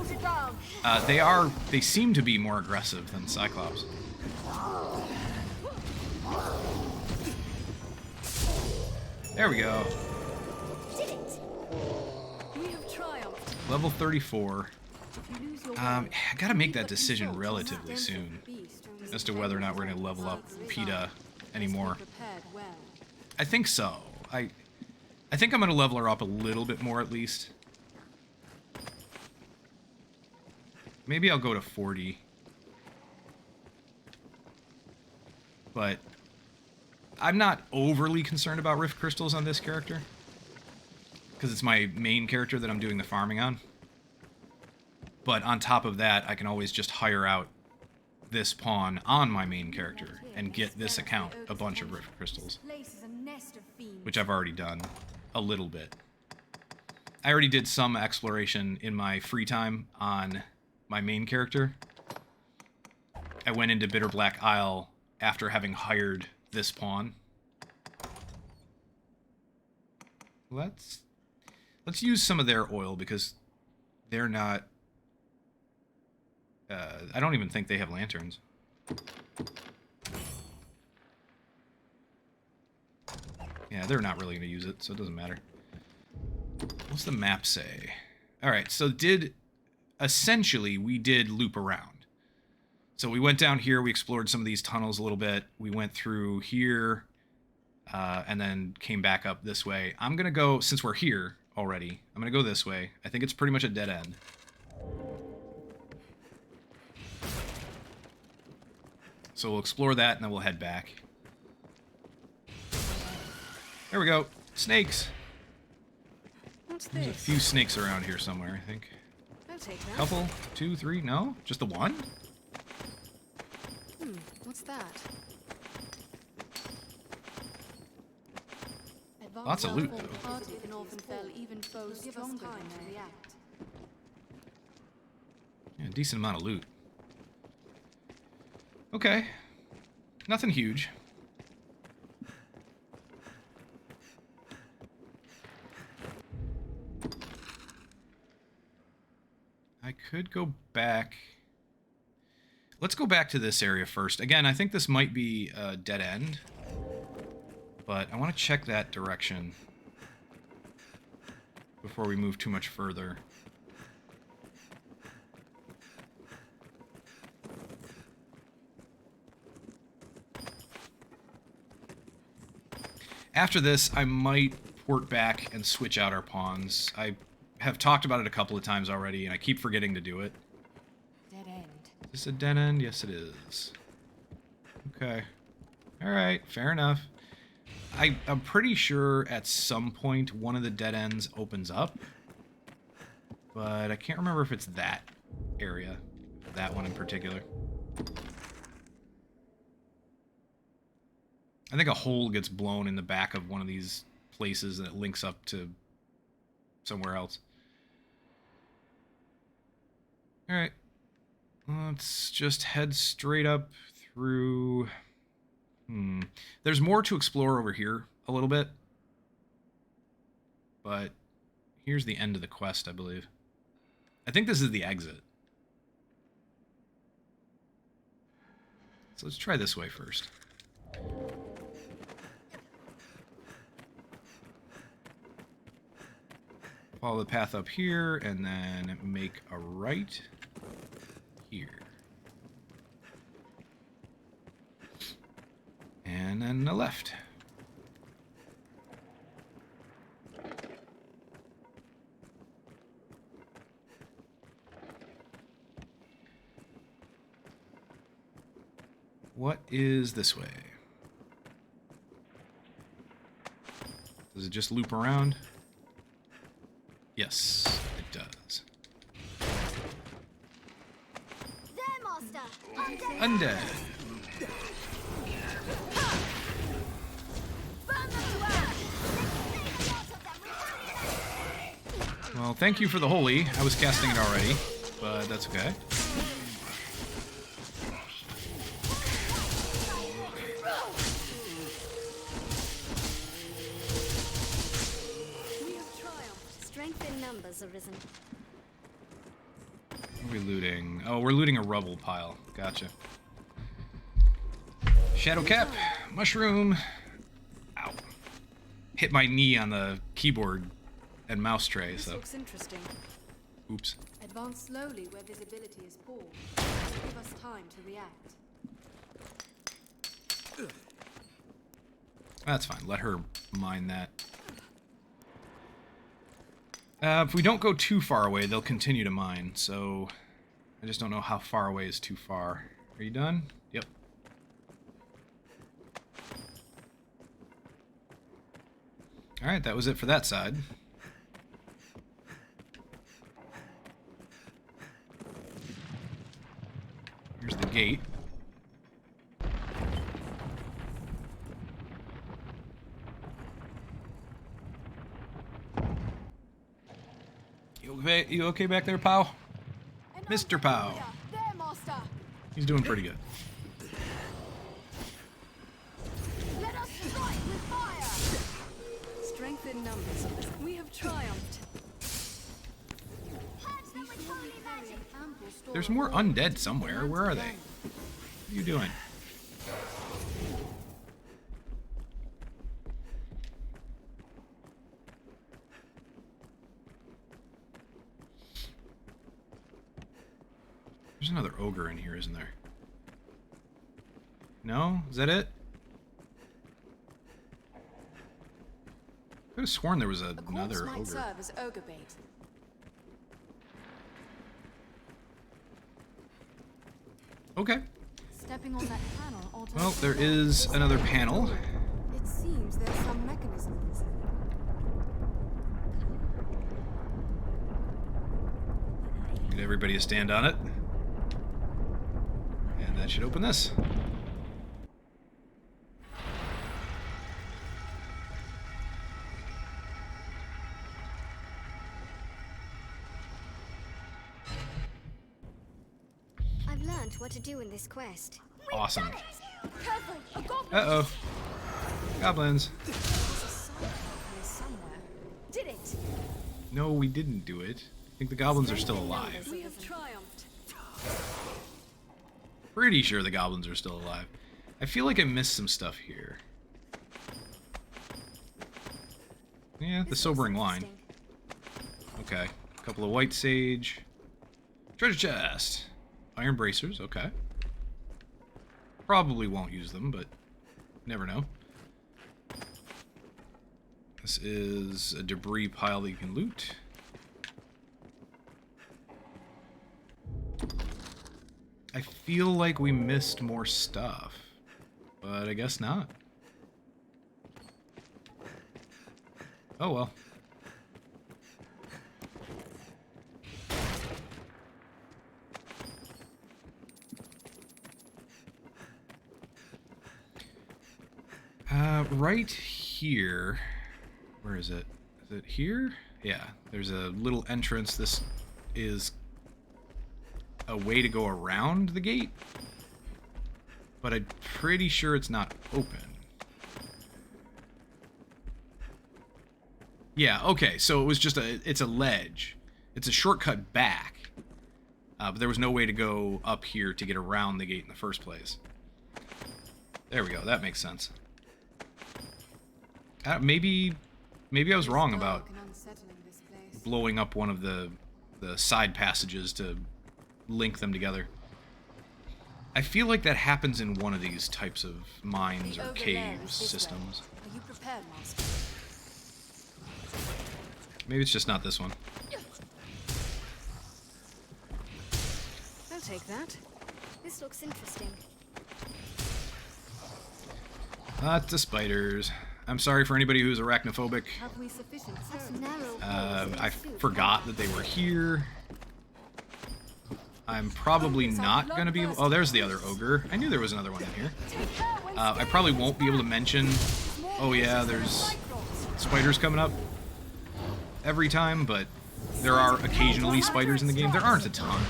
They seem to be more aggressive than Cyclops. There we go. We have triumphed. Level 34. I gotta make that decision relatively soon as to whether or not we're gonna level up PETA anymore. I think so. I think I'm gonna level her up a little bit more at least. Maybe I'll go to 40. But I'm not overly concerned about rift crystals on this character, because it's my main character that I'm doing the farming on. But on top of that, I can always just hire out this pawn on my main character and get this account a bunch of rift crystals, which I've already done a little bit. I already did some exploration in my free time on my main character. I went into Bitter Black Isle after having hired this pawn. Let's use some of their oil, because they're not... I don't even think they have lanterns. Yeah, they're not really going to use it, so it doesn't matter. What's the map say? Alright, so essentially, we did loop around. So we went down here, we explored some of these tunnels a little bit, we went through here, and then came back up this way. I'm going to go, since we're here already, I'm going to go this way. I think it's pretty much a dead end. So we'll explore that, and then we'll head back. There we go. Snakes! What's There's a this? few snakes around here somewhere, I think. I'll take that. Couple? 2, 3? No? Just the one? What's that? Lots of loot, Advanced though. party can often fell even foes Give us stronger time than to they. react. Yeah, decent amount of loot. Okay. Nothing huge. I could go back. Let's go back to this area first. Again, I think this might be a dead end, but I want to check that direction before we move too much further. After this, I might port back and switch out our pawns. I have talked about it a couple of times already, and I keep forgetting to do it. Dead end. Is this a dead end? Yes, it is. Okay. Alright, fair enough. I'm pretty sure at some point one of the dead ends opens up, but I can't remember if it's that area, that one in particular. I think a hole gets blown in the back of one of these places and it links up to somewhere else. Alright. Let's just head straight up through... There's more to explore over here a little bit. But here's the end of the quest, I believe. I think this is the exit. So let's try this way first. Follow the path up here, and then make a right here. And then a left. What is this way? Does it just loop around? Yes, it does. There, Master! Undead. Well, thank you for the holy. I was casting it already, but that's okay. We have triumphed. Strength in numbers, Arisen. What are we looting? Oh, we're looting a rubble pile. Gotcha. Shadow cap, mushroom. Ow. Hit my knee on the keyboard and mouse tray, This so. looks interesting. Oops. Advance slowly where visibility is poor. Give us time to react. That's fine. Let her mine that. If we don't go too far away, they'll continue to mine, so I just don't know how far away is too far. Are you done? Yep. Alright, that was it for that side. Here's the gate. You okay back there, pal? Mr. Pow. There, Master. He's doing pretty good. Let us strike with fire. Strength in numbers. We have triumphed. Purge them with holy magic. Ample store There's of more oil undead to somewhere. keep the Where are lantern they? burning. What are you doing? There's another ogre in here, isn't there? No? Is that it? I could have sworn there was A corpse another might ogre. serve as ogre bait. Okay. Stepping on that panel alters Well, the there flow. is another panel. It seems there's some mechanisms. Get everybody to stand on it. And that should open this. I've learned what to do in this quest. Awesome. Careful, a goblin. Uh-oh. Goblins. There's a side path here somewhere. Did it. No, we didn't do it. I think the goblins are still alive. We have triumphed. Pretty sure the goblins are still alive. I feel like I missed some stuff here. Yeah, the This sobering looks line. interesting. Okay. A couple of white sage. Treasure chest. Iron bracers, okay. Probably won't use them, but never know. This is a debris pile that you can loot. I feel like we missed more stuff, but I guess not. Oh well. Right here. Where is it? Is it here? Yeah, there's a little entrance. This is a way to go around the gate, but I'm pretty sure it's not open. Yeah, okay, so it was just it's a ledge. It's a shortcut back, but there was no way to go up here to get around the gate in the first place. There we go, that makes sense. Maybe I was wrong about Dark and unsettling, this place. blowing up one of the side passages to link them together. I feel like that happens in one of these types of mines The or ogre cave lair is this way. systems. Are you prepared, Master? Maybe it's just not this one. I'll take that. This looks interesting. Lots of spiders. I'm sorry for anybody who's arachnophobic. Have we sufficient That's servants? narrow. I forgot that they were here. I'm probably not going to be... Oh, there's the other ogre. I knew there was another one in here. I probably won't be able to mention... Oh yeah, there's spiders coming up every time, but there are occasionally spiders in the game. There aren't a ton.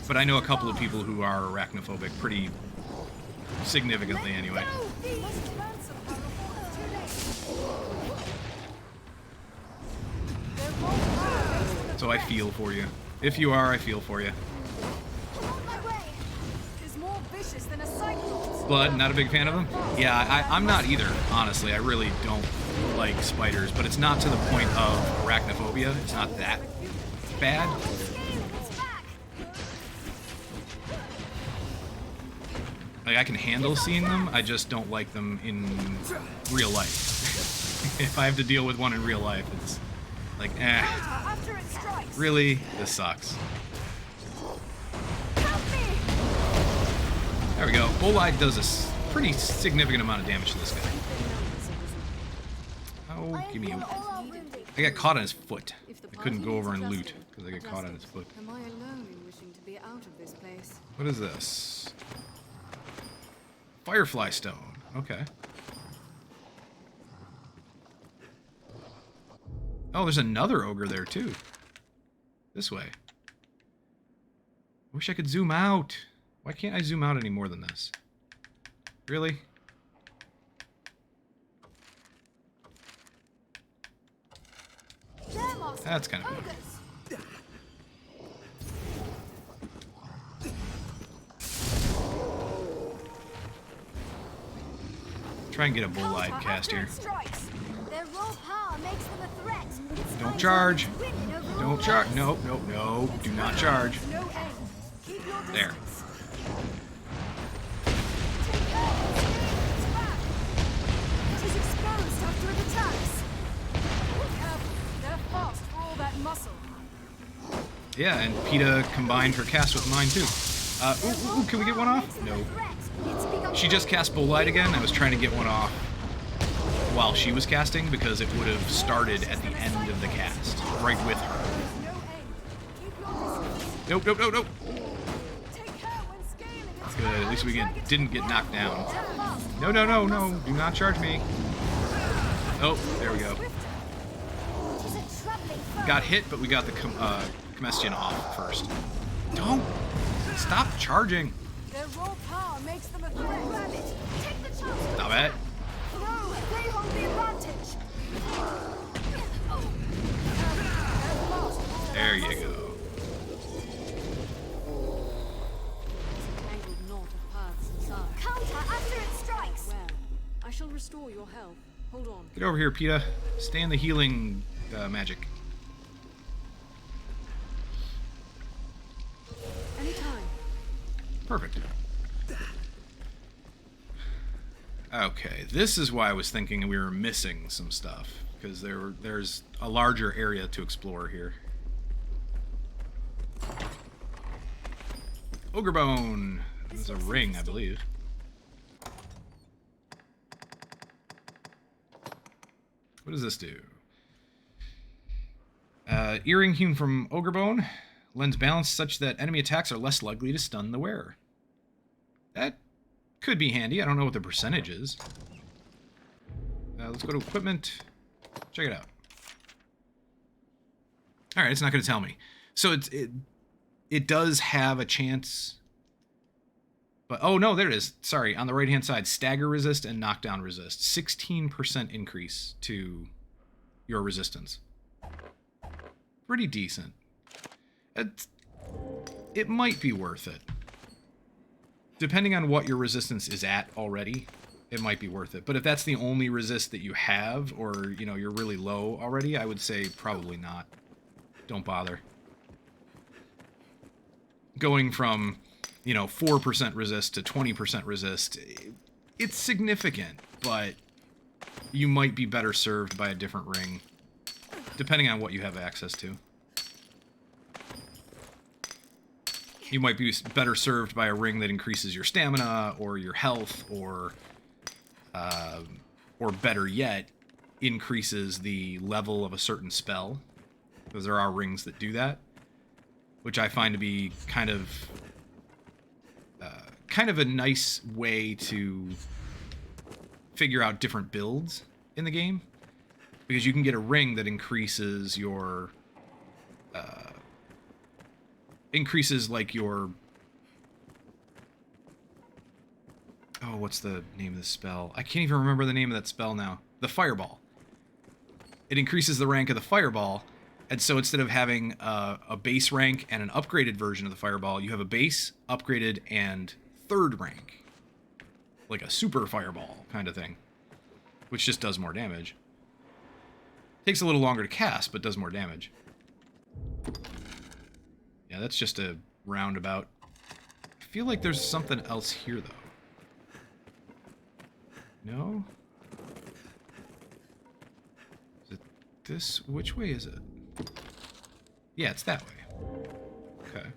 But I know a couple of people who are arachnophobic pretty significantly anyway. So I feel for you. If you are, I feel for you. Blood, not a big fan of them? Yeah, I'm not either, honestly. I really don't like spiders, but it's not to the point of arachnophobia. It's not that bad. Like, I can handle seeing them, I just don't like them in real life. If I have to deal with one in real life, Like, Counter after it strikes. really? This sucks. Help me! There we go. Bolide does a pretty significant amount of damage to this guy. Oh, give me a... I got caught on his foot. I couldn't go over and loot because I got caught on his foot. Am I alone in wishing to be out of this place? What is this? Firefly stone. Okay. Oh, there's another ogre there too. This way. I wish I could zoom out. Why can't I zoom out any more than this? Really? That's kind of cool. Try and get a bolide cast here. Their raw power makes them a threat. Don't charge. Don't charge. No, no, no. Do not charge. There. It is exposed after it attacks. They're fast for all that muscle. Yeah, and PETA combined her cast with mine too. Ooh, can we get one off? No. She just cast Bolide again. I was trying to get one off while she was casting because it would have started at the end of the cast, right with her. Nope, nope, nope, nope. Good, at least we didn't get knocked down. No, no, no, no, do not charge me. Oh, there we go. Got hit, but we got the Comestian off first. Don't! Stop charging! Their raw power makes them a threat. Take the chance. Stop it. No, they hold the advantage. There you go. Tangled knot of paths inside. Counter after it strikes. Well, I shall restore your health. Hold on. Get over here, PETA. Stay in the healing magic. Anytime. Perfect. Okay, this is why I was thinking we were missing some stuff, because there's a larger area to explore here. Ogre bone. There's a ring, I believe. What does this do? Earring hewn from ogre bone lends balance such that enemy attacks are less likely to stun the wearer. That could be handy. I don't know what the percentage is. Let's go to equipment. Check it out. All right, it's not going to tell me. So it does have a chance. But oh no, there it is. Sorry, on the right-hand side, stagger resist and knockdown resist. 16% increase to your resistance. Pretty decent. It might be worth it. Depending on what your resistance is at already, it might be worth it. But if that's the only resist that you have, or you know you're really low already, I would say probably not. Don't bother. Going from, you know, 4% resist to 20% resist, it's significant, but you might be better served by a different ring, depending on what you have access to. You might be better served by a ring that increases your stamina or your health, or better yet, increases the level of a certain spell, because there are rings that do that, which I find to be kind of a nice way to figure out different builds in the game, because you can get a ring that increases your like your what's the name of the spell? I can't even remember the name of that spell now. The fireball. It increases the rank of the fireball, and so instead of having a base rank and an upgraded version of the fireball, you have a base, upgraded, and third rank, like a super fireball kind of thing, which just does more damage. Takes a little longer to cast, but does more damage. Yeah, that's just a roundabout. I feel like there's something else here, though. No? Is it this... Which way is it? Yeah, it's that way. Okay.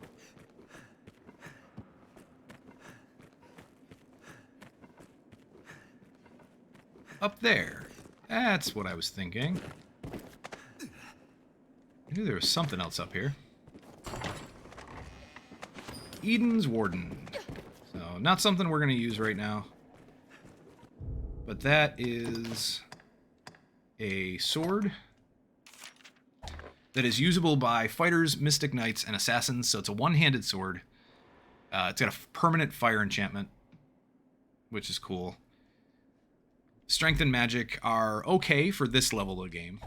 Up there. That's what I was thinking. I knew there was something else up here. Eden's Warden. So, not something we're going to use right now. But that is a sword that is usable by fighters, mystic knights, and assassins. So it's a one-handed sword. It's got a permanent fire enchantment, which is cool. Strength and magic are okay for this level of game.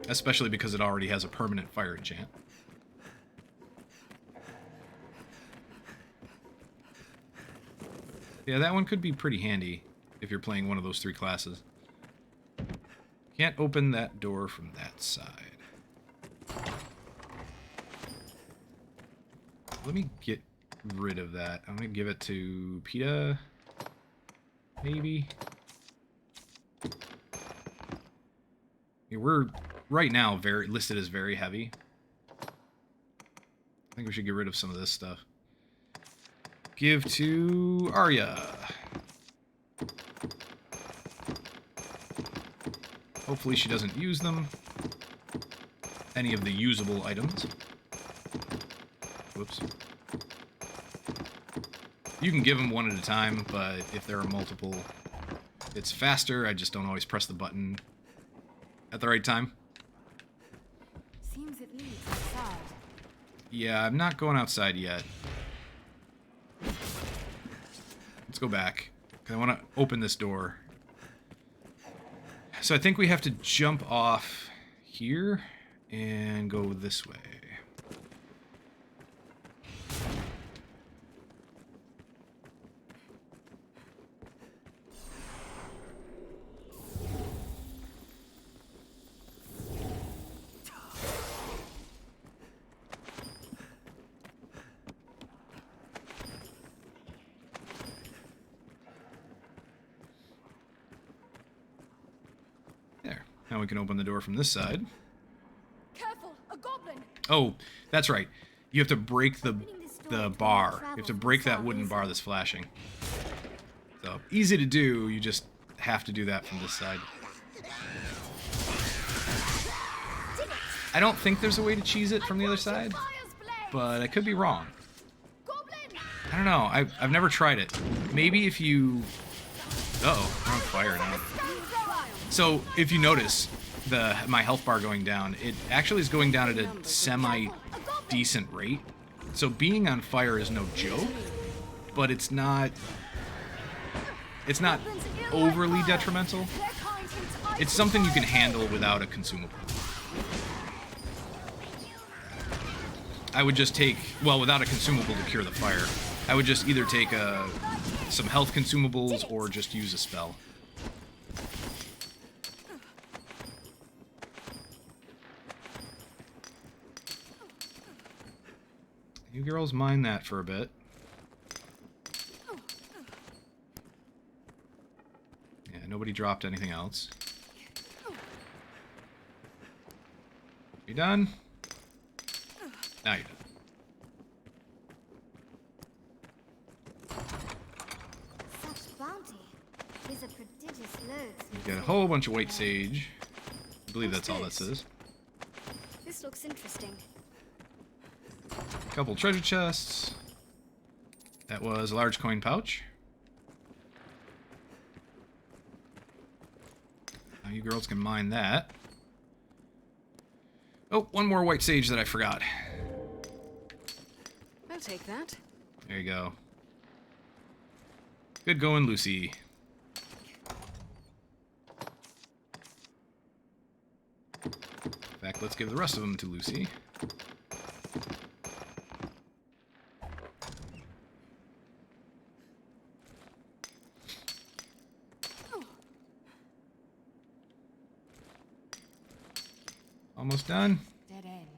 Especially because it already has a permanent fire enchant. Yeah, that one could be pretty handy if you're playing one of those 3 classes. Can't open that door from that side. Let me get rid of that. I'm going to give it to PETA. Maybe. Yeah, we're right now listed as very heavy. I think we should get rid of some of this stuff. Give to Arya. Hopefully she doesn't use them. Any of the usable items. Whoops. You can give them one at a time, but if there are multiple, it's faster. I just don't always press the button at the right time. Seems it leads outside. Yeah, I'm not going outside yet. Let's go back, 'cause I want to open this door. So I think we have to jump off here and go this way. Now we can open the door from this side. Careful, a goblin! Oh, that's right. You have to break the bar. You have to break that wooden bar that's flashing. So, easy to do, you just have to do that from this side. I don't think there's a way to cheese it from the other side, but I could be wrong. I don't know, I've never tried it. Maybe if you... Uh-oh, we're on fire now. So, if you notice my health bar going down, it actually is going down at a semi-decent rate. So being on fire is no joke, but it's not overly detrimental. It's something you can handle without a consumable. I would just take, well, without a consumable to cure the fire, I would just either take some health consumables or just use a spell. You girls mind that for a bit. Yeah, nobody dropped anything else. You done? Now you're done. Such bounty is a prodigious load. You've got a whole bunch of white sage. I believe that's all that says. This looks interesting. Couple treasure chests. That was a large coin pouch. Now you girls can mine that. Oh, one more white sage that I forgot. I'll take that. There you go. Good going, Lucy. In fact, let's give the rest of them to Lucy. Almost done. Dead end.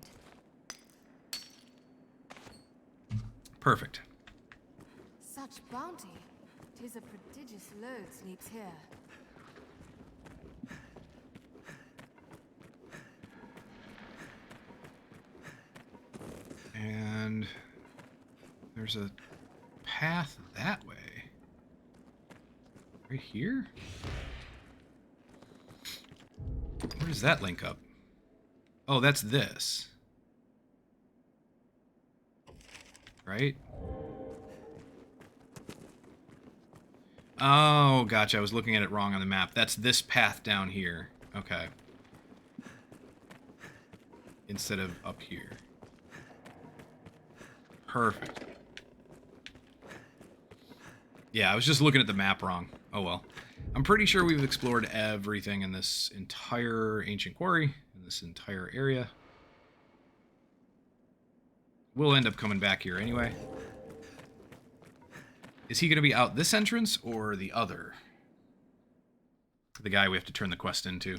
Perfect. Such bounty. 'Tis a prodigious load sleeps here. There's a path that way. Right here? Where does that link up? Oh, that's this. Right? Oh, gotcha. I was looking at it wrong on the map. That's this path down here. Okay. Instead of up here. Perfect. Yeah, I was just looking at the map wrong. Oh well. I'm pretty sure we've explored everything in this entire ancient quarry, in this entire area. We'll end up coming back here anyway. Is he going to be out this entrance or the other? The guy we have to turn the quest into.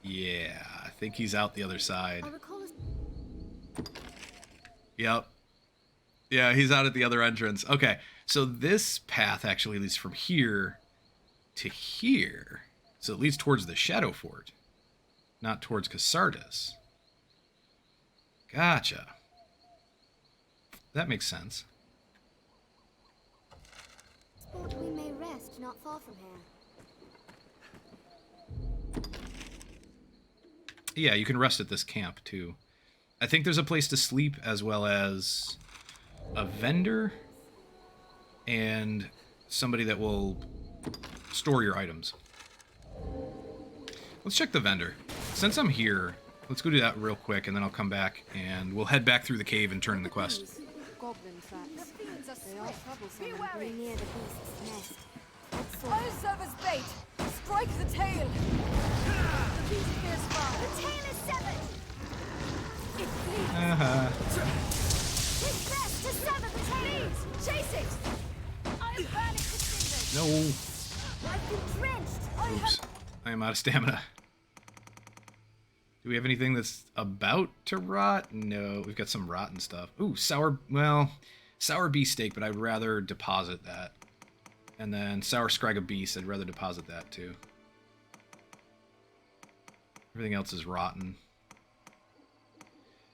Yeah, I think he's out the other side. Yep. Yeah, he's out at the other entrance. Okay, so this path actually leads from here to here. So it leads towards the Shadow Fort, not towards Casardis. Gotcha. That makes sense. Sport we may rest not far from here. Yeah, you can rest at this camp, too. I think there's a place to sleep, as well as a vendor and somebody that will store your items. Let's check the vendor. Since I'm here, let's go do that real quick, and then I'll come back, and we'll head back through the cave and turn in the quest. Goblin tracks. They are troublesome. Be and wary. Near the beast's nest. I'll serve as bait. Strike the tail. The beast fears fire. The tail is severed. It bleeds. His best to sever the tail. Chase it. I'll burn it to cinders. No. I've been drenched. Oops. I am out of stamina. Do we have anything that's about to rot? No, we've got some rotten stuff. Ooh, sour beast steak, but I'd rather deposit that. And then sour scrag of beast, I'd rather deposit that too. Everything else is rotten.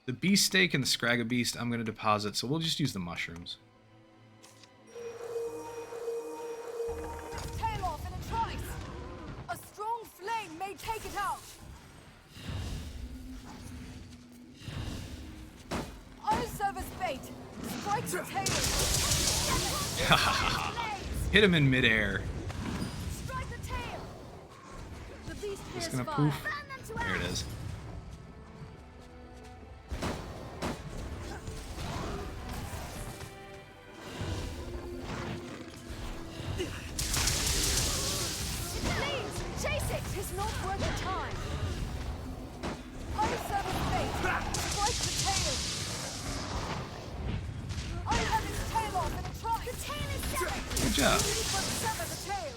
The beast steak and the scrag of beast I'm going to deposit, so we'll just use the mushrooms. Tail off in a trice. A strong flame may take it out. I'll serve as bait. Strike the tail. Hit him in midair. Strike the tail. The beast Just fears gonna fire. poof. Burn them to There it ash. is. Please, chase it. It's not worth the time. I'll serve as bait. Strike the tail. I'll have its tail off in a trice. The tail is severed. Good job. But sever the tail.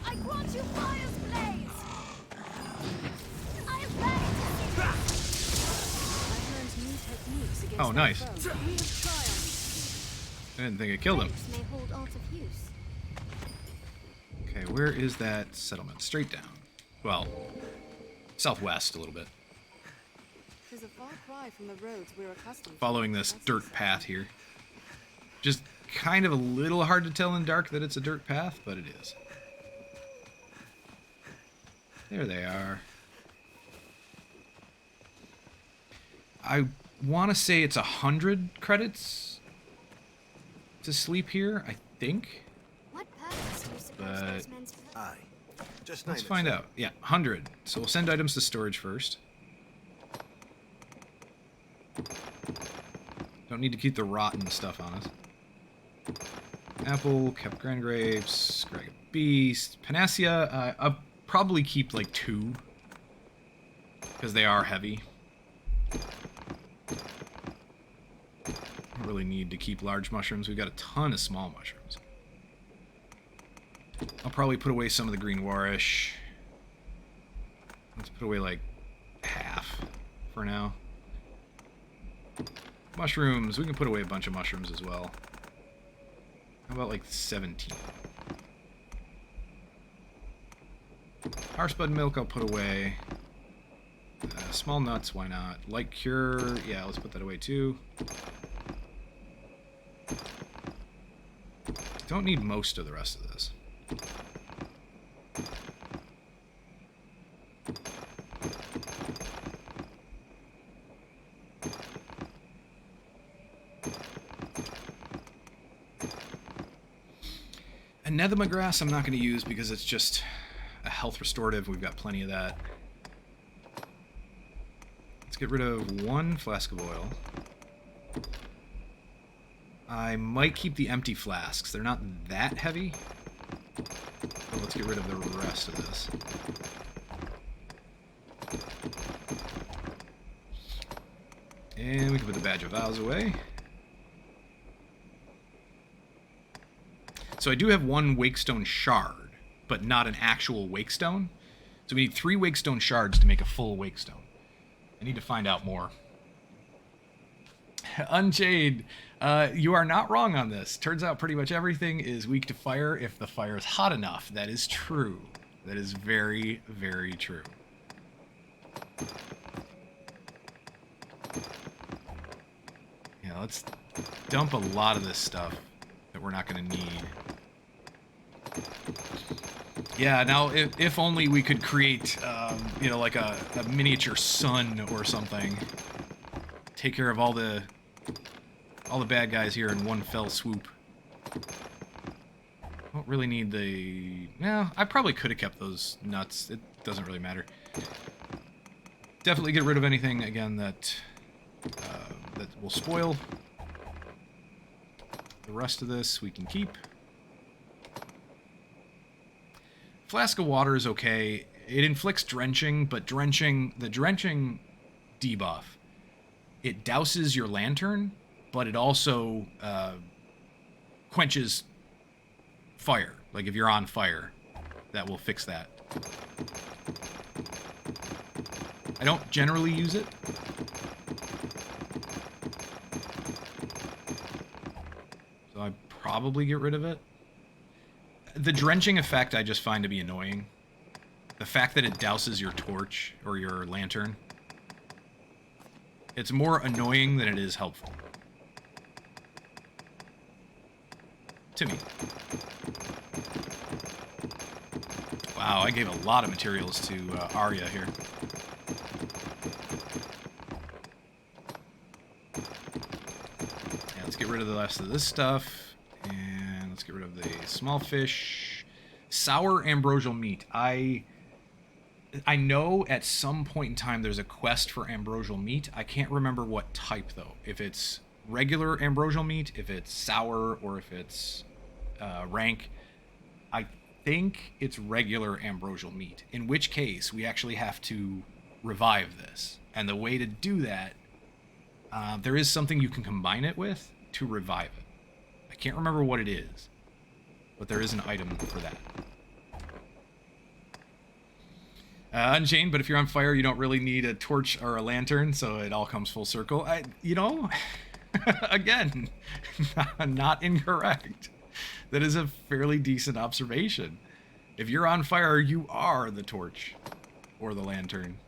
I grant you fire's blaze. I'll burn it to cinders. I learned new techniques against Oh, nice. that foe. We have triumphed. I didn't think it killed him. Crates may hold art of use. Okay, where is that settlement? Straight down. Well, southwest a little bit. There's a far cry from the roads we're accustomed to. Following this That's dirt path here. Just kind of a little hard to tell in dark that it's a dirt path, but it is. There they are. I want to say it's 100 credits to sleep here, I think. What purpose do you suppose But- those men serve? Aye. Just Let's name it, find sir. out. Yeah, 100. So we'll send items to storage first. Don't need to keep the rotten stuff on us. Apple, kept grand grapes, scrag of beast, panacea. I'll probably keep like 2 because they are heavy. Don't really need to keep large mushrooms. We've got a ton of small mushrooms. I'll probably put away some of the green warish. Let's put away like half for now. Mushrooms. We can put away a bunch of mushrooms as well. How about like 17? Harspud milk I'll put away. Small nuts, why not? Light cure, yeah, let's put that away too. Don't need most of the rest of this. Anethema grass I'm not going to use because it's just a health restorative. We've got plenty of that. Let's get rid of 1 flask of oil. I might keep the empty flasks. They're not that heavy. But let's get rid of the rest of this. And we can put the Badge of Vows away. So I do have 1 Wakestone shard, but not an actual Wakestone. So we need 3 Wakestone shards to make a full Wakestone. I need to find out more. Unchained, you are not wrong on this. Turns out pretty much everything is weak to fire if the fire is hot enough. That is true. That is very, very true. Yeah, let's dump a lot of this stuff that we're not going to need. Yeah, now if only we could create, you know, like a miniature sun or something. Take care of all the bad guys here in one fell swoop. Don't really need the... Yeah, I probably could have kept those nuts. It doesn't really matter. Definitely get rid of anything, again, that will spoil. The rest of this we can keep. Flask of water is okay. It inflicts drenching, but the drenching debuff, it douses your lantern, but it also quenches fire. Like if you're on fire, that will fix that. I don't generally use it. So I'd probably get rid of it. The drenching effect I just find to be annoying. The fact that it douses your torch or your lantern. It's more annoying than it is helpful. To me. Wow, I gave a lot of materials to Arya here. Yeah, let's get rid of the rest of this stuff. And let's get rid of the small fish. Sour ambrosial meat. I know at some point in time there's a quest for ambrosial meat. I can't remember what type, though. If it's regular ambrosial meat, if it's sour, or if it's rank. I think it's regular ambrosial meat. In which case, we actually have to revive this. And the way to do that, there is something you can combine it with to revive it. I can't remember what it is, but there is an item for that. Unchained, but if you're on fire, you don't really need a torch or a lantern, so it all comes full circle. You know, again, not incorrect. That is a fairly decent observation. If you're on fire, you are the torch or the lantern.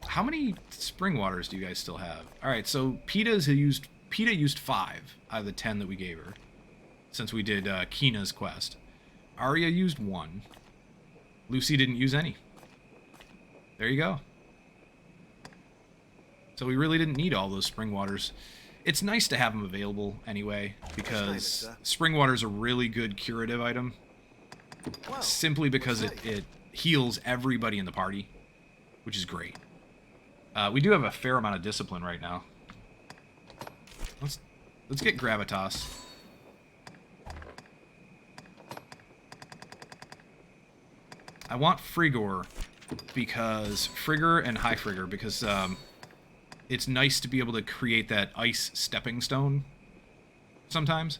How many spring waters do you guys still have? All right, so PETA used 5 out of the 10 that we gave her since we did Kina's quest. Arya used 1. Lucy didn't use any. There you go. So we really didn't need all those spring waters. It's nice to have them available anyway, because spring water is a really good curative item. Simply because it heals everybody in the party, which is great. We do have a fair amount of discipline right now. Let's get gravitas. I want Frigor because and High Frigor because it's nice to be able to create that ice stepping stone sometimes.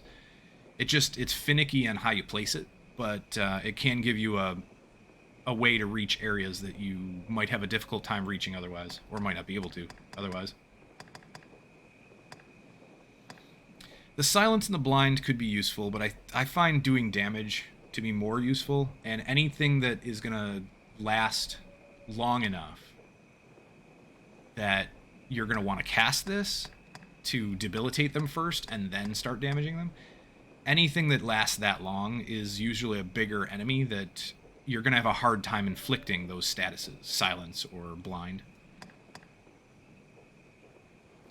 It's finicky on how you place it, but it can give you a way to reach areas that you might have a difficult time reaching otherwise, or might not be able to otherwise. The Silence in the Blind could be useful, but I find doing damage to be more useful, and anything that is going to last long enough that you're going to want to cast this to debilitate them first and then start damaging them. Anything that lasts that long is usually a bigger enemy that you're going to have a hard time inflicting those statuses, silence or blind.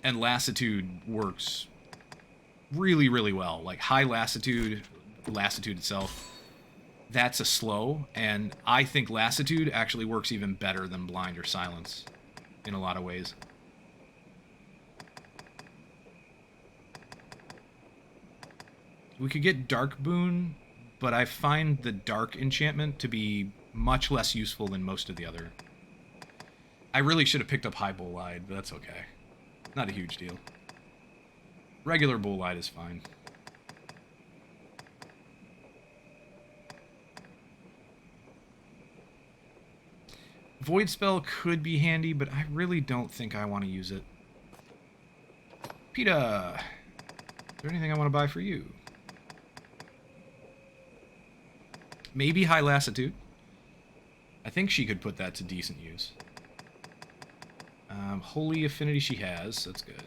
And lassitude works really, really well. Like high lassitude itself, that's a slow, and I think lassitude actually works even better than blind or silence in a lot of ways. We could get Dark Boon, but I find the Dark enchantment to be much less useful than most of the other. I really should have picked up High Bolide, but that's okay. Not a huge deal. Regular Bolide is fine. Void Spell could be handy, but I really don't think I want to use it. PETA! Is there anything I want to buy for you? Maybe High Lassitude. I think she could put that to decent use. Holy Affinity she has. That's good.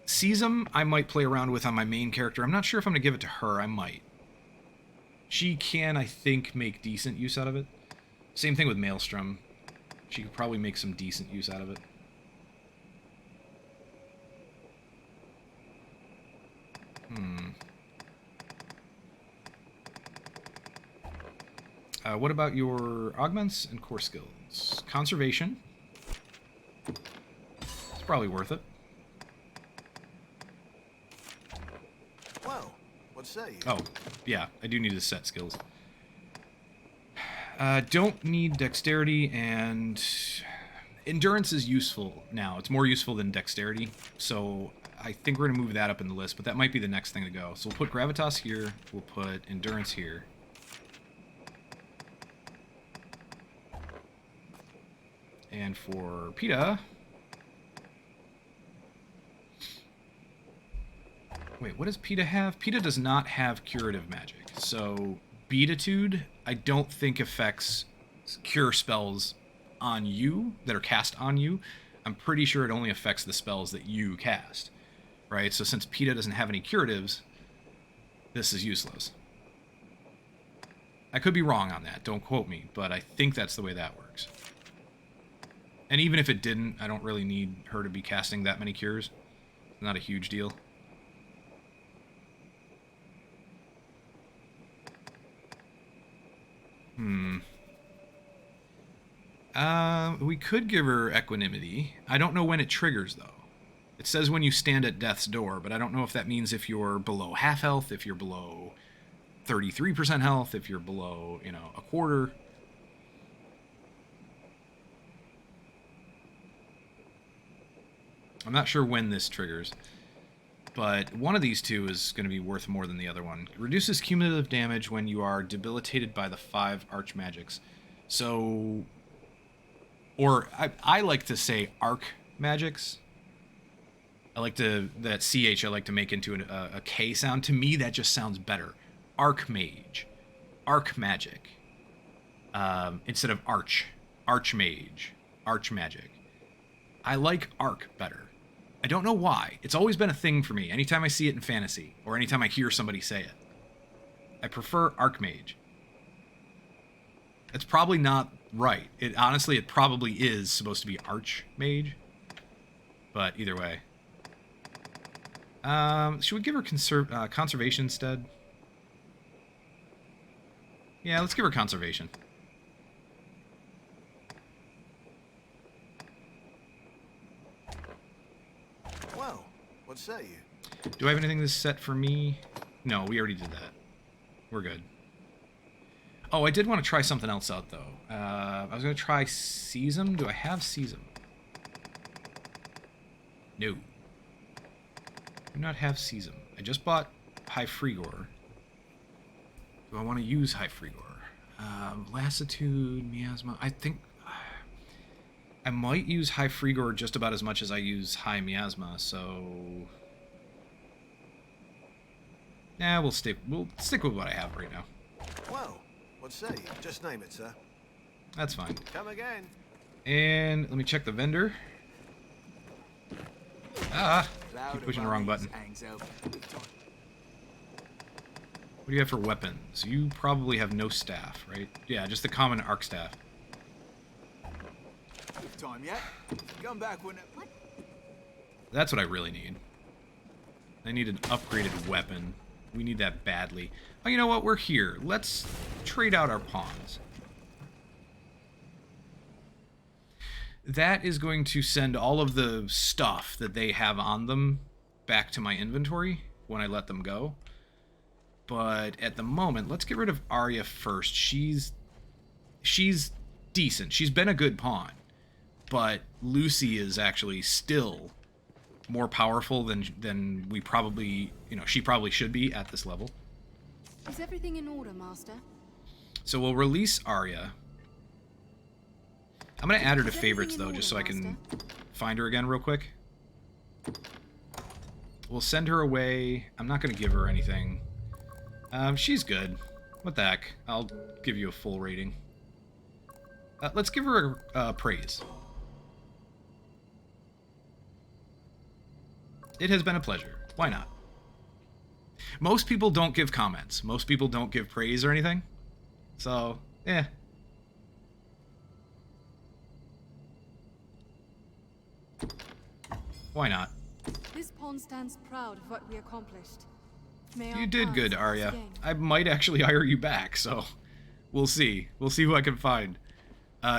Sesam I might play around with on my main character. I'm not sure if I'm going to give it to her. I might. She can, I think, make decent use out of it. Same thing with Maelstrom. She could probably make some decent use out of it. What about your augments and core skills? Conservation. It's probably worth it. Well, what say you? Oh, yeah, I do need to set skills. Don't need dexterity, and endurance is useful now. It's more useful than dexterity, so I think we're going to move that up in the list, but that might be the next thing to go. So we'll put gravitas here, we'll put endurance here. And for PETA... Wait, what does PETA have? PETA does not have curative magic. So, Beatitude, I don't think affects cure spells on you, that are cast on you. I'm pretty sure it only affects the spells that you cast. Right? So since PETA doesn't have any curatives, this is useless. I could be wrong on that, don't quote me, but I think that's the way that works. And even if it didn't, I don't really need her to be casting that many cures. Not a huge deal. We could give her equanimity. I don't know when it triggers, though. It says when you stand at death's door, but I don't know if that means if you're below half health, if you're below 33% health, if you're below, you know, a quarter. I'm not sure when this triggers, but one of these two is going to be worth more than the other one. It reduces cumulative damage when you are debilitated by the 5 archmagics. So, or I like to say arc magics. I like to, that CH I like to make into a K sound. To me, that just sounds better. Archmage. Arc magic. Instead of arch. Archmage. Archmagic. I like arc better. I don't know why. It's always been a thing for me. Anytime I see it in fantasy, or anytime I hear somebody say it. I prefer Archmage. It's probably not right. Honestly, it probably is supposed to be Archmage. But either way. Should we give her conservation instead? Yeah, let's give her conservation. Well, what say you? Do I have anything that's set for me? No, we already did that. We're good. Oh, I did want to try something else out, though. I was going to try Sesam. Do I have Sesam? No. Do not have Sesam. I just bought High Frigor. Do I want to use High Frigor? Lassitude, Miasma. I think I might use High Frigor just about as much as I use High Miasma, so... Yeah, we'll stick with what I have right now. Well, what say you? Just name it, sir. That's fine. Come again. And let me check the vendor. Ah, Cloud keep pushing the of wrong bunnies button. hangs over. What do you have for weapons? You probably have no staff, right? Yeah, just the common arc staff. If time yet. Come back when. That's what I really need. I need an upgraded weapon. We need that badly. Oh, you know what? We're here. Let's trade out our pawns. That is going to send all of the stuff that they have on them back to my inventory when I let them go. But at the moment, let's get rid of Arya first. She's decent. She's been a good pawn. But Lucy is actually still more powerful than we probably, she probably should be at this level. Is everything in order, Master? So we'll release Arya. I'm going to add her to Is favorites, everything in though, just so order, I can Master? find her again real quick. We'll send her away. I'm not going to give her anything. She's good. What the heck? I'll give you a full rating. Let's give her praise. It has been a pleasure. Why not? Most people don't give comments. Most people don't give praise or anything. So, eh. Why not? This pawn stands proud of what we accomplished. May You our did paths good, cross Arya. again. I might actually hire you back, so we'll see. We'll see who I can find.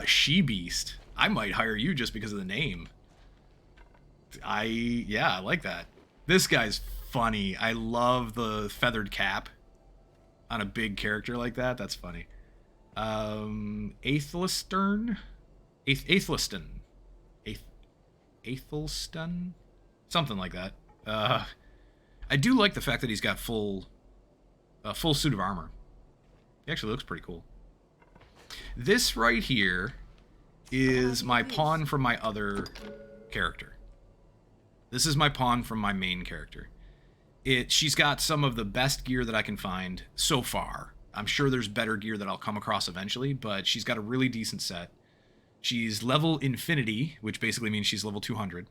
She-Beast. I might hire you just because of the name. Yeah, I like that. This guy's funny. I love the feathered cap on a big character like that. That's funny. Aethelstan? Aethelstan. Aethelstan? Something like that. I do like the fact that he's got full suit of armor. He actually looks pretty cool. This right here is my pawn from my other character. This is my pawn from my main character. She's got some of the best gear that I can find so far. I'm sure there's better gear that I'll come across eventually, but she's got a really decent set. She's level infinity, which basically means she's level 200.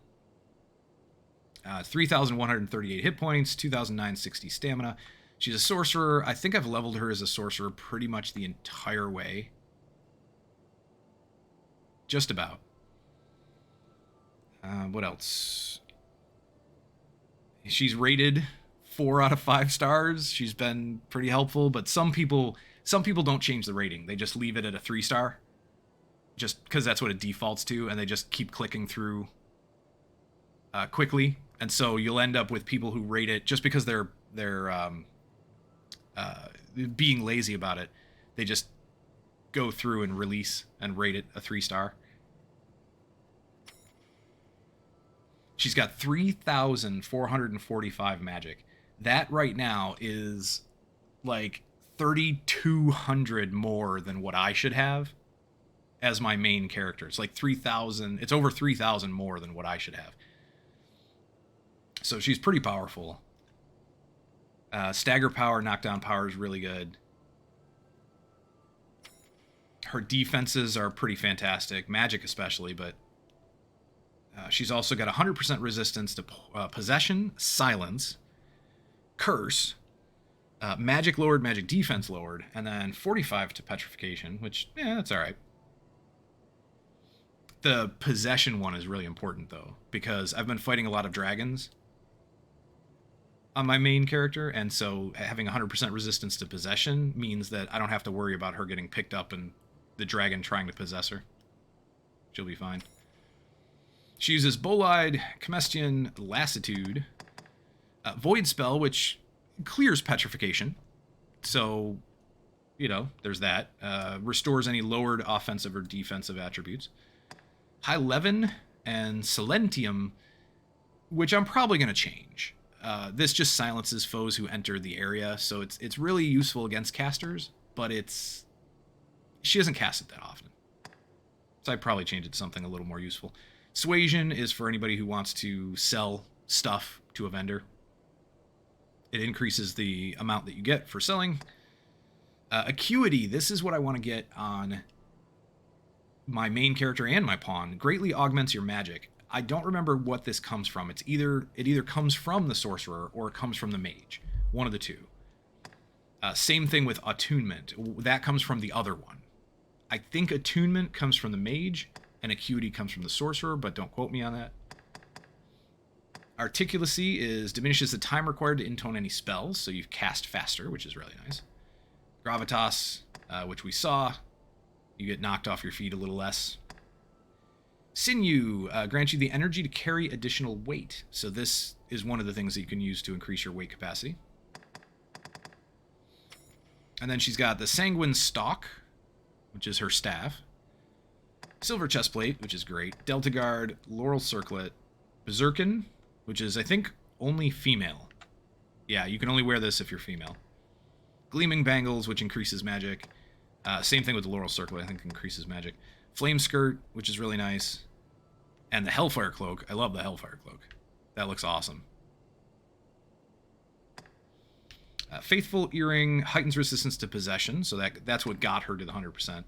3,138 hit points, 2,960 stamina. She's a sorcerer. I think I've leveled her as a sorcerer pretty much the entire way. Just about. What else? She's rated 4 out of 5 stars. She's been pretty helpful, but some people don't change the rating. They just leave it at a 3-star. Just because that's what it defaults to, and they just keep clicking through quickly. And so you'll end up with people who rate it just because they're being lazy about it. They just go through and release and rate it a 3-star. She's got 3,445 magic. That right now is like 3,200 more than what I should have as my main character. It's like 3,000. It's over 3,000 more than what I should have. So she's pretty powerful. Stagger power, knockdown power is really good. Her defenses are pretty fantastic. Magic especially, but she's also got 100% resistance to possession, silence, curse, magic lowered, magic defense lowered, and then 45 to petrification, which, that's all right. The possession one is really important, though, because I've been fighting a lot of dragons on my main character, and so having 100% resistance to possession means that I don't have to worry about her getting picked up and the dragon trying to possess her. She'll be fine. She uses Bolide, Comestian, Lassitude, Void Spell, which clears petrification. So, there's that. Restores any lowered offensive or defensive attributes. High Levin and Silentium, which I'm probably going to change. This just silences foes who enter the area, so it's really useful against casters, but she doesn't cast it that often. So I'd probably change it to something a little more useful. Suasion is for anybody who wants to sell stuff to a vendor. It increases the amount that you get for selling. Acuity, this is what I want to get on my main character and my pawn. Greatly augments your magic. I don't remember what this comes from. It either comes from the sorcerer or it comes from the mage. One of the two. Same thing with attunement. That comes from the other one. I think attunement comes from the mage and acuity comes from the sorcerer, but don't quote me on that. Articulacy diminishes the time required to intone any spells, so you cast faster, which is really nice. Gravitas, which we saw, you get knocked off your feet a little less. Sinew grants you the energy to carry additional weight, so this is one of the things that you can use to increase your weight capacity. And then she's got the Sanguine Stalk, which is her staff. Silver Chestplate, which is great. Delta Guard, Laurel Circlet, Berserkin, which is, I think, only female. Yeah, you can only wear this if you're female. Gleaming Bangles, which increases magic. Same thing with the Laurel Circlet, I think increases magic. Flame Skirt, which is really nice. And the Hellfire Cloak. I love the Hellfire Cloak. That looks awesome. Faithful Earring heightens resistance to possession, so that's what got her to the 100%.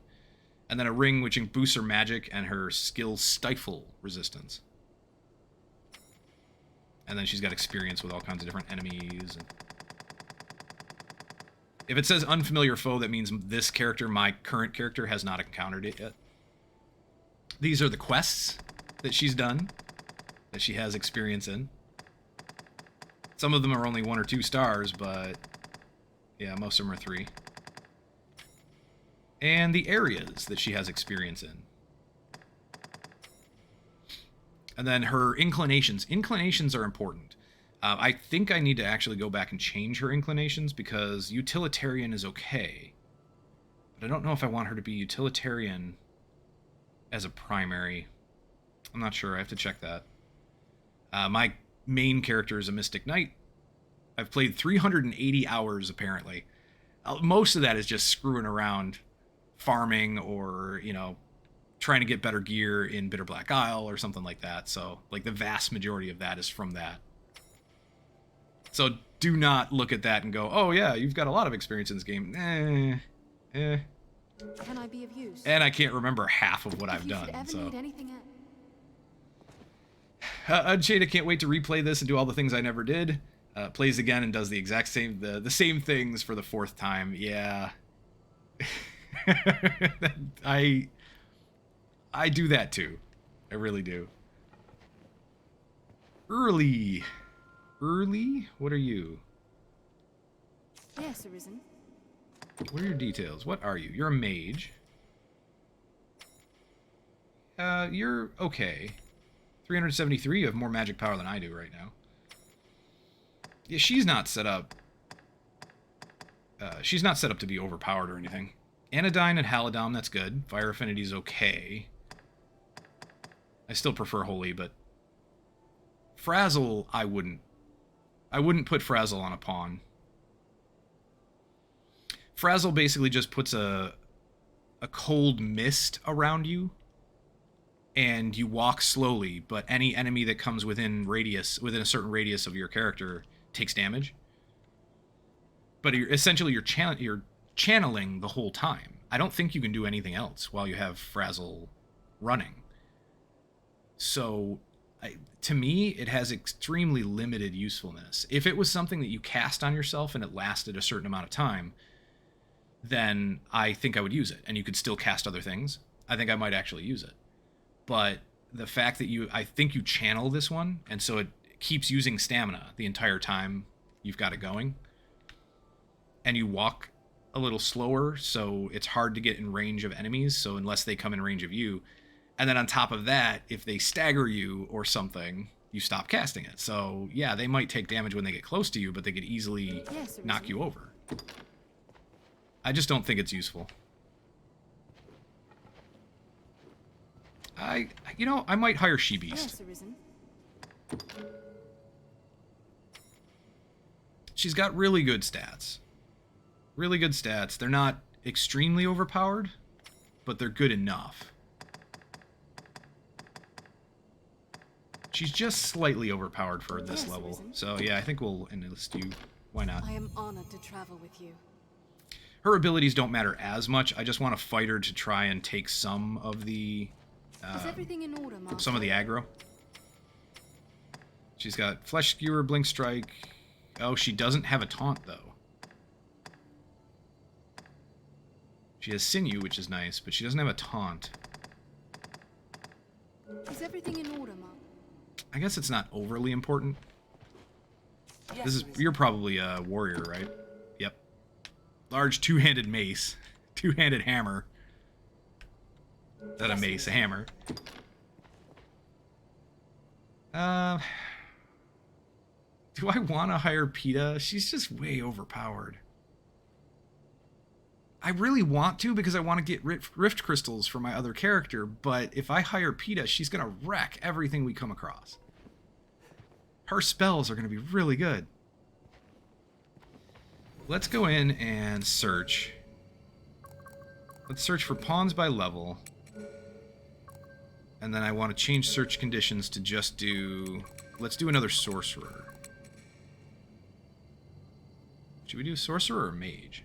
And then a ring which boosts her magic and her skill stifle resistance. And then she's got experience with all kinds of different enemies. If it says unfamiliar foe, that means this character, my current character, has not encountered it yet. These are the quests that she's done, that she has experience in. Some of them are only 1 or 2 stars, but yeah, most of them are 3. And the areas that she has experience in. And then her inclinations. Inclinations are important. I think I need to actually go back and change her inclinations because utilitarian is okay. But I don't know if I want her to be utilitarian as a primary. I'm not sure. I have to check that. My main character is a Mystic Knight. I've played 380 hours, apparently. Most of that is just screwing around, farming, or, you know, trying to get better gear in Bitter Black Isle or something like that. So, like, the vast majority of that is from that. So do not look at that and go, oh yeah, you've got a lot of experience in this game. Can I be of use? And I can't remember half of what I've If you done. should ever So. need anything Unshada can't wait to replay this and do all the things I never did. Plays again and does the exact same, the same things for the 4th time. Yeah. I do that too. I really do. Early. What are you? Yes, Arisen. What are your details? What are you? You're a mage. You're okay. 373, you have more magic power than I do right now. Yeah, she's not set up to be overpowered or anything. Anodyne and Halidom, that's good. Fire Affinity's okay. I still prefer Holy, but Frazzle, I wouldn't put Frazzle on a pawn. Frazzle basically just puts a cold mist around you, and you walk slowly, but any enemy that comes within a certain radius of your character takes damage. But you're channeling the whole time. I don't think you can do anything else while you have Frazzle running. So, to me, it has extremely limited usefulness. If it was something that you cast on yourself and it lasted a certain amount of time, then I think I would use it. And you could still cast other things. I think I might actually use it. But the fact that I think you channel this one, and so it keeps using stamina the entire time you've got it going. And you walk a little slower, so it's hard to get in range of enemies, so unless they come in range of you. And then on top of that, if they stagger you or something, you stop casting it. So, yeah, they might take damage when they get close to you, but they could easily knock you over. I just don't think it's useful. I might hire She-Beast. Yes, Arisen. She's got really good stats. Really good stats. They're not extremely overpowered, but they're good enough. She's just slightly overpowered for this level. So, yeah, I think we'll enlist you Why not? I am honored to travel with you. Her abilities don't matter as much. I just want a fighter to try and take some of the Is everything in order, Master? some of the aggro. She's got Flesh Skewer, Blink Strike. Oh, she doesn't have a taunt, though. She has Sinew, which is nice, but she doesn't have a taunt. Is everything in order, Ma? I guess it's not overly important. Yes, You're probably a warrior, right? Yep. Large two-handed mace. Two-handed hammer. Not a mace, a hammer. Do I want to hire PETA? She's just way overpowered. I really want to because I want to get Rift Crystals for my other character, but if I hire PETA, she's going to wreck everything we come across. Her spells are going to be really good. Let's go in and search. Let's search for pawns by level. And then I want to change search conditions to just do... Let's do another sorcerer. Should we do sorcerer or mage?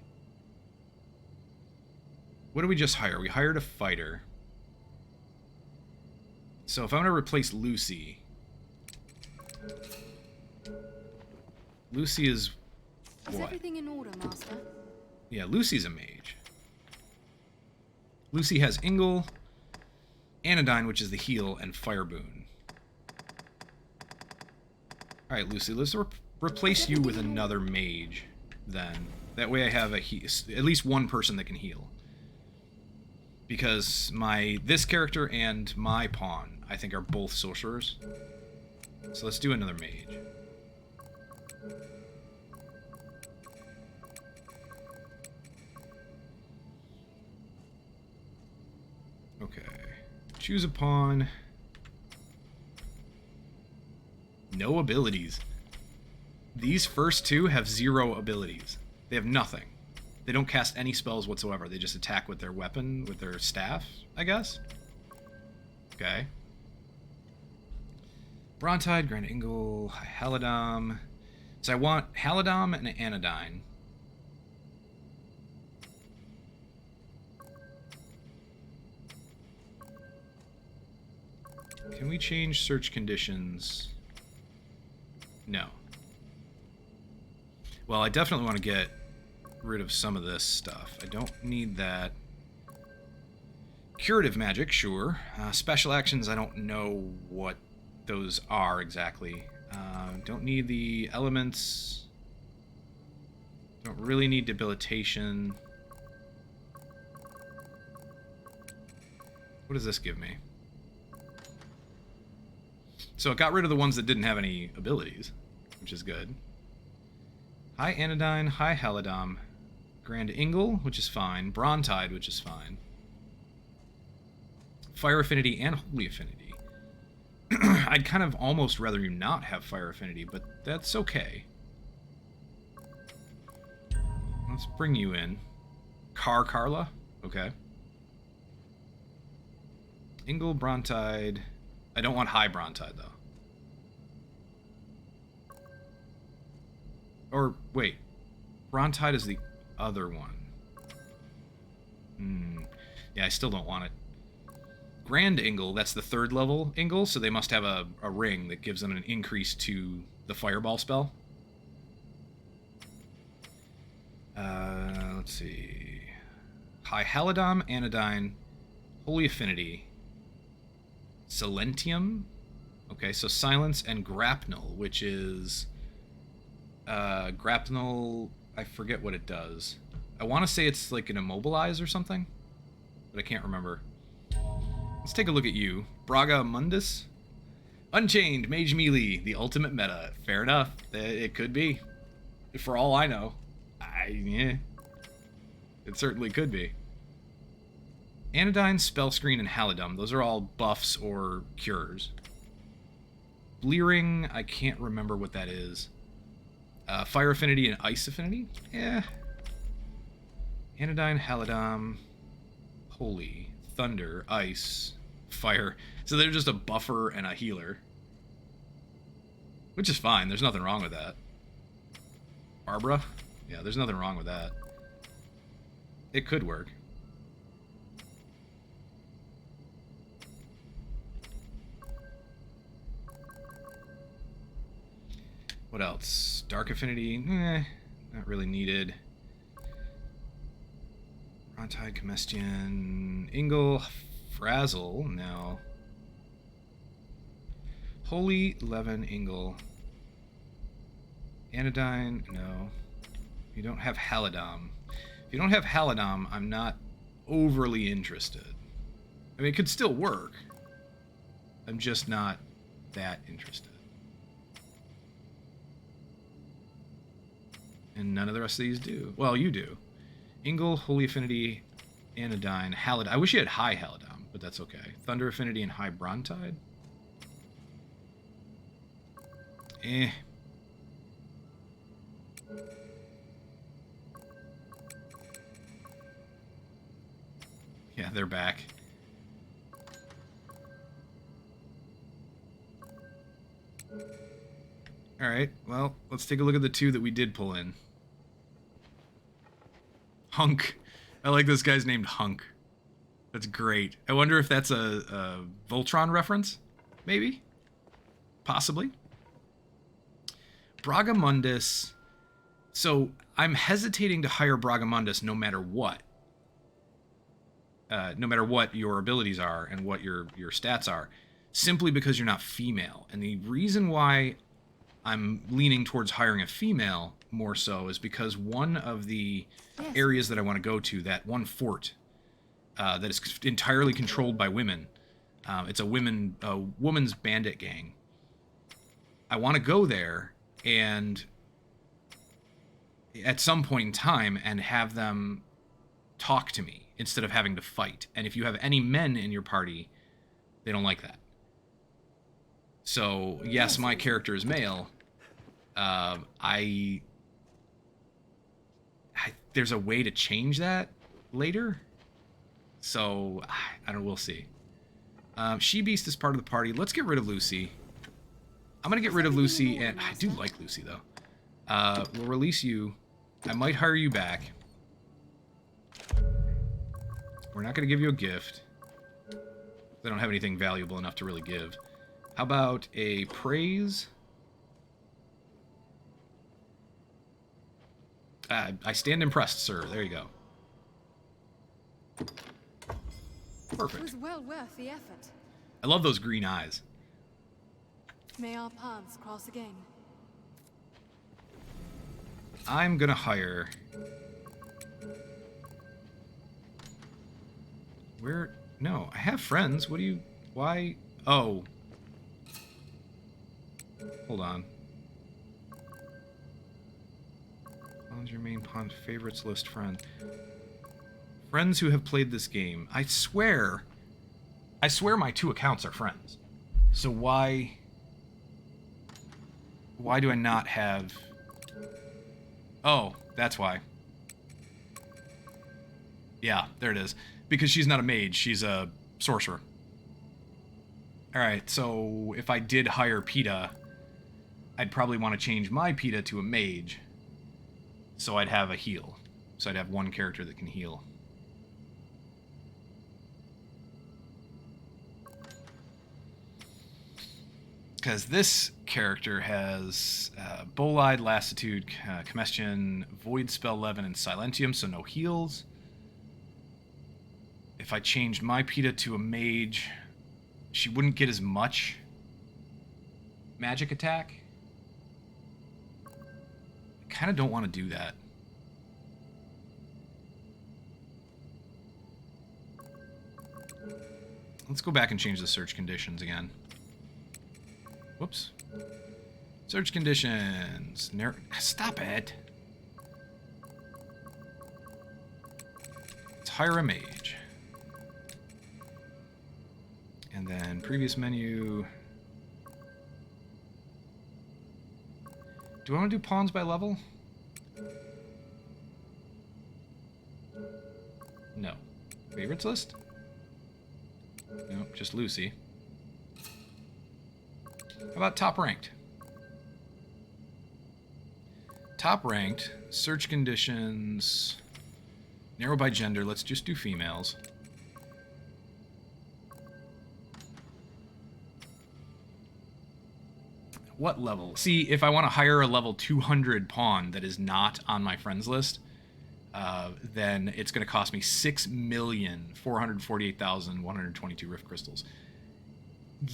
What did we just hire? We hired a fighter. So if I'm going to replace Lucy... Lucy is... Is what? everything in order, Master? Yeah, Lucy's a mage. Lucy has Ingle, Anodyne, which is the heal, and Fire Boon. Alright, Lucy, let's replace you with another mage, then. That way I have at least one person that can heal. Because this character and my pawn, I think, are both sorcerers. So let's do another mage. Okay. Choose a pawn. No abilities. These first two have 0 abilities. They have nothing. They don't cast any spells whatsoever. They just attack with their weapon, with their staff, I guess? Okay. Brontide, Grand Ingle, Halidom. So I want Halidom and Anodyne. Can we change search conditions? No. Well, I definitely want to get rid of some of this stuff. I don't need that. Curative magic, sure. Special actions, I don't know what those are exactly. Don't need the elements. Don't really need debilitation. What does this give me? So it got rid of the ones that didn't have any abilities, which is good. High Anodyne, High Halidom, Grand Ingle, which is fine, Brontide, which is fine. Fire Affinity and Holy Affinity. I'd kind of almost rather you not have Fire Affinity, but that's okay. Let's bring you in. Carla, okay. Ingle, Brontide. I don't want High Brontide, though. Or, wait. Brontide is the other one. Yeah, I still don't want it. Grand Ingle, that's the 3rd level Ingle, so they must have a ring that gives them an increase to the Fireball spell. Let's see. High Halidom, Anodyne, Holy Affinity, Silentium. Okay, so Silence and Grapnel, which is... Grapnel, I forget what it does. I want to say it's like an Immobilize or something, but I can't remember. Let's take a look at you. Braga Mundus? Unchained, Mage Melee, the ultimate meta. Fair enough. It could be. For all I know. Yeah. It certainly could be. Anodyne, Spell Screen, and Halidom. Those are all buffs or cures. Blearing, I can't remember what that is. Fire Affinity and Ice Affinity? Yeah. Anodyne, Halidom, Holy, Thunder, Ice, Fire. So they're just a buffer and a healer. Which is fine. There's nothing wrong with that. Barbara? Yeah, there's nothing wrong with that. It could work. What else? Dark Affinity? Not really needed. Brontide, Comestian, Ingle, Frazzle, no. Holy, Levin, Ingle. Anodyne, no. You don't have Halidom. If you don't have Halidom, I'm not overly interested. I mean, it could still work. I'm just not that interested. And none of the rest of these do. Well, you do. Ingle, Holy Affinity, Anodyne, Halidom. I wish you had high Halidom, but that's okay. Thunder Affinity and high Brontide? Eh. Yeah, they're back. Alright, well, let's take a look at the two that we did pull in. Hunk. I like this guy's named Hunk. That's great. I wonder if that's a Voltron reference? Maybe? Possibly? Bragamundus. So, I'm hesitating to hire Bragamundus no matter what. No matter what your abilities are and what your stats are. Simply because you're not female. And the reason why I'm leaning towards hiring a female more so is because one of the areas that I want to go to, that one fort that is entirely controlled by women, it's a woman's bandit gang. I want to go there and at some point in time and have them talk to me instead of having to fight. And if you have any men in your party, they don't like that. So, yes, my character is male. There's a way to change that later. So, I don't know, we'll see. She-Beast is part of the party. Let's get rid of Lucy. I'm going to get rid of Lucy, and I do like Lucy, though. We'll release you. I might hire you back. We're not going to give you a gift. I don't have anything valuable enough to really give. How about a praise? I stand impressed, sir. There you go. Perfect. It was well worth the effort. I love those green eyes. May our paths cross again. I'm gonna hire... Where? No, I have friends. What do you... Why? Oh. Hold on. Pawn's your main pawn favorites list friend. Friends who have played this game. I swear my two accounts are friends. So why do I not have... Oh, that's why. Yeah, there it is. Because she's not a mage, she's a sorcerer. Alright, so if I did hire PETA, I'd probably want to change my PETA to a mage. So I'd have a heal. So I'd have one character that can heal. Because this character has Bolide, Lassitude, Comestian, Void Spell, Levin, and Silentium, so no heals. If I changed my PETA to a mage, she wouldn't get as much magic attack. I kind of don't want to do that. Let's go back and change the search conditions again. Whoops. Search conditions. Stop it. Let's hire a mage. And then previous menu. Do I want to do pawns by level? No. Favorites list? No, just Lucy. How about top ranked? Top ranked. Search conditions. Narrow by gender. Let's just do females. What level? See, if I want to hire a level 200 pawn that is not on my friends list, then it's going to cost me 6,448,122 Rift Crystals.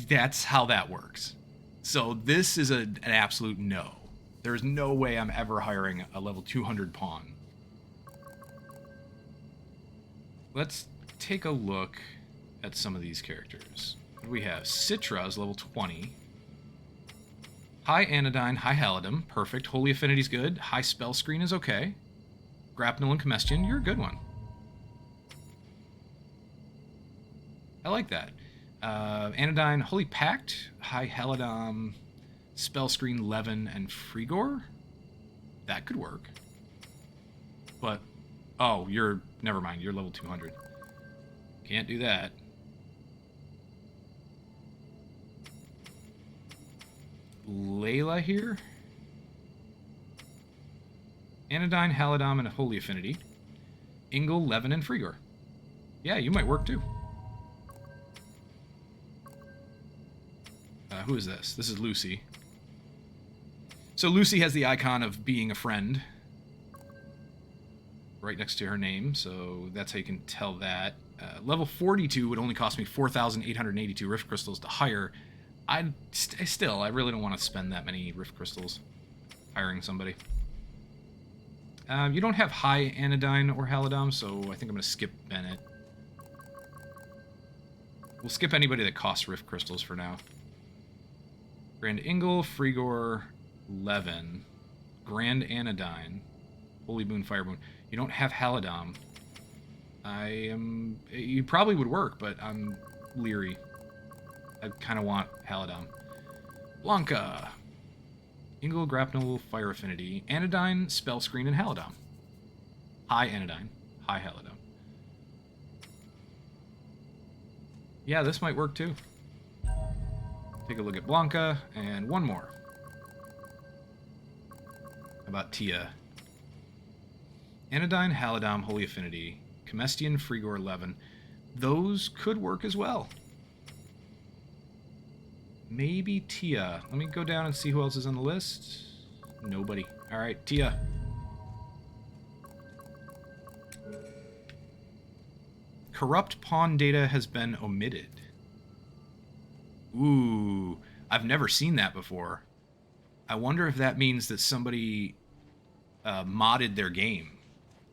That's how that works. So this is an absolute no. There's no way I'm ever hiring a level 200 pawn. Let's take a look at some of these characters. What do we have? Citra is level 20. High Anodyne, High Halidom, perfect. Holy Affinity's good. High Spell Screen is okay. Grapnel and Comestian, you're a good one. I like that. Anodyne, Holy Pact, High Halidom, Spell Screen, Levin, and Frigor? That could work. But, oh, never mind, you're level 200. Can't do that. Layla here. Anodyne, Halidom, and Holy Affinity. Ingle, Levin, and Frigor. Yeah, you might work too. Who is this? This is Lucy. So Lucy has the icon of being a friend right next to her name, so that's how you can tell that. Level 42 would only cost me 4,882 Rift Crystals to hire. I really don't want to spend that many Rift Crystals hiring somebody. You don't have high Anodyne or Halidom, so I think I'm going to skip Bennett. We'll skip anybody that costs Rift Crystals for now. Grand Ingle, Frigor, Levin, Grand Anodyne, Holy Boon, Fire Boon. You don't have Halidom. You probably would work, but I'm leery. I kind of want Halidom. Blanca. Ingle, Grapnel, Fire Affinity, Anodyne, Spell Screen, and Halidom. High Anodyne, High Halidom. Yeah, this might work too. Take a look at Blanca, and one more. How about Tia? Anodyne, Halidom, Holy Affinity, Comestian, Frigor, Levin. Those could work as well. Maybe Tia. Let me go down and see who else is on the list. Nobody. Alright, Tia. Corrupt pawn data has been omitted. Ooh, I've never seen that before. I wonder if that means that somebody modded their game.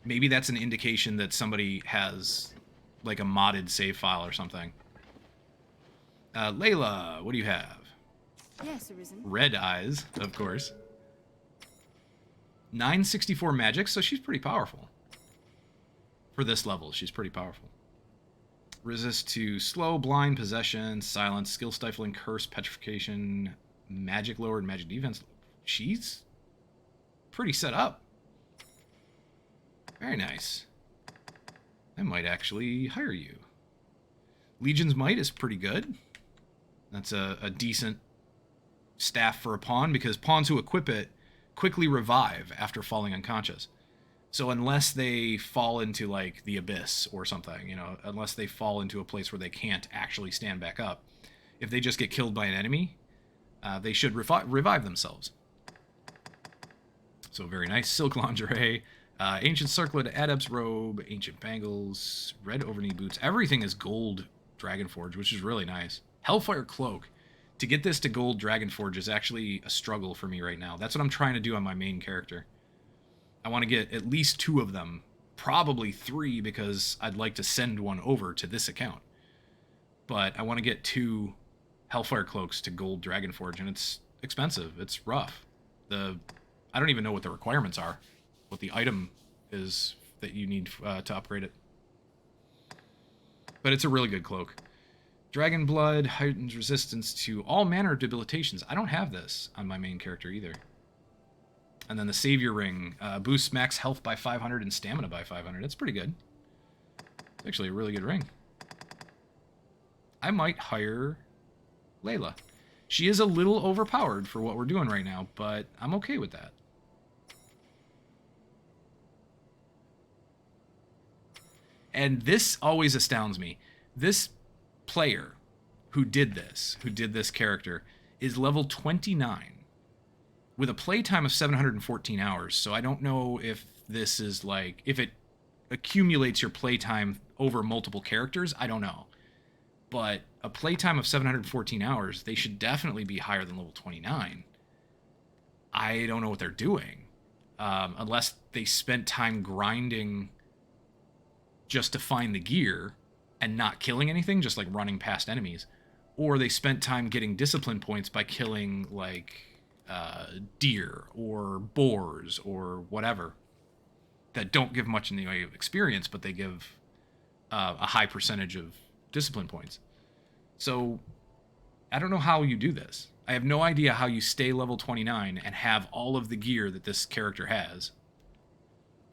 Maybe that's an indication that somebody has like a modded save file or something. Layla, what do you have? Yes, Arisen. Red eyes, of course. 964 magic, so she's pretty powerful. For this level, she's pretty powerful. Resist to slow, blind, possession, silence, skill stifling, curse, petrification, magic lowered, magic defense. She's pretty set up. Very nice. I might actually hire you. Legion's Might is pretty good. That's a decent staff for a pawn, because pawns who equip it quickly revive after falling unconscious. So unless they fall into, like, the abyss or something, you know, unless they fall into a place where they can't actually stand back up, if they just get killed by an enemy, they should revive themselves. So very nice. Silk Lingerie, Ancient Circlet, Adept's Robe, Ancient Bangles, Red Overknee Boots. Everything is gold Dragonforge, which is really nice. Hellfire Cloak. To get this to gold Dragonforge is actually a struggle for me right now. That's what I'm trying to do on my main character. I want to get at least 2 of them, probably 3, because I'd like to send one over to this account. But I want to get 2 Hellfire Cloaks to gold Dragonforge, and it's expensive. It's rough. I don't even know what the requirements are, what the item is that you need to upgrade it. But it's a really good cloak. Dragon Blood heightens resistance to all manner of debilitations. I don't have this on my main character either. And then the Savior Ring boosts max health by 500 and stamina by 500. That's pretty good. It's actually a really good ring. I might hire Layla. She is a little overpowered for what we're doing right now, but I'm okay with that. And this always astounds me. This player who did this character, is level 29 with a playtime of 714 hours. So I don't know if this is like, if it accumulates your playtime over multiple characters, I don't know. But a playtime of 714 hours, they should definitely be higher than level 29. I don't know what they're doing. Unless they spent time grinding just to find the gear and not killing anything, just like running past enemies. Or they spent time getting discipline points by killing, like, deer or boars or whatever that don't give much in the way of experience, but they give a high percentage of discipline points. So I don't know how you do this. I have no idea how you stay level 29 and have all of the gear that this character has.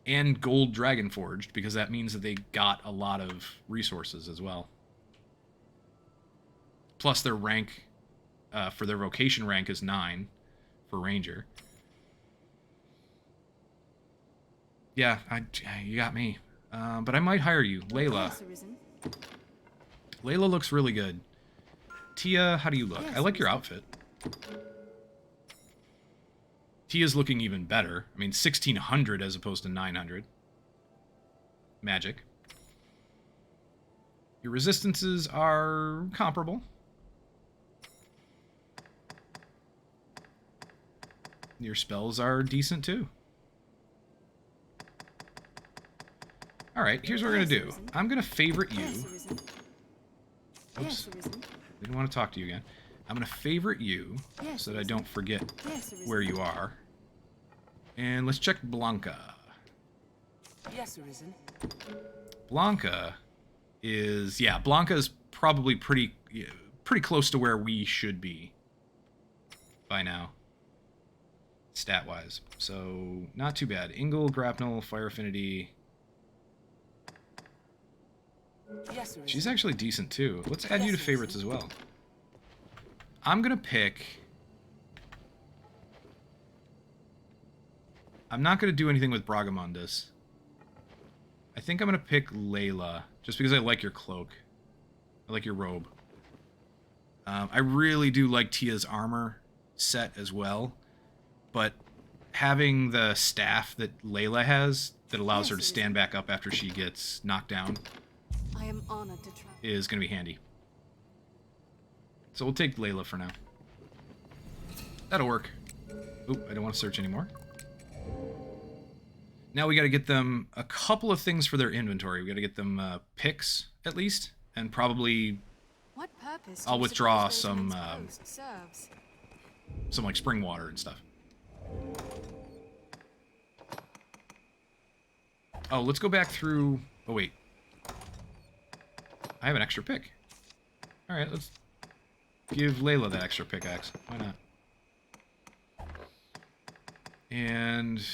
And gold dragon forged, because that means that they got a lot of resources as well. Plus their rank, for their vocation rank is 9 for ranger. Yeah, you got me. But I might hire you. Layla. Yes, Arisen. Layla looks really good. Tia, how do you look? Yes, I like your Arisen. outfit. Tia's looking even better. I mean, 1600 as opposed to 900. Magic. Your resistances are comparable. Your spells are decent too. Alright, here's what we're going to do. I'm going to favorite you. Yes, Arisen. Oops. Yes, Arisen. Didn't want to talk to you again. I'm going to favorite you Yes, so that I Arisen. don't forget Yes, Arisen. where you are. And let's check Blanca. Yes, Arisen. Blanca is... Yeah, Blanca is probably pretty close to where we should be by now. Stat-wise. So, not too bad. Ingle, Grapnel, Fire Affinity. Yes, Arisen. She's actually decent too. Let's add you to favorites as well. I'm gonna pick... I'm not gonna do anything with Bragamundus. I think I'm gonna pick Layla, just because I like your cloak. I like your robe. I really do like Tia's armor set as well, but having the staff that Layla has that allows her to stand back up after she gets knocked down I am honored to travel. is going to be handy. So we'll take Layla for now. That'll work. Oop, I don't want to search anymore. Now we got to get them a couple of things for their inventory. We got to get them picks, at least, and probably What purpose? I'll do you withdraw suppose some, Rosamund's post serves? some like spring water and stuff. Oh, let's go back through... Oh, wait. I have an extra pick. Alright, let's give Layla that extra pickaxe. Why not? And...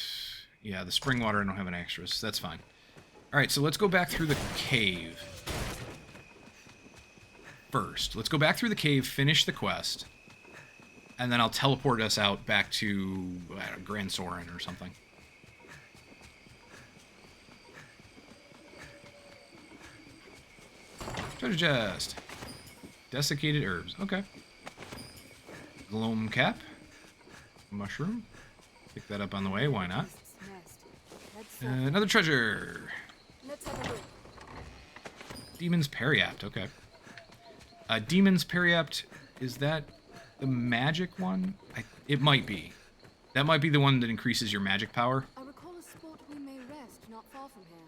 yeah, the spring water I don't have an extra, so that's fine. Alright, so let's go back through the cave. First. Let's go back through the cave, finish the quest, and then I'll teleport us out back to I don't know, Grand Soren or something. Treasure chest. Desiccated herbs. Okay. Gloam cap. Mushroom. Pick that up on the way. Why not? Nest. Let's, Another treasure. let's have a look. Demon's Periapt. Okay. Demon's Periapt. Is that the magic one? It might be. That might be the one that increases your magic power. I recall a spot we may rest not far from here.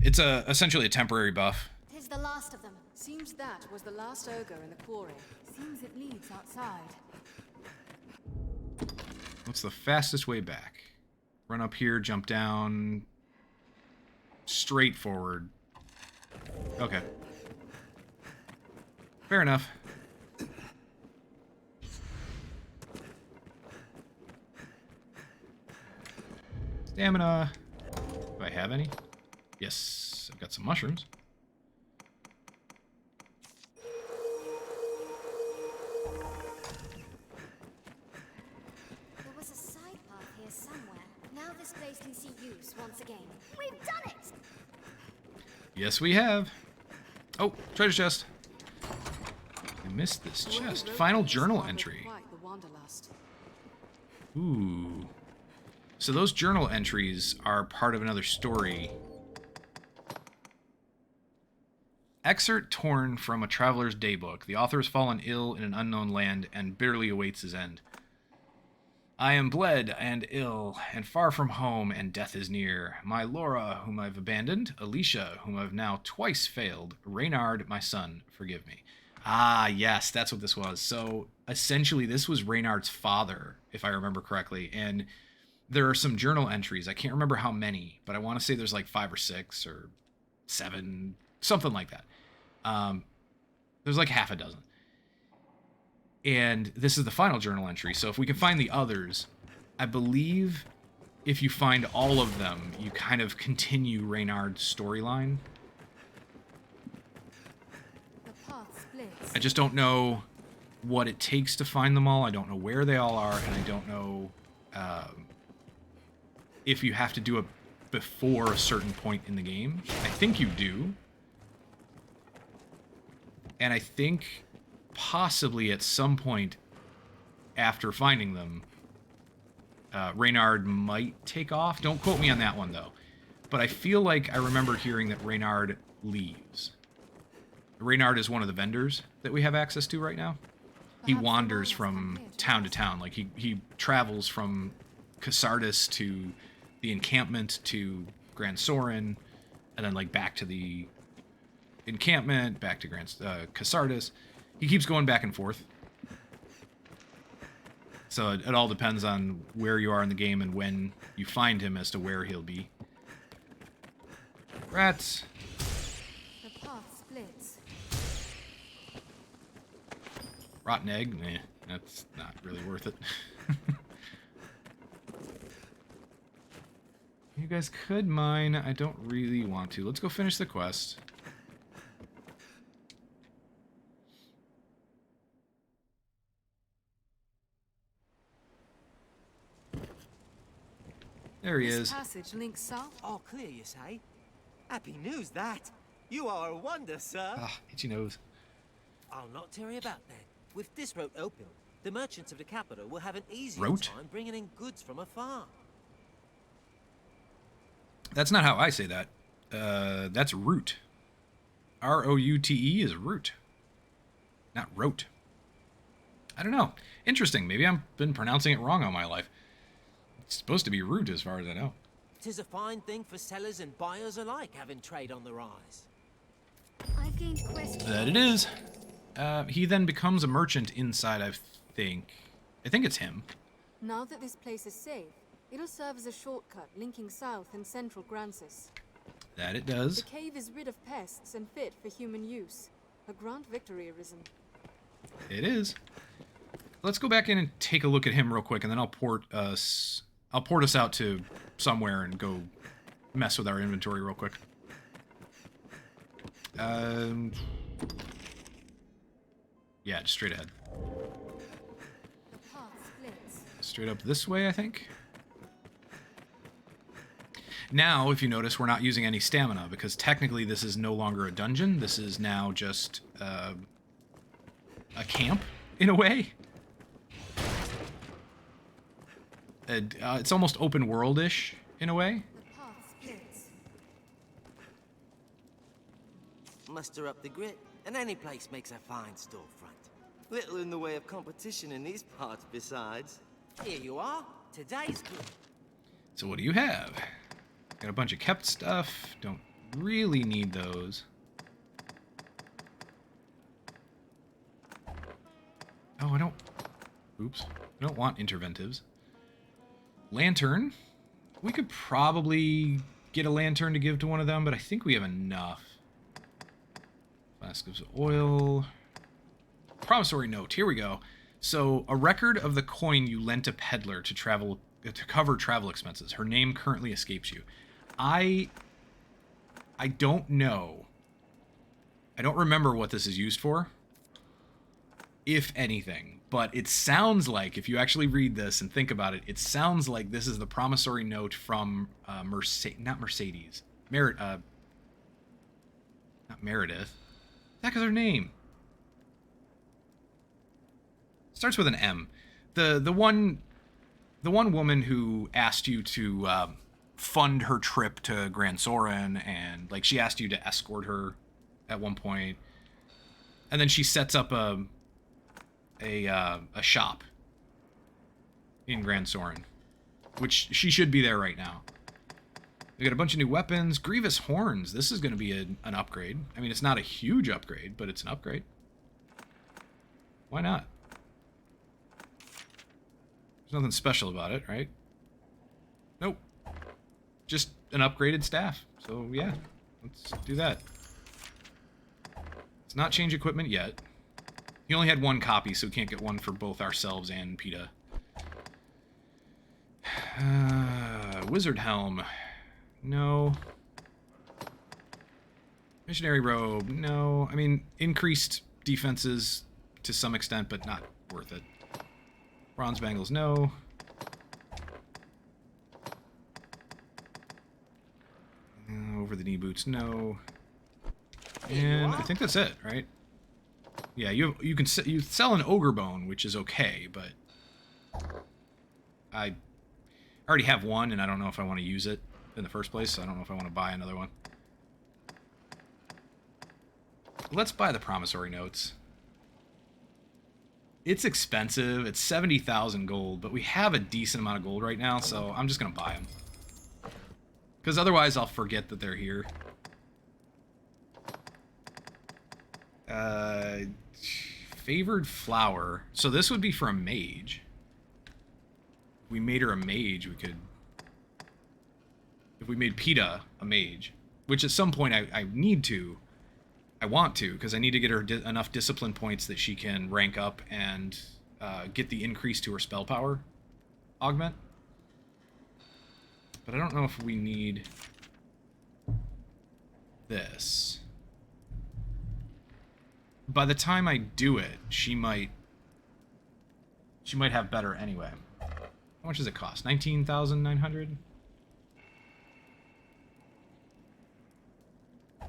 It's essentially a temporary buff. Tis the last of them. Seems that was the last ogre in the quarry. Seems it leads outside. What's the fastest way back? Run up here, jump down. Straight forward. Okay. Fair enough. Stamina. Do I have any? Yes, I've got some mushrooms. There was a side path here somewhere. Now this place can see use once again. We've done it! Yes, we have. Oh, treasure chest. I missed this Whoever chest. wrote Final this journal harbored entry. quite the wanderlust. Ooh. So those journal entries are part of another story. Excerpt torn from a traveler's daybook. The author has fallen ill in an unknown land and bitterly awaits his end. I am bled and ill, and far from home, and death is near. My Laura, whom I've abandoned, Alicia, whom I've now twice failed, Reynard, my son, forgive me. Ah, yes, that's what this was. So, essentially, this was Reynard's father, if I remember correctly, and there are some journal entries. I can't remember how many, but I want to say there's like 5 or 6 or 7, something like that. There's like half a dozen. And this is the final journal entry. So if we can find the others, I believe if you find all of them, you kind of continue Reynard's storyline. The path splits. I just don't know what it takes to find them all. I don't know where they all are, and I don't know if you have to do it before a certain point in the game. I think you do. And I think possibly at some point after finding them, Reynard might take off. Don't quote me on that one, though. But I feel like I remember hearing that Reynard leaves. Reynard is one of the vendors that we have access to right now. He Perhaps wanders the from Romans come here to town to rest. town. Like, he travels from Casardis to the encampment to Grand Sorin, and then, like, back to the encampment, back to Casardis. He keeps going back and forth. So it all depends on where you are in the game and when you find him as to where he'll be. Rats. The path splits. Rotten egg? Nah, that's not really worth it. You guys could mine. I don't really want to. Let's go finish the quest. There he This is. passage links south. All clear, you say? Happy news, that. You are a wonder, sir. Ah, itchy nose. I'll not tarry about then. With this road open, the merchants of the capital will have an easier Route? time bringing in goods from afar. That's not how I say that. That's route. R-O-U-T-E is route. Not rote. I don't know. Interesting. Maybe I've been pronouncing it wrong all my life. It's supposed to be route as far as I know. 'Tis a fine thing for sellers and buyers alike having trade on the rise. I've gained questions. That it is. He then becomes a merchant inside, I think. I think it's him. Now that this place is safe, it'll serve as a shortcut linking south and central Grancis. That it The does. cave is rid of pests and fit for human use. A grand victory, Arisen. It is. Let's go back in and take a look at him real quick, and then I'll port us out to somewhere and go mess with our inventory real quick. Yeah, just straight ahead. The path splits. Straight up this way, I think. Now, if you notice, we're not using any stamina, because technically this is no longer a dungeon. This is now just a camp, in a way. It's almost open world-ish, in a way. The path splits. Muster up the grit, and any place makes a fine storefront. Little in the way of competition in these parts, besides. Here you are. Today's good. So what do you have? Got a bunch of kept stuff. Don't really need those. Oh, I don't... Oops. I don't want interventives. Lantern. We could probably get a lantern to give to one of them, but I think we have enough. Flask of oil. Promissory note. Here we go. So, a record of the coin you lent a peddler to cover travel expenses. Her name currently escapes you. I don't know. I don't remember what this is used for, if anything. But it sounds like, if you actually read this and think about it, it sounds like this is the promissory note from not Mercedes. Not Meredith. That is her name. Starts with an M. The one woman who asked you to fund her trip to Gran Soren, and like she asked you to escort her at one point, and then she sets up a shop in Gran Soren, which she should be there right now. We got a bunch of new weapons. Grievous horns. This is going to be an upgrade. I mean, it's not a huge upgrade, but it's an upgrade. Why not? There's nothing special about it, right? Nope. Just an upgraded staff. So, yeah. Let's do that. Let's not change equipment yet. He only had one copy, so we can't get one for both ourselves and PETA. Wizard Helm. No. Missionary Robe. No. I mean, increased defenses to some extent, but not worth it. Bronze Bangles. No. Over the knee boots. No. And I think that's it, right? Yeah, you sell an ogre bone, which is okay, but I already have one, and I don't know if I want to use it in the first place. So I don't know if I want to buy another one. Let's buy the promissory notes. It's expensive. It's 70,000 gold, but we have a decent amount of gold right now, so I'm just gonna buy them. Because otherwise, I'll forget that they're here. Favored flower. So this would be for a mage. If we made her a mage, we could... If we made PETA a mage, which at some point I need to, I want to, because I need to get her enough discipline points that she can rank up and get the increase to her spell power augment. But I don't know if we need this. By the time I do it, she might have better anyway. How much does it cost? 19,900?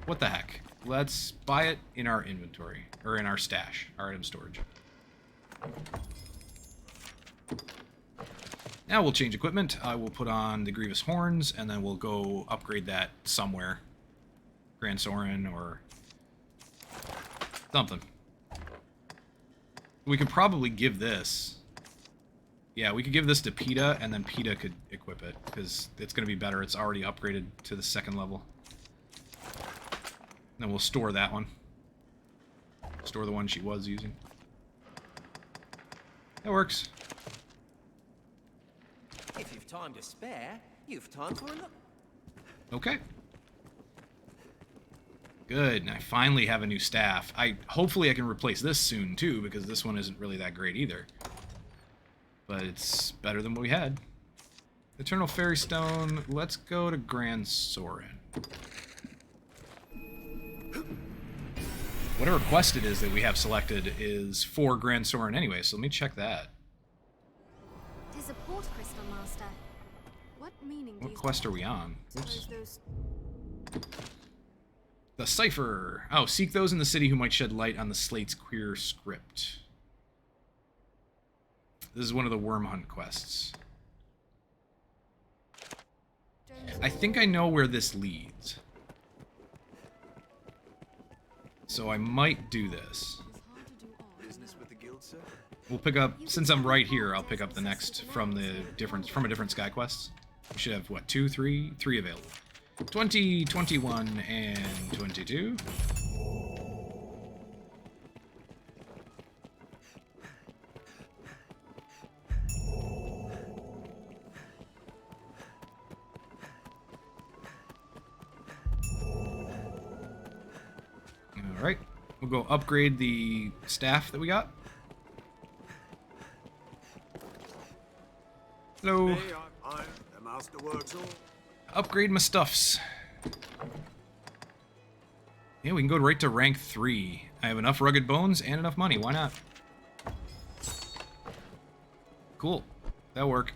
What the heck? Let's buy it in our inventory, or in our stash, our item storage. Now we'll change equipment. I will put on the Grievous Horns, and then we'll go upgrade that somewhere. Gran Soren, or something. We could probably give this... Yeah, we could give this to PETA, and then PETA could equip it, because it's going to be better. It's already upgraded to the 2nd level. Then we'll store that one. Store the one she was using. That works. If you've time to spare, you've time for a look. Okay. Good. And I finally have a new staff. Hopefully I can replace this soon too, because this one isn't really that great either. But it's better than what we had. Eternal Fairy Stone. Let's go to Gran Soren. Whatever quest it is that we have selected is for Gran Soren anyway, so let me check that. It is a port crystal, Master. What meaning do What you quest are we on? suppose those... The Cipher. Oh, seek those in the city who might shed light on the slate's queer script. This is one of the Worm Hunt quests. I think I know where this leads. So I might do this. Business with the guild, sir? We'll pick up, since I'm right here, I'll pick up the next from a different Sky Quest. We should have, what, 2, 3? 3 available. 20, 21, and 22. Alright, we'll go upgrade the staff that we got. Hello. Me, I'm the master works all. Upgrade my stuffs. Yeah, we can go right to rank 3. I have enough rugged bones and enough money. Why not? Cool. That'll work.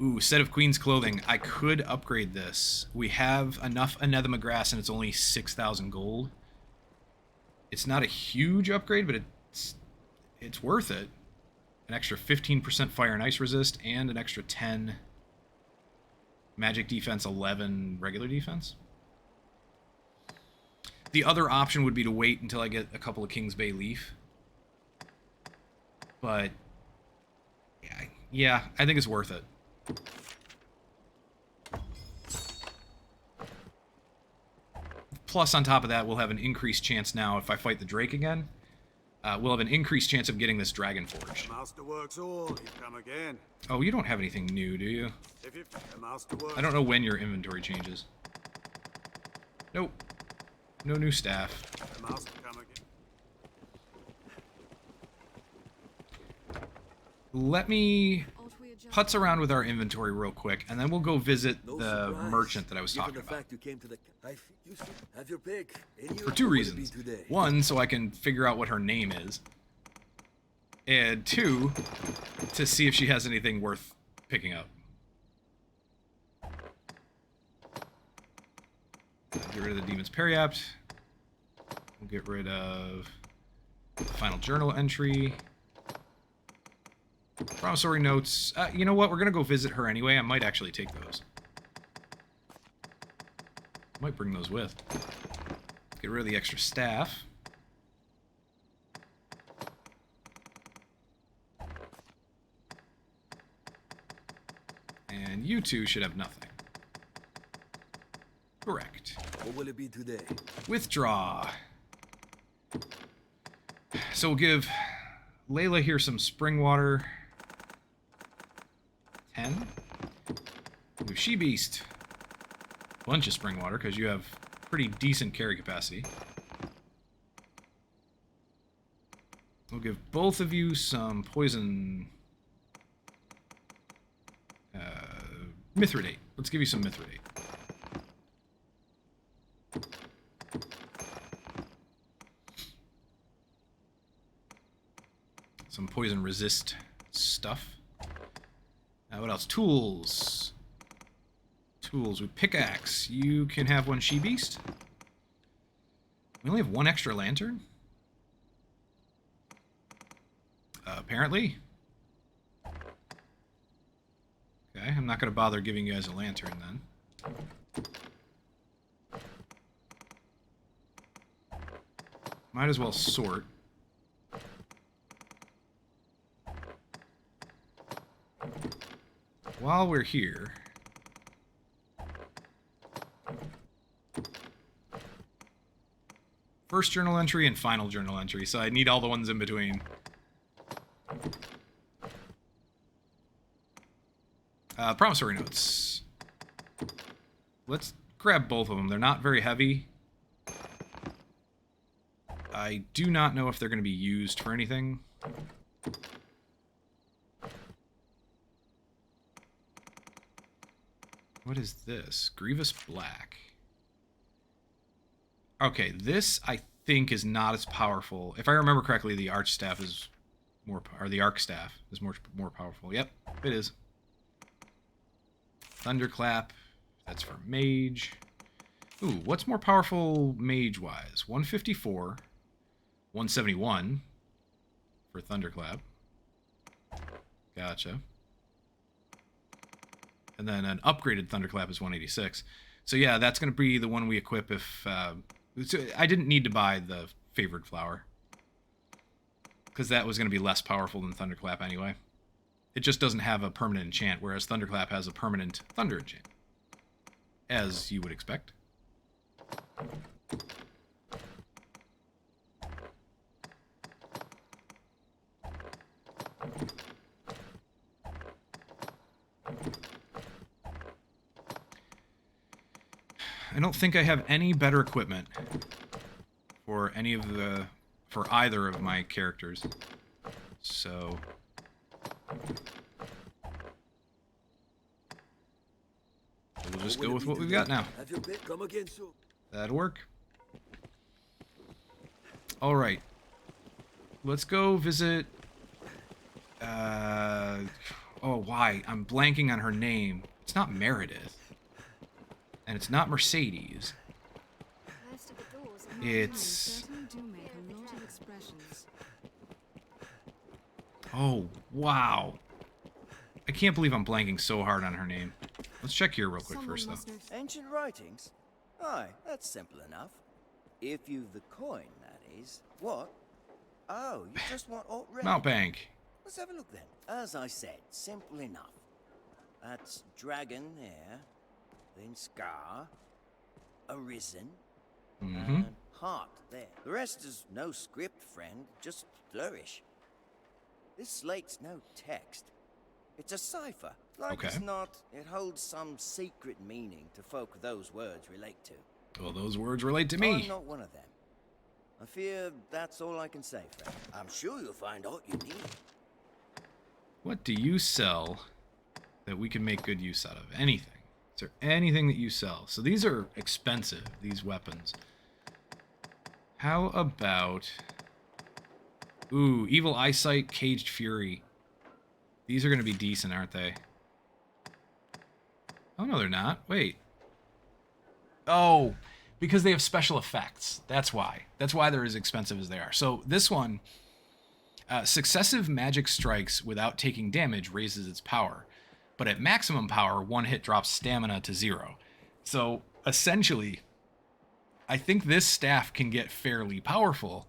Ooh, set of Queen's clothing. I could upgrade this. We have enough anathema grass and it's only 6,000 gold. It's not a huge upgrade, but it's worth it. An extra 15% fire and ice resist and an extra 10 magic defense, 11 regular defense. The other option would be to wait until I get a couple of King's Bay leaf. But yeah, I think it's worth it. Plus, on top of that, we'll have an increased chance now if I fight the Drake again. We'll have an increased chance of getting this Dragon Forge. Masterworks all, you come again. Oh, you don't have anything new, do you? If you the Masterworks. I don't know when your inventory changes. Nope. No new staff. The Master come again. Let me putz around with our inventory real quick, and then we'll go visit the merchant that I was talking about. For two reasons. One, so I can figure out what her name is. And two, to see if she has anything worth picking up. Get rid of the Demon's Periapt. We'll get rid of the final journal entry. Promissory notes. You know what? We're going to go visit her anyway. I might actually take those. Might bring those with. Get rid of the extra staff. And you two should have nothing. Correct. What will it be today? Withdraw. So we'll give Layla here some spring water. 10. We'll She Beast. Bunch of spring water because you have pretty decent carry capacity. We'll give both of you some poison. Mithridate. Let's give you some Mithridate. Some poison resist stuff. What else? Tools. Tools with pickaxe. You can have one She Beast. We only have one extra lantern? Apparently. Okay, I'm not going to bother giving you guys a lantern then. Might as well sort. While we're here, first journal entry and final journal entry, so I need all the ones in between. Promissory notes. Let's grab both of them. They're not very heavy. I do not know if they're going to be used for anything. What is this? Grievous Black. Okay, this I think is not as powerful. If I remember correctly, the Arch Staff is more, or the Arc Staff is more powerful. Yep, it is. Thunderclap. That's for Mage. Ooh, what's more powerful mage-wise? 154, 171 for Thunderclap. Gotcha. And then an upgraded Thunderclap is 186. So yeah, that's going to be the one we equip if... I didn't need to buy the Favored Flower, because that was going to be less powerful than Thunderclap anyway. It just doesn't have a permanent enchant, whereas Thunderclap has a permanent Thunder enchant. As you would expect. I don't think I have any better equipment for any of the... for either of my characters. So... we'll just go with what we've got now. That'll work. Alright. Let's go visit... Oh, why? I'm blanking on her name. It's not Meredith. And it's not Mercedes. Most of the doors are not It's... Certainly do make a lot of expressions. Oh, wow. I can't believe I'm blanking so hard on her name. Let's check here real quick Someone first, though. must know. Ancient writings? Aye, that's simple enough. If you've the coin, that is. What? Oh, you just want alt-red. Mountbank. Let's have a look then. As I said, simple enough. That's dragon there, then scar, arisen, and heart there. The rest is no script, friend, just flourish. This slate's no text. It's a cipher. Like as not, it holds some secret meaning to folk those words relate to. Well, those words relate to me. I'm not one of them. I fear that's all I can say, friend. I'm sure you'll find all you need. What do you sell that we can make good use out of? Anything. Is there anything that you sell? So these are expensive, these weapons. How about... Ooh, Evil Eyesight, Caged Fury. These are going to be decent, aren't they? Oh, no, they're not. Wait. Oh, because they have special effects. That's why. That's why they're as expensive as they are. So this one, successive magic strikes without taking damage raises its power. But at maximum power, one hit drops stamina to 0. So essentially, I think this staff can get fairly powerful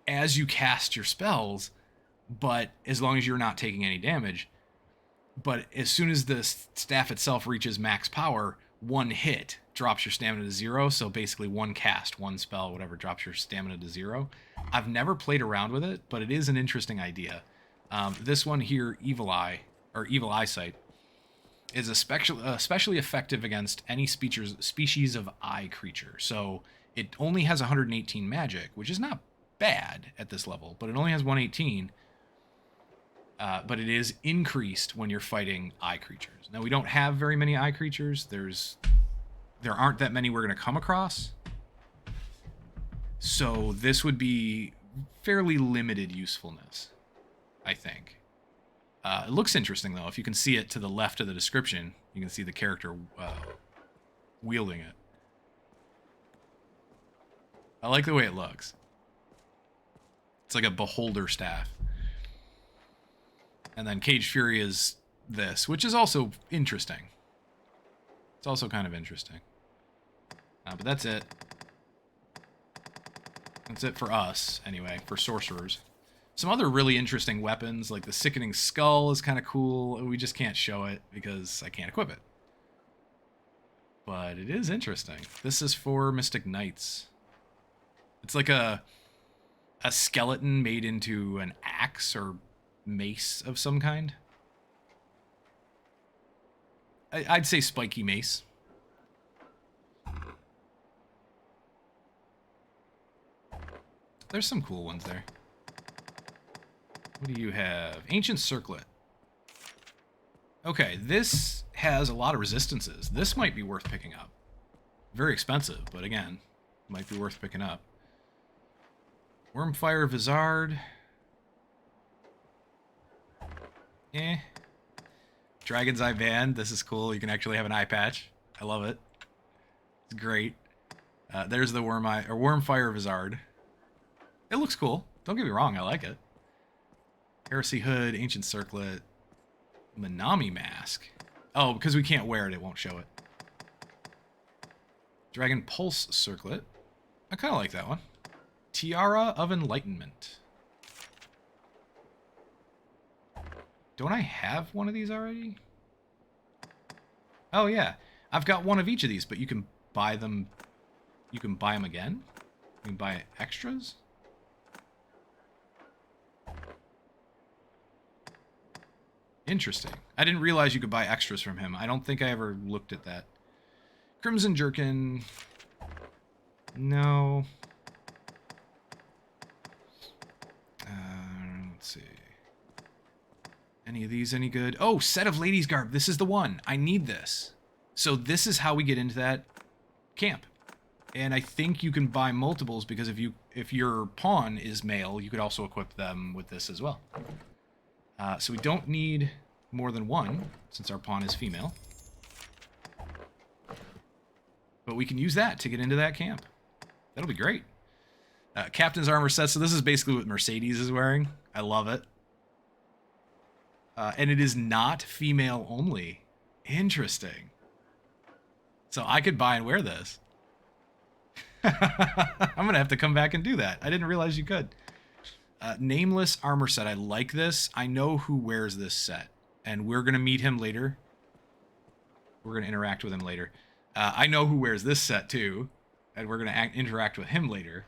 as you cast your spells, but as long as you're not taking any damage. But as soon as the staff itself reaches max power, one hit drops your stamina to 0. So basically one cast, one spell, whatever, drops your stamina to 0. I've never played around with it, but it is an interesting idea. This one here, Evil Eye, or Evil Eyesight, is especially effective against any species of eye creature. So it only has 118 magic, which is not bad at this level, but it only has 118. But it is increased when you're fighting eye creatures. Now, we don't have very many eye creatures. There aren't that many we're going to come across. So this would be fairly limited usefulness, I think. It looks interesting, though. If you can see it to the left of the description, you can see the character wielding it. I like the way it looks. It's like a beholder staff. And then Caged Fury is this, which is also interesting. It's also kind of interesting. But that's it. That's it for us, anyway, for sorcerers. Some other really interesting weapons, like the Sickening Skull is kind of cool. We just can't show it because I can't equip it. But it is interesting. This is for Mystic Knights. It's like a skeleton made into an axe or mace of some kind. I'd say spiky mace. There's some cool ones there. What do you have? Ancient Circlet. Okay, this has a lot of resistances. This might be worth picking up. Very expensive, but again, might be worth picking up. Wormfire Vizard. Dragon's Eye Band. This is cool. You can actually have an eye patch. I love it. It's great. There's the Wormfire Vizard. It looks cool. Don't get me wrong. I like it. Heresy Hood, Ancient Circlet, Manami Mask. Oh, because we can't wear it, it won't show it. Dragon Pulse Circlet. I kind of like that one. Tiara of Enlightenment. Don't I have one of these already? Oh, yeah. I've got one of each of these, but you can buy them. You can buy them again? You can buy extras? Interesting. I didn't realize you could buy extras from him. I don't think I ever looked at that. Crimson Jerkin. No. Let's see. Any of these any good? Oh, Set of Ladies Garb. This is the one. I need this. So this is how we get into that camp. And I think you can buy multiples because if your pawn is male, you could also equip them with this as well. So we don't need more than one, since our pawn is female. But we can use that to get into that camp. That'll be great. Captain's armor set. So this is basically what Mercedes is wearing. I love it. And it is not female only. Interesting. So I could buy and wear this. I'm going to have to come back and do that. I didn't realize you could. Nameless armor set. I like this. I know who wears this set. And we're going to meet him later. We're going to interact with him later. I know who wears this set too. And we're going to interact with him later.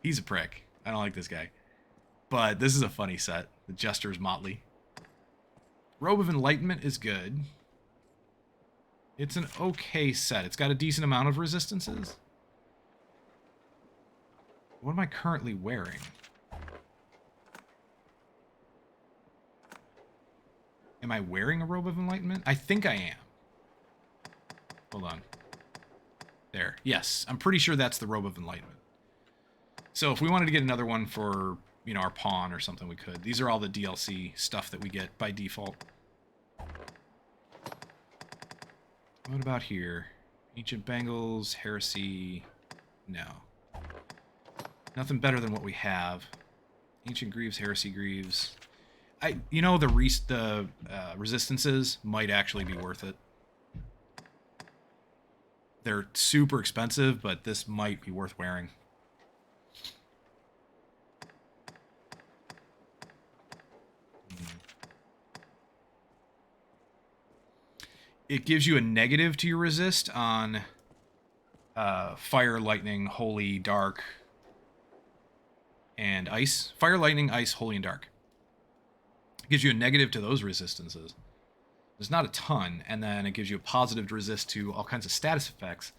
He's a prick. I don't like this guy. But this is a funny set. The Jester's Motley. Robe of Enlightenment is good. It's an okay set. It's got a decent amount of resistances. What am I currently wearing? Am I wearing a Robe of Enlightenment? I think I am. Hold on. There. Yes, I'm pretty sure that's the Robe of Enlightenment. So if we wanted to get another one for, you know, our pawn or something, we could. These are all the DLC stuff that we get by default. What about here? Ancient Bangles, Heresy. No. Nothing better than what we have. Ancient Greaves, Heresy Greaves. You know, the resistances might actually be worth it. They're super expensive, but this might be worth wearing. It gives you a negative to your resist on fire, lightning, holy, dark, and ice. Fire, lightning, ice, holy, and dark. It gives you a negative to those resistances. There's not a ton, and then it gives you a positive to resist to all kinds of status effects.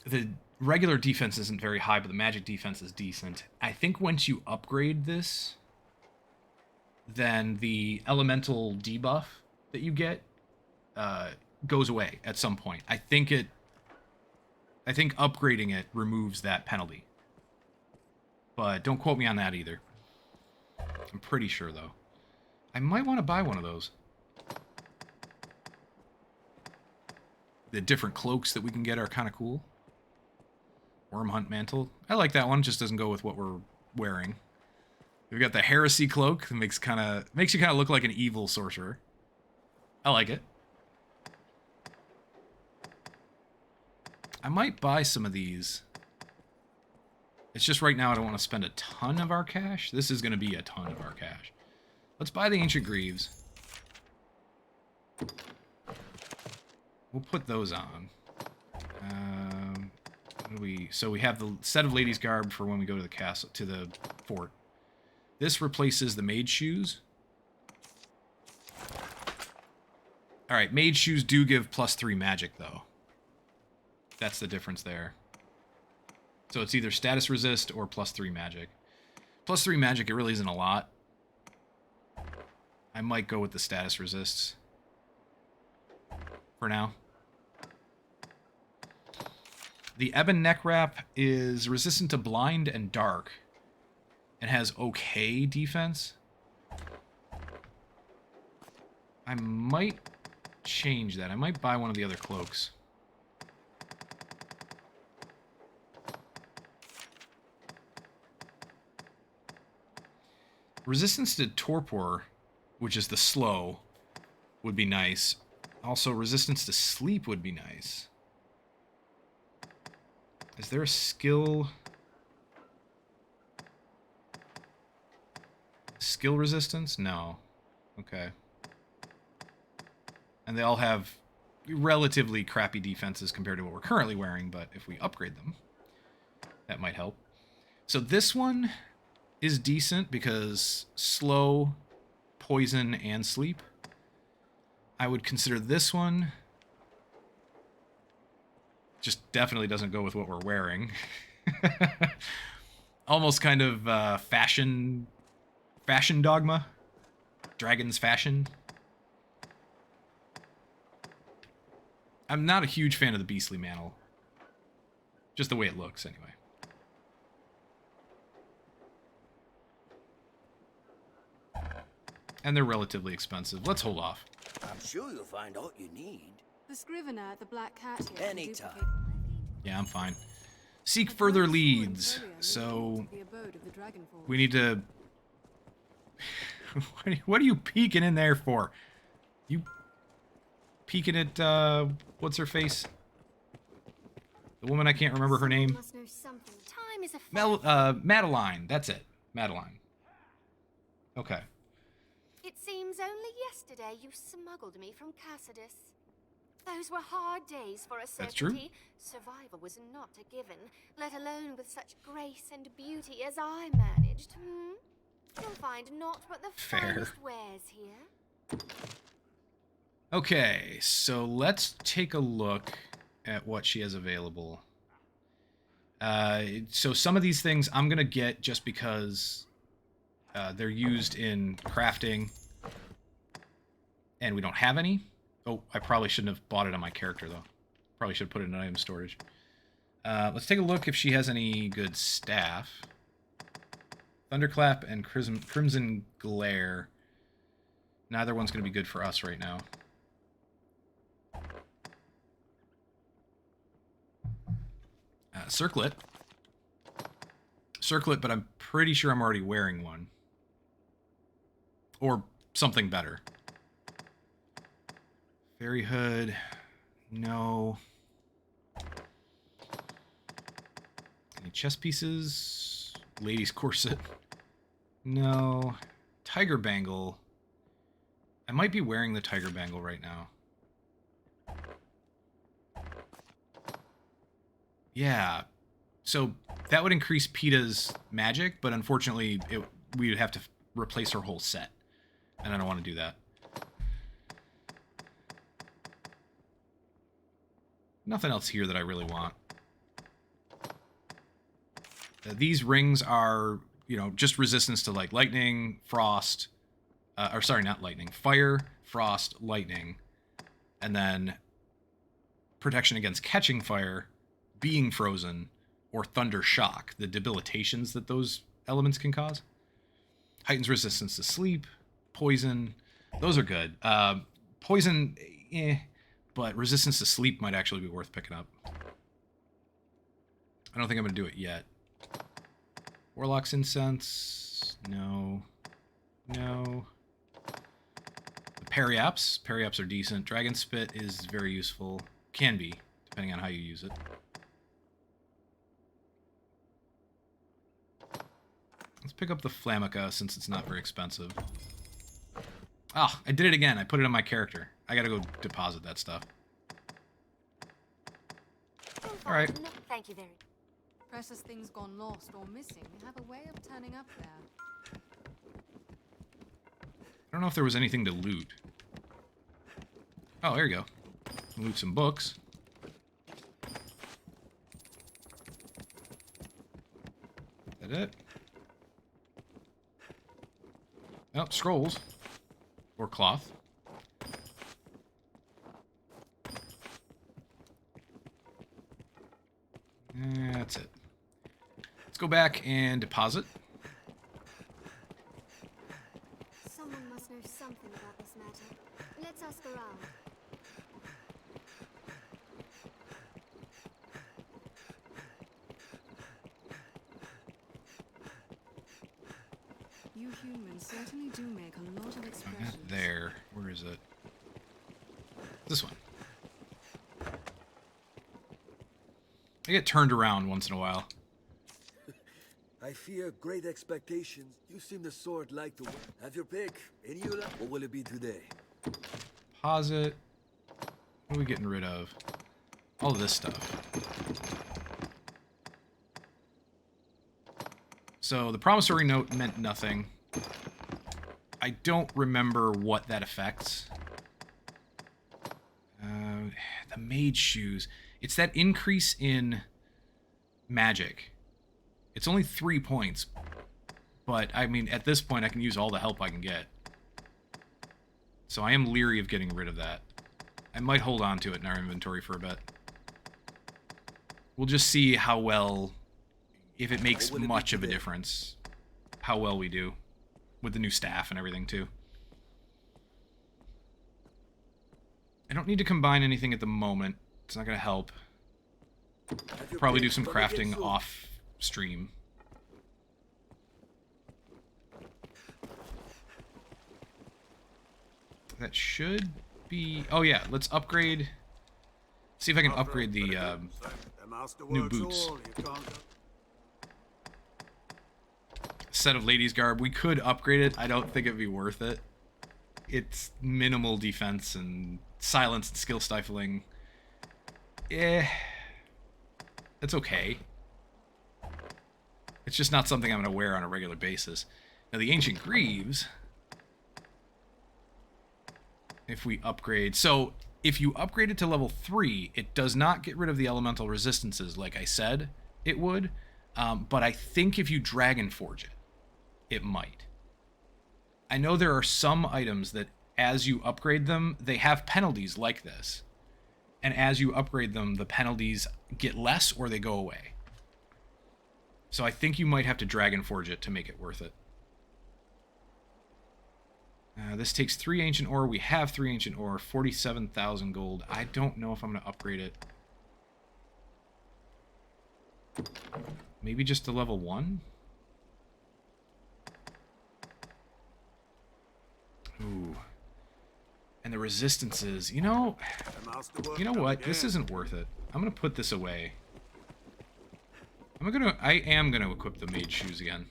The regular defense isn't very high, but the magic defense is decent. I think once you upgrade this, then the elemental debuff that you get goes away at some point. I think upgrading it removes that penalty. But don't quote me on that either. I'm pretty sure, though. I might want to buy one of those. The different cloaks that we can get are kind of cool. Worm Hunt Mantle. I like that one, just doesn't go with what we're wearing. We've got the Heresy Cloak that makes you kind of look like an evil sorcerer. I like it. I might buy some of these. It's just right now I don't want to spend a ton of our cash. This is going to be a ton of our cash. Let's buy the Ancient Greaves. We'll put those on. So we have the set of ladies' garb for when we go to the castle, to the fort. This replaces the mage shoes. All right, mage shoes do give +3 magic though. That's the difference there. So it's either status resist or +3 magic. +3 magic, it really isn't a lot. I might go with the status resists for now. The Ebon Neck Wrap is resistant to blind and dark and has okay defense. I might change that. I might buy one of the other cloaks. Resistance to torpor, which is the slow, would be nice. Also, resistance to sleep would be nice. Is there a skill? Skill resistance? No. Okay. And they all have relatively crappy defenses compared to what we're currently wearing, but if we upgrade them, that might help. So this one is decent because slow, poison, and sleep. I would consider this one just definitely doesn't go with what we're wearing. Almost kind of fashion dogma. Dragon's fashion. I'm not a huge fan of the beastly mantle. Just the way it looks, anyway. And they're relatively expensive. Let's hold off. I'm sure you'll find all you need. The scrivener at the Black Cat here can Anytime. duplicate- Yeah, I'm fine. Seek further leads. So The abode of the Dragonfall. we need to... What are you peeking in there for? You peeking at, what's her face? The woman, I can't remember her name. Must know something. Time is a Madeline. That's it. Madeline. Okay. It seems only yesterday you smuggled me from Cassidus. Those were hard days for a certainty. That's true. Survival was not a given, let alone with such grace and beauty as I managed. You'll find naught but the finest wares here. Okay, so let's take a look at what she has available. So some of these things I'm going to get just because they're used in crafting, and we don't have any. Oh, I probably shouldn't have bought it on my character, though. Probably should have put it in item storage. Let's take a look if she has any good staff. Thunderclap and Crimson Glare. Neither one's going to be good for us right now. Circlet. Circlet, but I'm pretty sure I'm already wearing one. Or something better. Fairy Hood. No. Any chess pieces? Lady's Corset. No. Tiger Bangle. I might be wearing the Tiger Bangle right now. Yeah. So that would increase Peta's magic, but unfortunately we would have to replace her whole set. And I don't want to do that. Nothing else here that I really want. These rings are, you know, just resistance to like lightning, frost, or sorry, not lightning, fire, frost, lightning, and then protection against catching fire, being frozen, or thunder shock, the debilitations that those elements can cause. Heightens resistance to sleep, poison, those are good. Poison, but resistance to sleep might actually be worth picking up. I don't think I'm going to do it yet. Warlock's Incense, no. No. The Periaps are decent. Dragon Spit is very useful. Can be, depending on how you use it. Let's pick up the Flammica since it's not very expensive. Ah, I did it again. I put it on my character. I gotta go deposit that stuff. Alright. Thank you very much. Precious things gone lost or missing have a way of turning up there. I don't know if there was anything to loot. Oh, there you go. Loot some books. Is that it? Oh, scrolls. Or cloth. That's it. Let's go back and deposit. Someone must know something about this matter. Let's ask around. You humans certainly do make a lot of expressions. Not there. Where is it? This one. I get turned around once in a while. I fear great expectations. You seem the sort like to have your pick. Any you like? What will it be today? Deposit. What are we getting rid of? All of this stuff. So the promissory note meant nothing. I don't remember what that affects. The mage shoes. It's that increase in magic. It's only 3 points. But, I mean, at this point, I can use all the help I can get. So I am leery of getting rid of that. I might hold on to it in our inventory for a bit. We'll just see how well, if it makes much of a difference, how well we do with the new staff and everything, too. I don't need to combine anything at the moment. It's not going to help. Probably do some crafting off stream. That should be... Oh yeah, let's upgrade... See if I can upgrade the new boots. Set of ladies' garb. We could upgrade it. I don't think it'd be worth it. It's minimal defense and silence and skill stifling. It's okay. It's just not something I'm going to wear on a regular basis. Now the Ancient Greaves, if we upgrade... So, if you upgrade it to level 3, it does not get rid of the elemental resistances like I said it would. But I think if you Dragon Forge it, it might. I know there are some items that as you upgrade them, they have penalties like this. And as you upgrade them, the penalties get less or they go away. So I think you might have to Dragon Forge it to make it worth it. This takes 3 ancient ore. We have 3 ancient ore, 47,000 gold. I don't know if I'm going to upgrade it. Maybe just to level 1? Ooh. And the resistances, you know what? This isn't worth it. I'm going to put this away. I am going to equip the mage shoes again.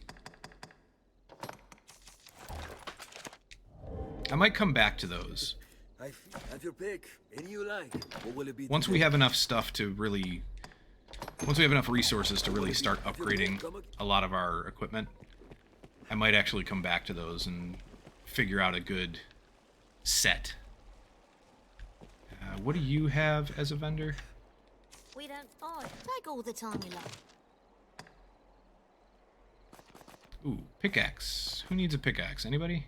I might come back to those. Have your pick. Any you like. What will it be once we have enough stuff to really... Once we have enough resources to really start upgrading a lot of our equipment, I might actually come back to those and figure out a good set. What do you have as a vendor? We don't fight. Take all the time you like. Ooh, pickaxe. Who needs a pickaxe? Anybody?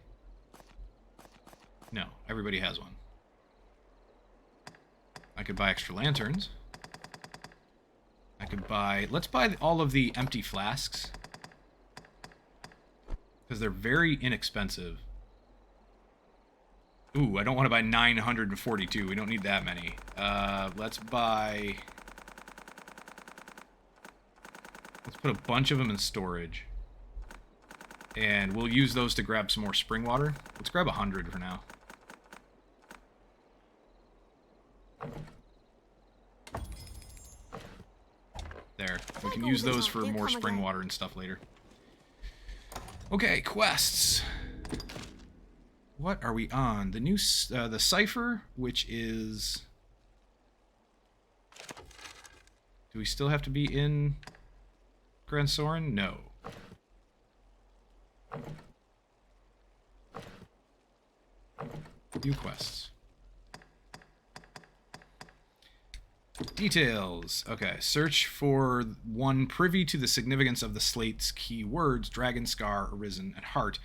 No, everybody has one. I could buy extra lanterns. I could buy... Let's buy all of the empty flasks. Because they're very inexpensive. Ooh, I don't want to buy 942. We don't need that many. Let's buy... Let's put a bunch of them in storage. And we'll use those to grab some more spring water. Let's grab 100 for now. There. We can use those for more spring water and stuff later. Okay, quests. What are we on? The new, the Cipher, which is... Do we still have to be in Gran Soren? No. New quests. Details. Okay, search for one privy to the significance of the slate's key words, Dragon, Scar, Arisen, and Heart.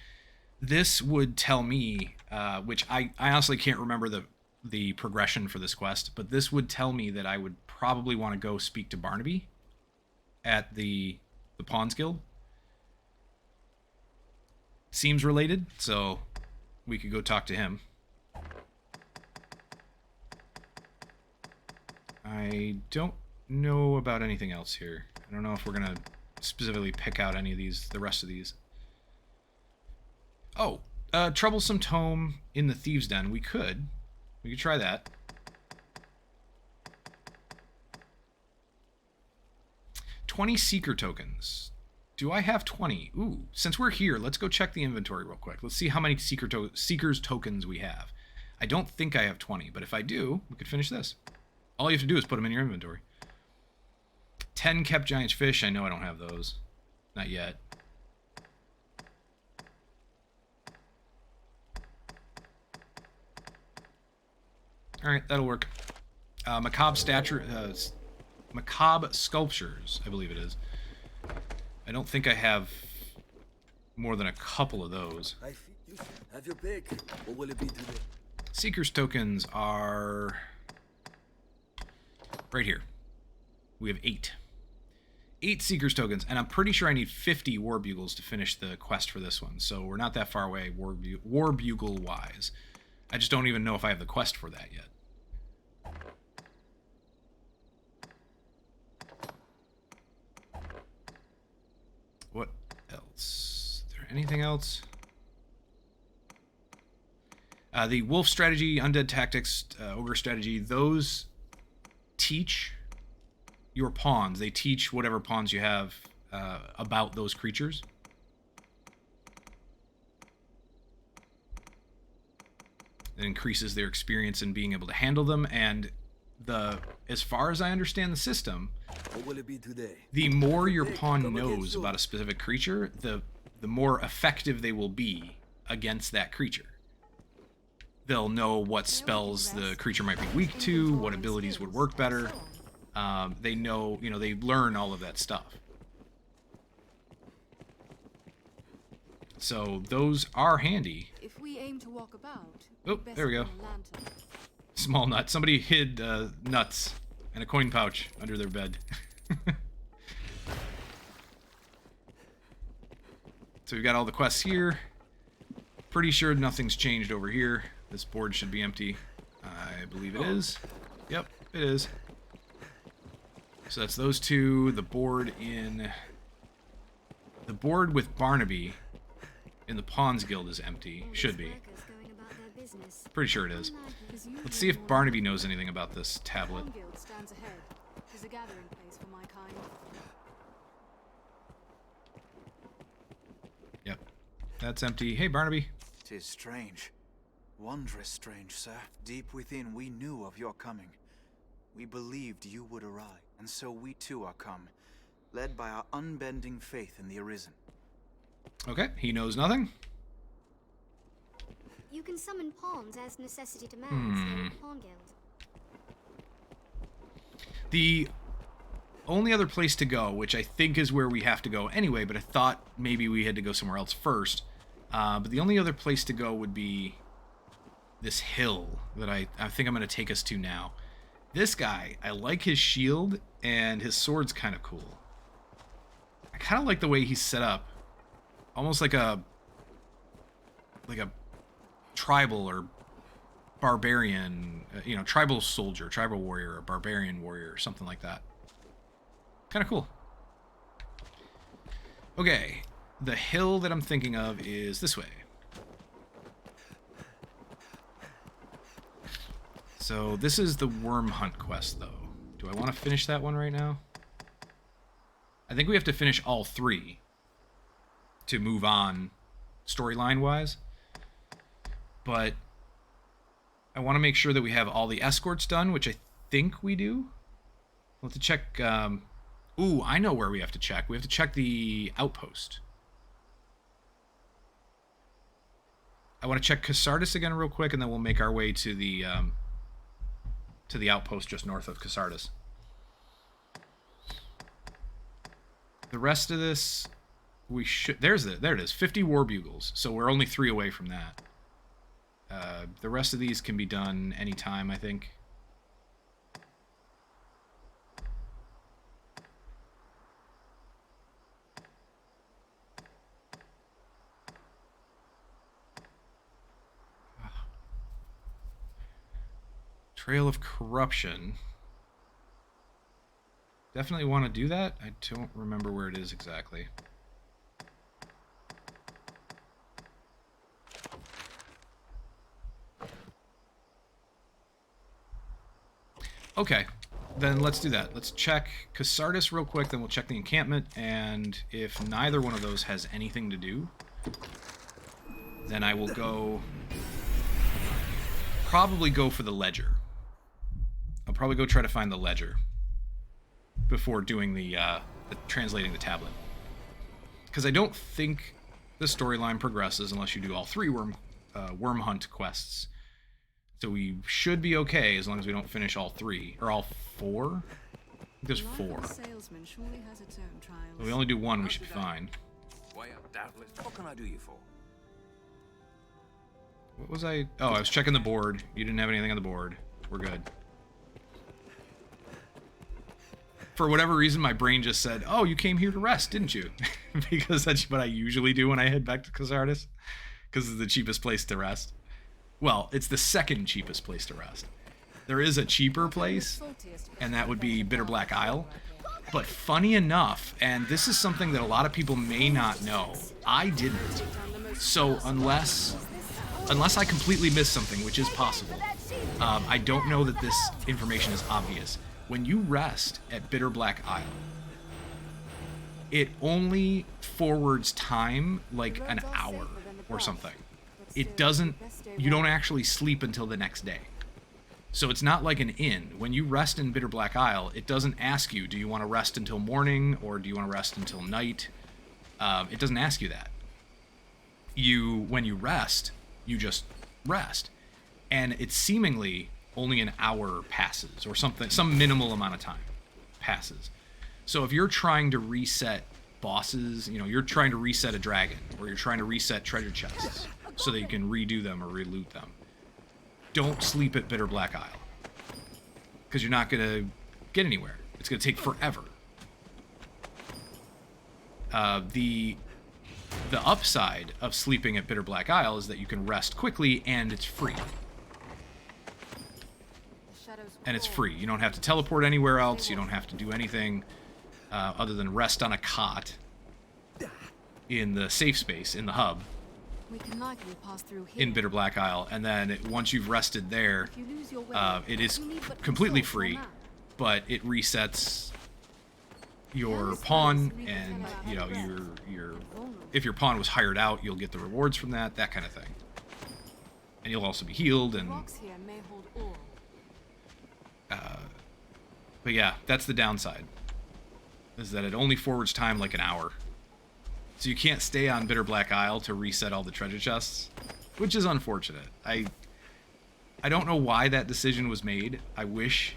This would tell me, which I honestly can't remember the progression for this quest, but this would tell me that I would probably want to go speak to Barnaby at the Pawns Guild. Seems related, so we could go talk to him. I don't know about anything else here. I don't know if we're going to specifically pick out any of these, the rest of these. Oh, Troublesome Tome in the Thieves' Den. We could try that. $20 Seeker tokens. Do I have 20? Ooh, since we're here, let's go check the inventory real quick. Let's see how many Seeker's tokens we have. I don't think I have 20, but if I do, we could finish this. All you have to do is put them in your inventory. 10 kept giant fish. I know I don't have those. Not yet. Alright, that'll work. Macabre sculptures, I believe it is. I don't think I have more than a couple of those. Have your pick. What will it be today? Seeker's tokens are right here. We have 8. 8 Seeker's tokens, and I'm pretty sure I need 50 War Bugles to finish the quest for this one, so we're not that far away War Bugle-wise. I just don't even know if I have the quest for that yet. anything else? The wolf strategy, undead tactics, ogre strategy, those teach your pawns. They teach whatever pawns you have about those creatures. It increases their experience in being able to handle them, and as far as I understand the system, What will it be today? the more your pawn knows about a specific creature, the more effective they will be against that creature. They'll know what spells the creature might be weak to, what abilities would work better. They know, they learn all of that stuff. So those are handy. If we aim to walk about, Oh, there we go. Small nut. Somebody hid nuts and a coin pouch under their bed. So we've got all the quests here. Pretty sure nothing's changed over here. This board should be empty. I believe it is. Yep, it is. So that's those two. The board with Barnaby in the Pawns Guild is empty. Should be. Pretty sure it is. Let's see if Barnaby knows anything about this tablet. Guild stands ahead. It is a gathering place for my kind. Yep. That's empty. Hey, Barnaby. 'Tis strange. Wondrous strange, sir. Deep within, we knew of your coming. We believed you would arrive, and so we too are come, led by our unbending faith in the Arisen. Okay, he knows nothing. You can summon pawns as necessity demands in the Pawn Guild. The only other place to go, which I think is where we have to go anyway, but I thought maybe we had to go somewhere else first. But the only other place to go would be this hill that I think I'm going to take us to now. This guy, I like his shield, and his sword's kind of cool. I kind of like the way he's set up. Almost like a tribal or barbarian, tribal soldier, tribal warrior, or barbarian warrior, or something like that. Kind of cool. Okay, the hill that I'm thinking of is this way. So this is the worm hunt quest, though. Do I want to finish that one right now? I think we have to finish all three to move on storyline-wise. But I want to make sure that we have all the escorts done, which I think we do. We'll have to check... Ooh, I know where we have to check. We have to check the outpost. I want to check Casardis again real quick, and then we'll make our way to the outpost just north of Casardis. The rest of this, we should... There it is, 50 war bugles. So we're only 3 away from that. The rest of these can be done anytime, I think. Trail of Corruption. Definitely want to do that. I don't remember where it is exactly. Okay, then let's do that. Let's check Casardis real quick, then we'll check the encampment, and if neither one of those has anything to do, then I will probably go for the ledger. I'll probably go try to find the ledger before doing the translating the tablet. Because I don't think the storyline progresses unless you do all 3 worm hunt quests. So we should be okay as long as we don't finish all 3. Or all 4? I think there's 4. Salesman surely has its own trials. If we only do 1, we should be fine. Way up, doubtless. What can I do you for? What was I... Oh, I was checking the board. You didn't have anything on the board. We're good. For whatever reason, my brain just said, oh, you came here to rest, didn't you? Because that's what I usually do when I head back to Casardis. Because it's the cheapest place to rest. Well, it's the second cheapest place to rest. There is a cheaper place, and that would be Bitter Black Isle. But funny enough, and this is something that a lot of people may not know, I didn't. So unless I completely missed something, which is possible, I don't know that this information is obvious. When you rest at Bitter Black Isle, it only forwards time like an hour or something. It doesn't, you don't actually sleep until the next day. So it's not like an inn. When you rest in Bitter Black Isle, it doesn't ask you, do you want to rest until morning or do you want to rest until night? It doesn't ask you that. When you rest, you just rest. And it's seemingly only an hour passes or something, some minimal amount of time passes. So if you're trying to reset bosses, you know, you're trying to reset a dragon or you're trying to reset treasure chests so that you can redo them or reloot them, don't sleep at Bitter Black Isle, because you're not going to get anywhere. It's going to take forever. The upside of sleeping at Bitter Black Isle is that you can rest quickly and it's free. And it's free. You don't have to teleport anywhere else. You don't have to do anything other than rest on a cot in the safe space, in the hub. We can likely pass through here. In Bitter Black Isle, and then once you've rested there, it is completely free, but it resets your pawn, and you know your if your pawn was hired out, you'll get the rewards from that kind of thing, and you'll also be healed. And but yeah, that's the downside, is that it only forwards time like an hour. So you can't stay on Bitter Black Isle to reset all the treasure chests, which is unfortunate. I don't know why that decision was made. I wish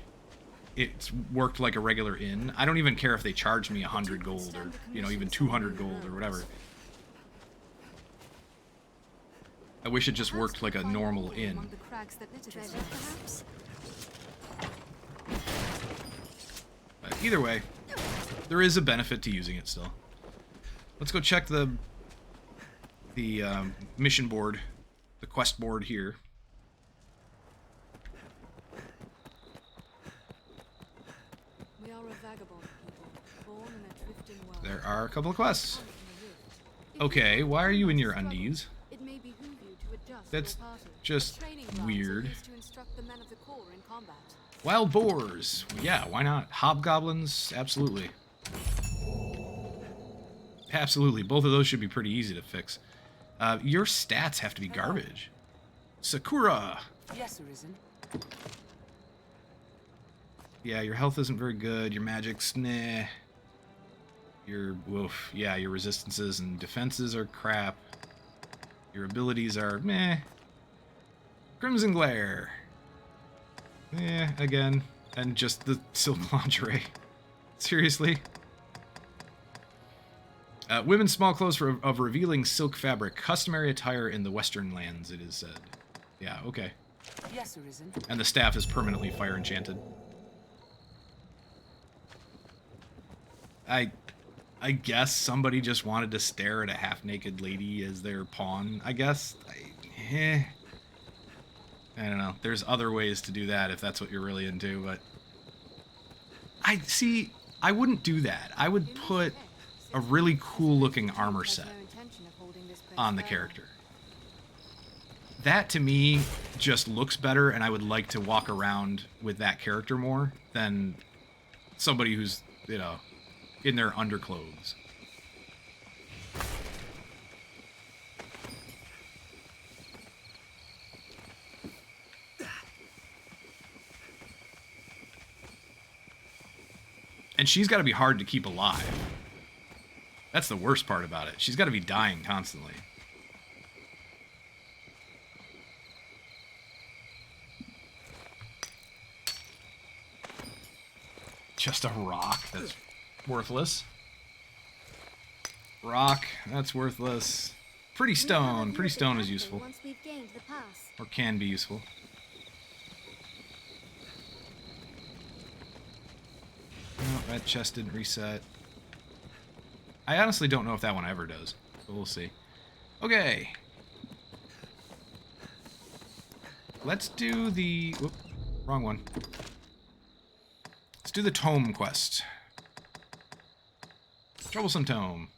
it worked like a regular inn. I don't even care if they charged me 100 gold or, you know, even 200 gold or whatever. I wish it just worked like a normal inn. But either way, there is a benefit to using it still. Let's go check the mission board, the quest board here. We are a vagabond people, born in a drifting world. There are a couple of quests. Okay, why are you in your undies? It may behoove you to adjust That's your party. just weird. To instruct the men of the corps in combat. Wild boars. Yeah, why not? Hobgoblins, absolutely. Absolutely, both of those should be pretty easy to fix. Your stats have to be garbage. Sakura! Yes, Arisen. Yeah, your health isn't very good. Your magic's nah. Your your resistances and defenses are crap. Your abilities are meh. Crimson Glare. Yeah, again. And just the silk lingerie. Seriously? Women's small clothes of revealing silk fabric. Customary attire in the Western lands, it is said. Yeah, okay. Yes, Arisen. And the staff is permanently fire enchanted. I guess somebody just wanted to stare at a half-naked lady as their pawn, I guess. I don't know. There's other ways to do that if that's what you're really into, but... I wouldn't do that. I would put a really cool-looking armor set on the character. That, to me, just looks better, and I would like to walk around with that character more than somebody who's, you know, in their underclothes. And she's got to be hard to keep alive. That's the worst part about it. She's got to be dying constantly. Just a rock that's worthless. Rock, that's worthless. Pretty stone. Pretty stone is useful. Once we've gained the pass. Or can be useful. No, that chest didn't reset. I honestly don't know if that one ever does, but we'll see. Okay. Let's do the... Whoop, wrong one. Let's do the tome quest. Troublesome Tome.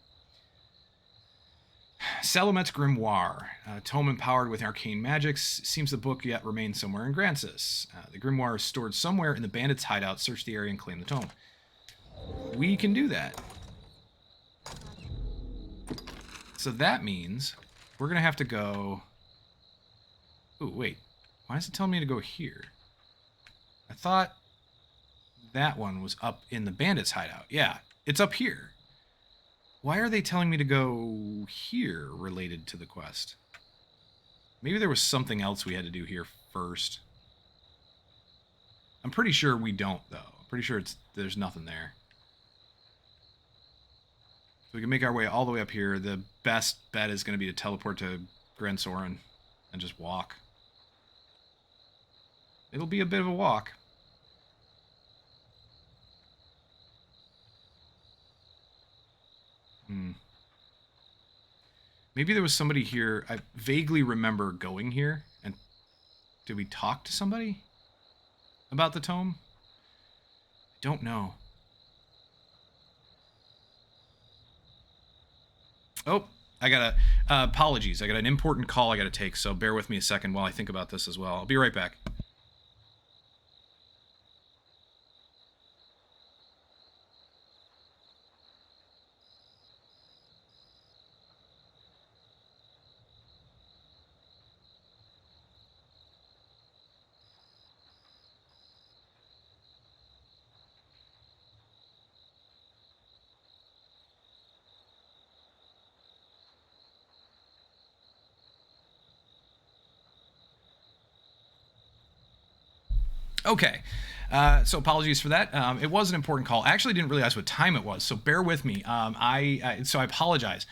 Salamet's Grimoire. Tome empowered with arcane magics. Seems the book yet remains somewhere in Grancis. The Grimoire is stored somewhere in the bandits' hideout. Search the area and claim the tome. We can do that. So that means we're going to have to go... Ooh, wait. Why is it telling me to go here? I thought that one was up in the bandits' hideout. Yeah, it's up here. Why are they telling me to go here related to the quest? Maybe there was something else we had to do here first. I'm pretty sure we don't, though. I'm pretty sure there's nothing there. So we can make our way all the way up here. The best bet is going to be to teleport to Gran Soren and just walk. It'll be a bit of a walk. Maybe there was somebody here. I vaguely remember going here. And did we talk to somebody about the tome? I don't know. Oh, I got apologies. I got an important call I got to take, so bear with me a second while I think about this as well. I'll be right back. Okay, so apologies for that. It was an important call. I actually didn't realize what time it was, so bear with me. So I apologize.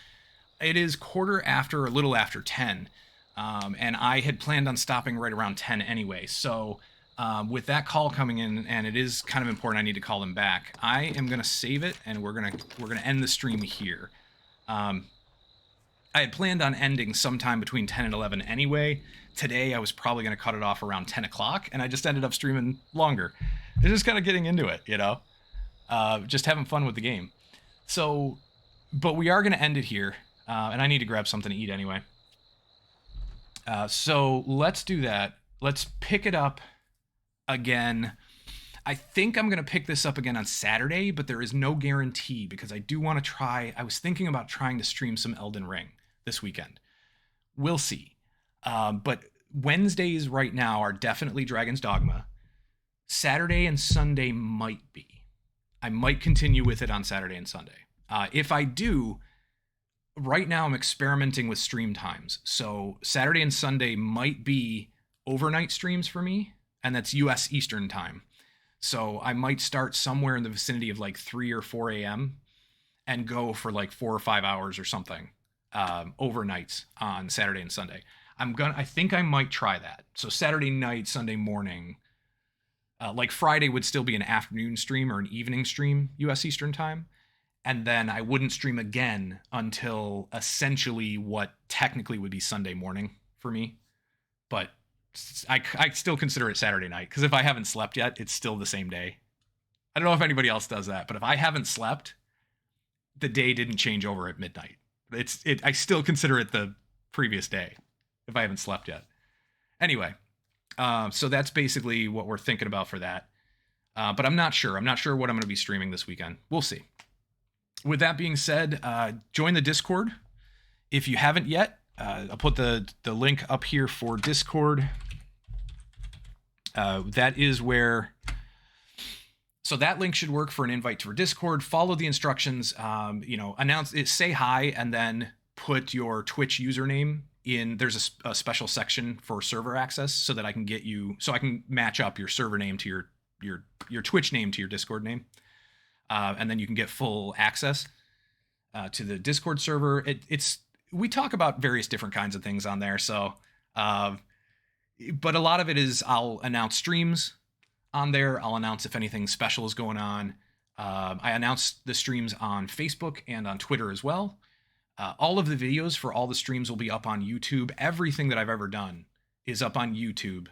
It is a little after 10, and I had planned on stopping right around 10 anyway. So with that call coming in, and it is kind of important, I need to call them back. I am gonna save it, and we're gonna end the stream here. I had planned on ending sometime between 10 and 11 anyway. Today, I was probably going to cut it off around 10 o'clock, and I just ended up streaming longer. It's just kind of getting into it, you know? Just having fun with the game. So, but we are going to end it here, and I need to grab something to eat anyway. So let's do that. Let's pick it up again. I think I'm going to pick this up again on Saturday, but there is no guarantee because I do want to try. I was thinking about trying to stream some Elden Ring this weekend. We'll see. But Wednesdays right now are definitely Dragon's Dogma. Saturday and Sunday might be. I might continue with it on Saturday and Sunday. If I do, right now I'm experimenting with stream times. So Saturday and Sunday might be overnight streams for me, and that's US Eastern time. So I might start somewhere in the vicinity of like 3 or 4 a.m. and go for like 4 or 5 hours or something overnights on Saturday and Sunday. I think I might try that. So Saturday night, Sunday morning, like Friday would still be an afternoon stream or an evening stream, US Eastern time. And then I wouldn't stream again until essentially what technically would be Sunday morning for me. But I still consider it Saturday night because if I haven't slept yet, it's still the same day. I don't know if anybody else does that, but if I haven't slept, the day didn't change over at midnight. I still consider it the previous day if I haven't slept yet. Anyway, so that's basically what we're thinking about for that. But I'm not sure. I'm not sure what I'm going to be streaming this weekend. We'll see. With that being said, join the Discord. If you haven't yet, I'll put the link up here for Discord. That is where... So that link should work for an invite to our Discord. Follow the instructions, announce it, say hi, and then put your Twitch username in. There's a special section for server access so that I can get you, so I can match up your server name to your Twitch name to your Discord name. And then you can get full access to the Discord server. We talk about various different kinds of things on there. So, but a lot of it is I'll announce streams on there. I'll announce if anything special is going on. I announce the streams on Facebook and on Twitter as well. All of the videos for all the streams will be up on YouTube. Everything that I've ever done is up on YouTube,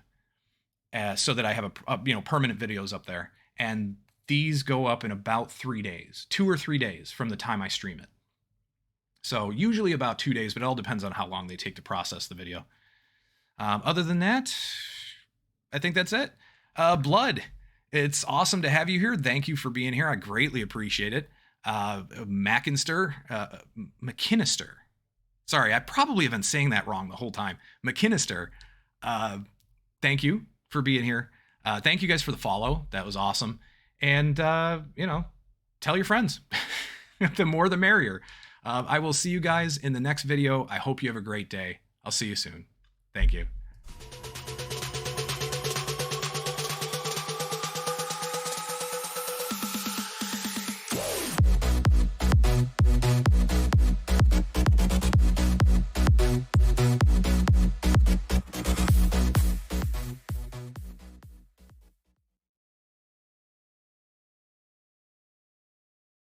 so that I have a permanent videos up there. And these go up in about 3 days, 2 or 3 days from the time I stream it. So usually about 2 days, but it all depends on how long they take to process the video. Other than that, I think that's it. Blood, it's awesome to have you here. Thank you for being here. I greatly appreciate it. McKinnister. Sorry, I probably have been saying that wrong the whole time. McKinnister, thank you for being here. Thank you guys for the follow. That was awesome. And, you know, tell your friends. The more the merrier. I will see you guys in the next video. I hope you have a great day. I'll see you soon. Thank you.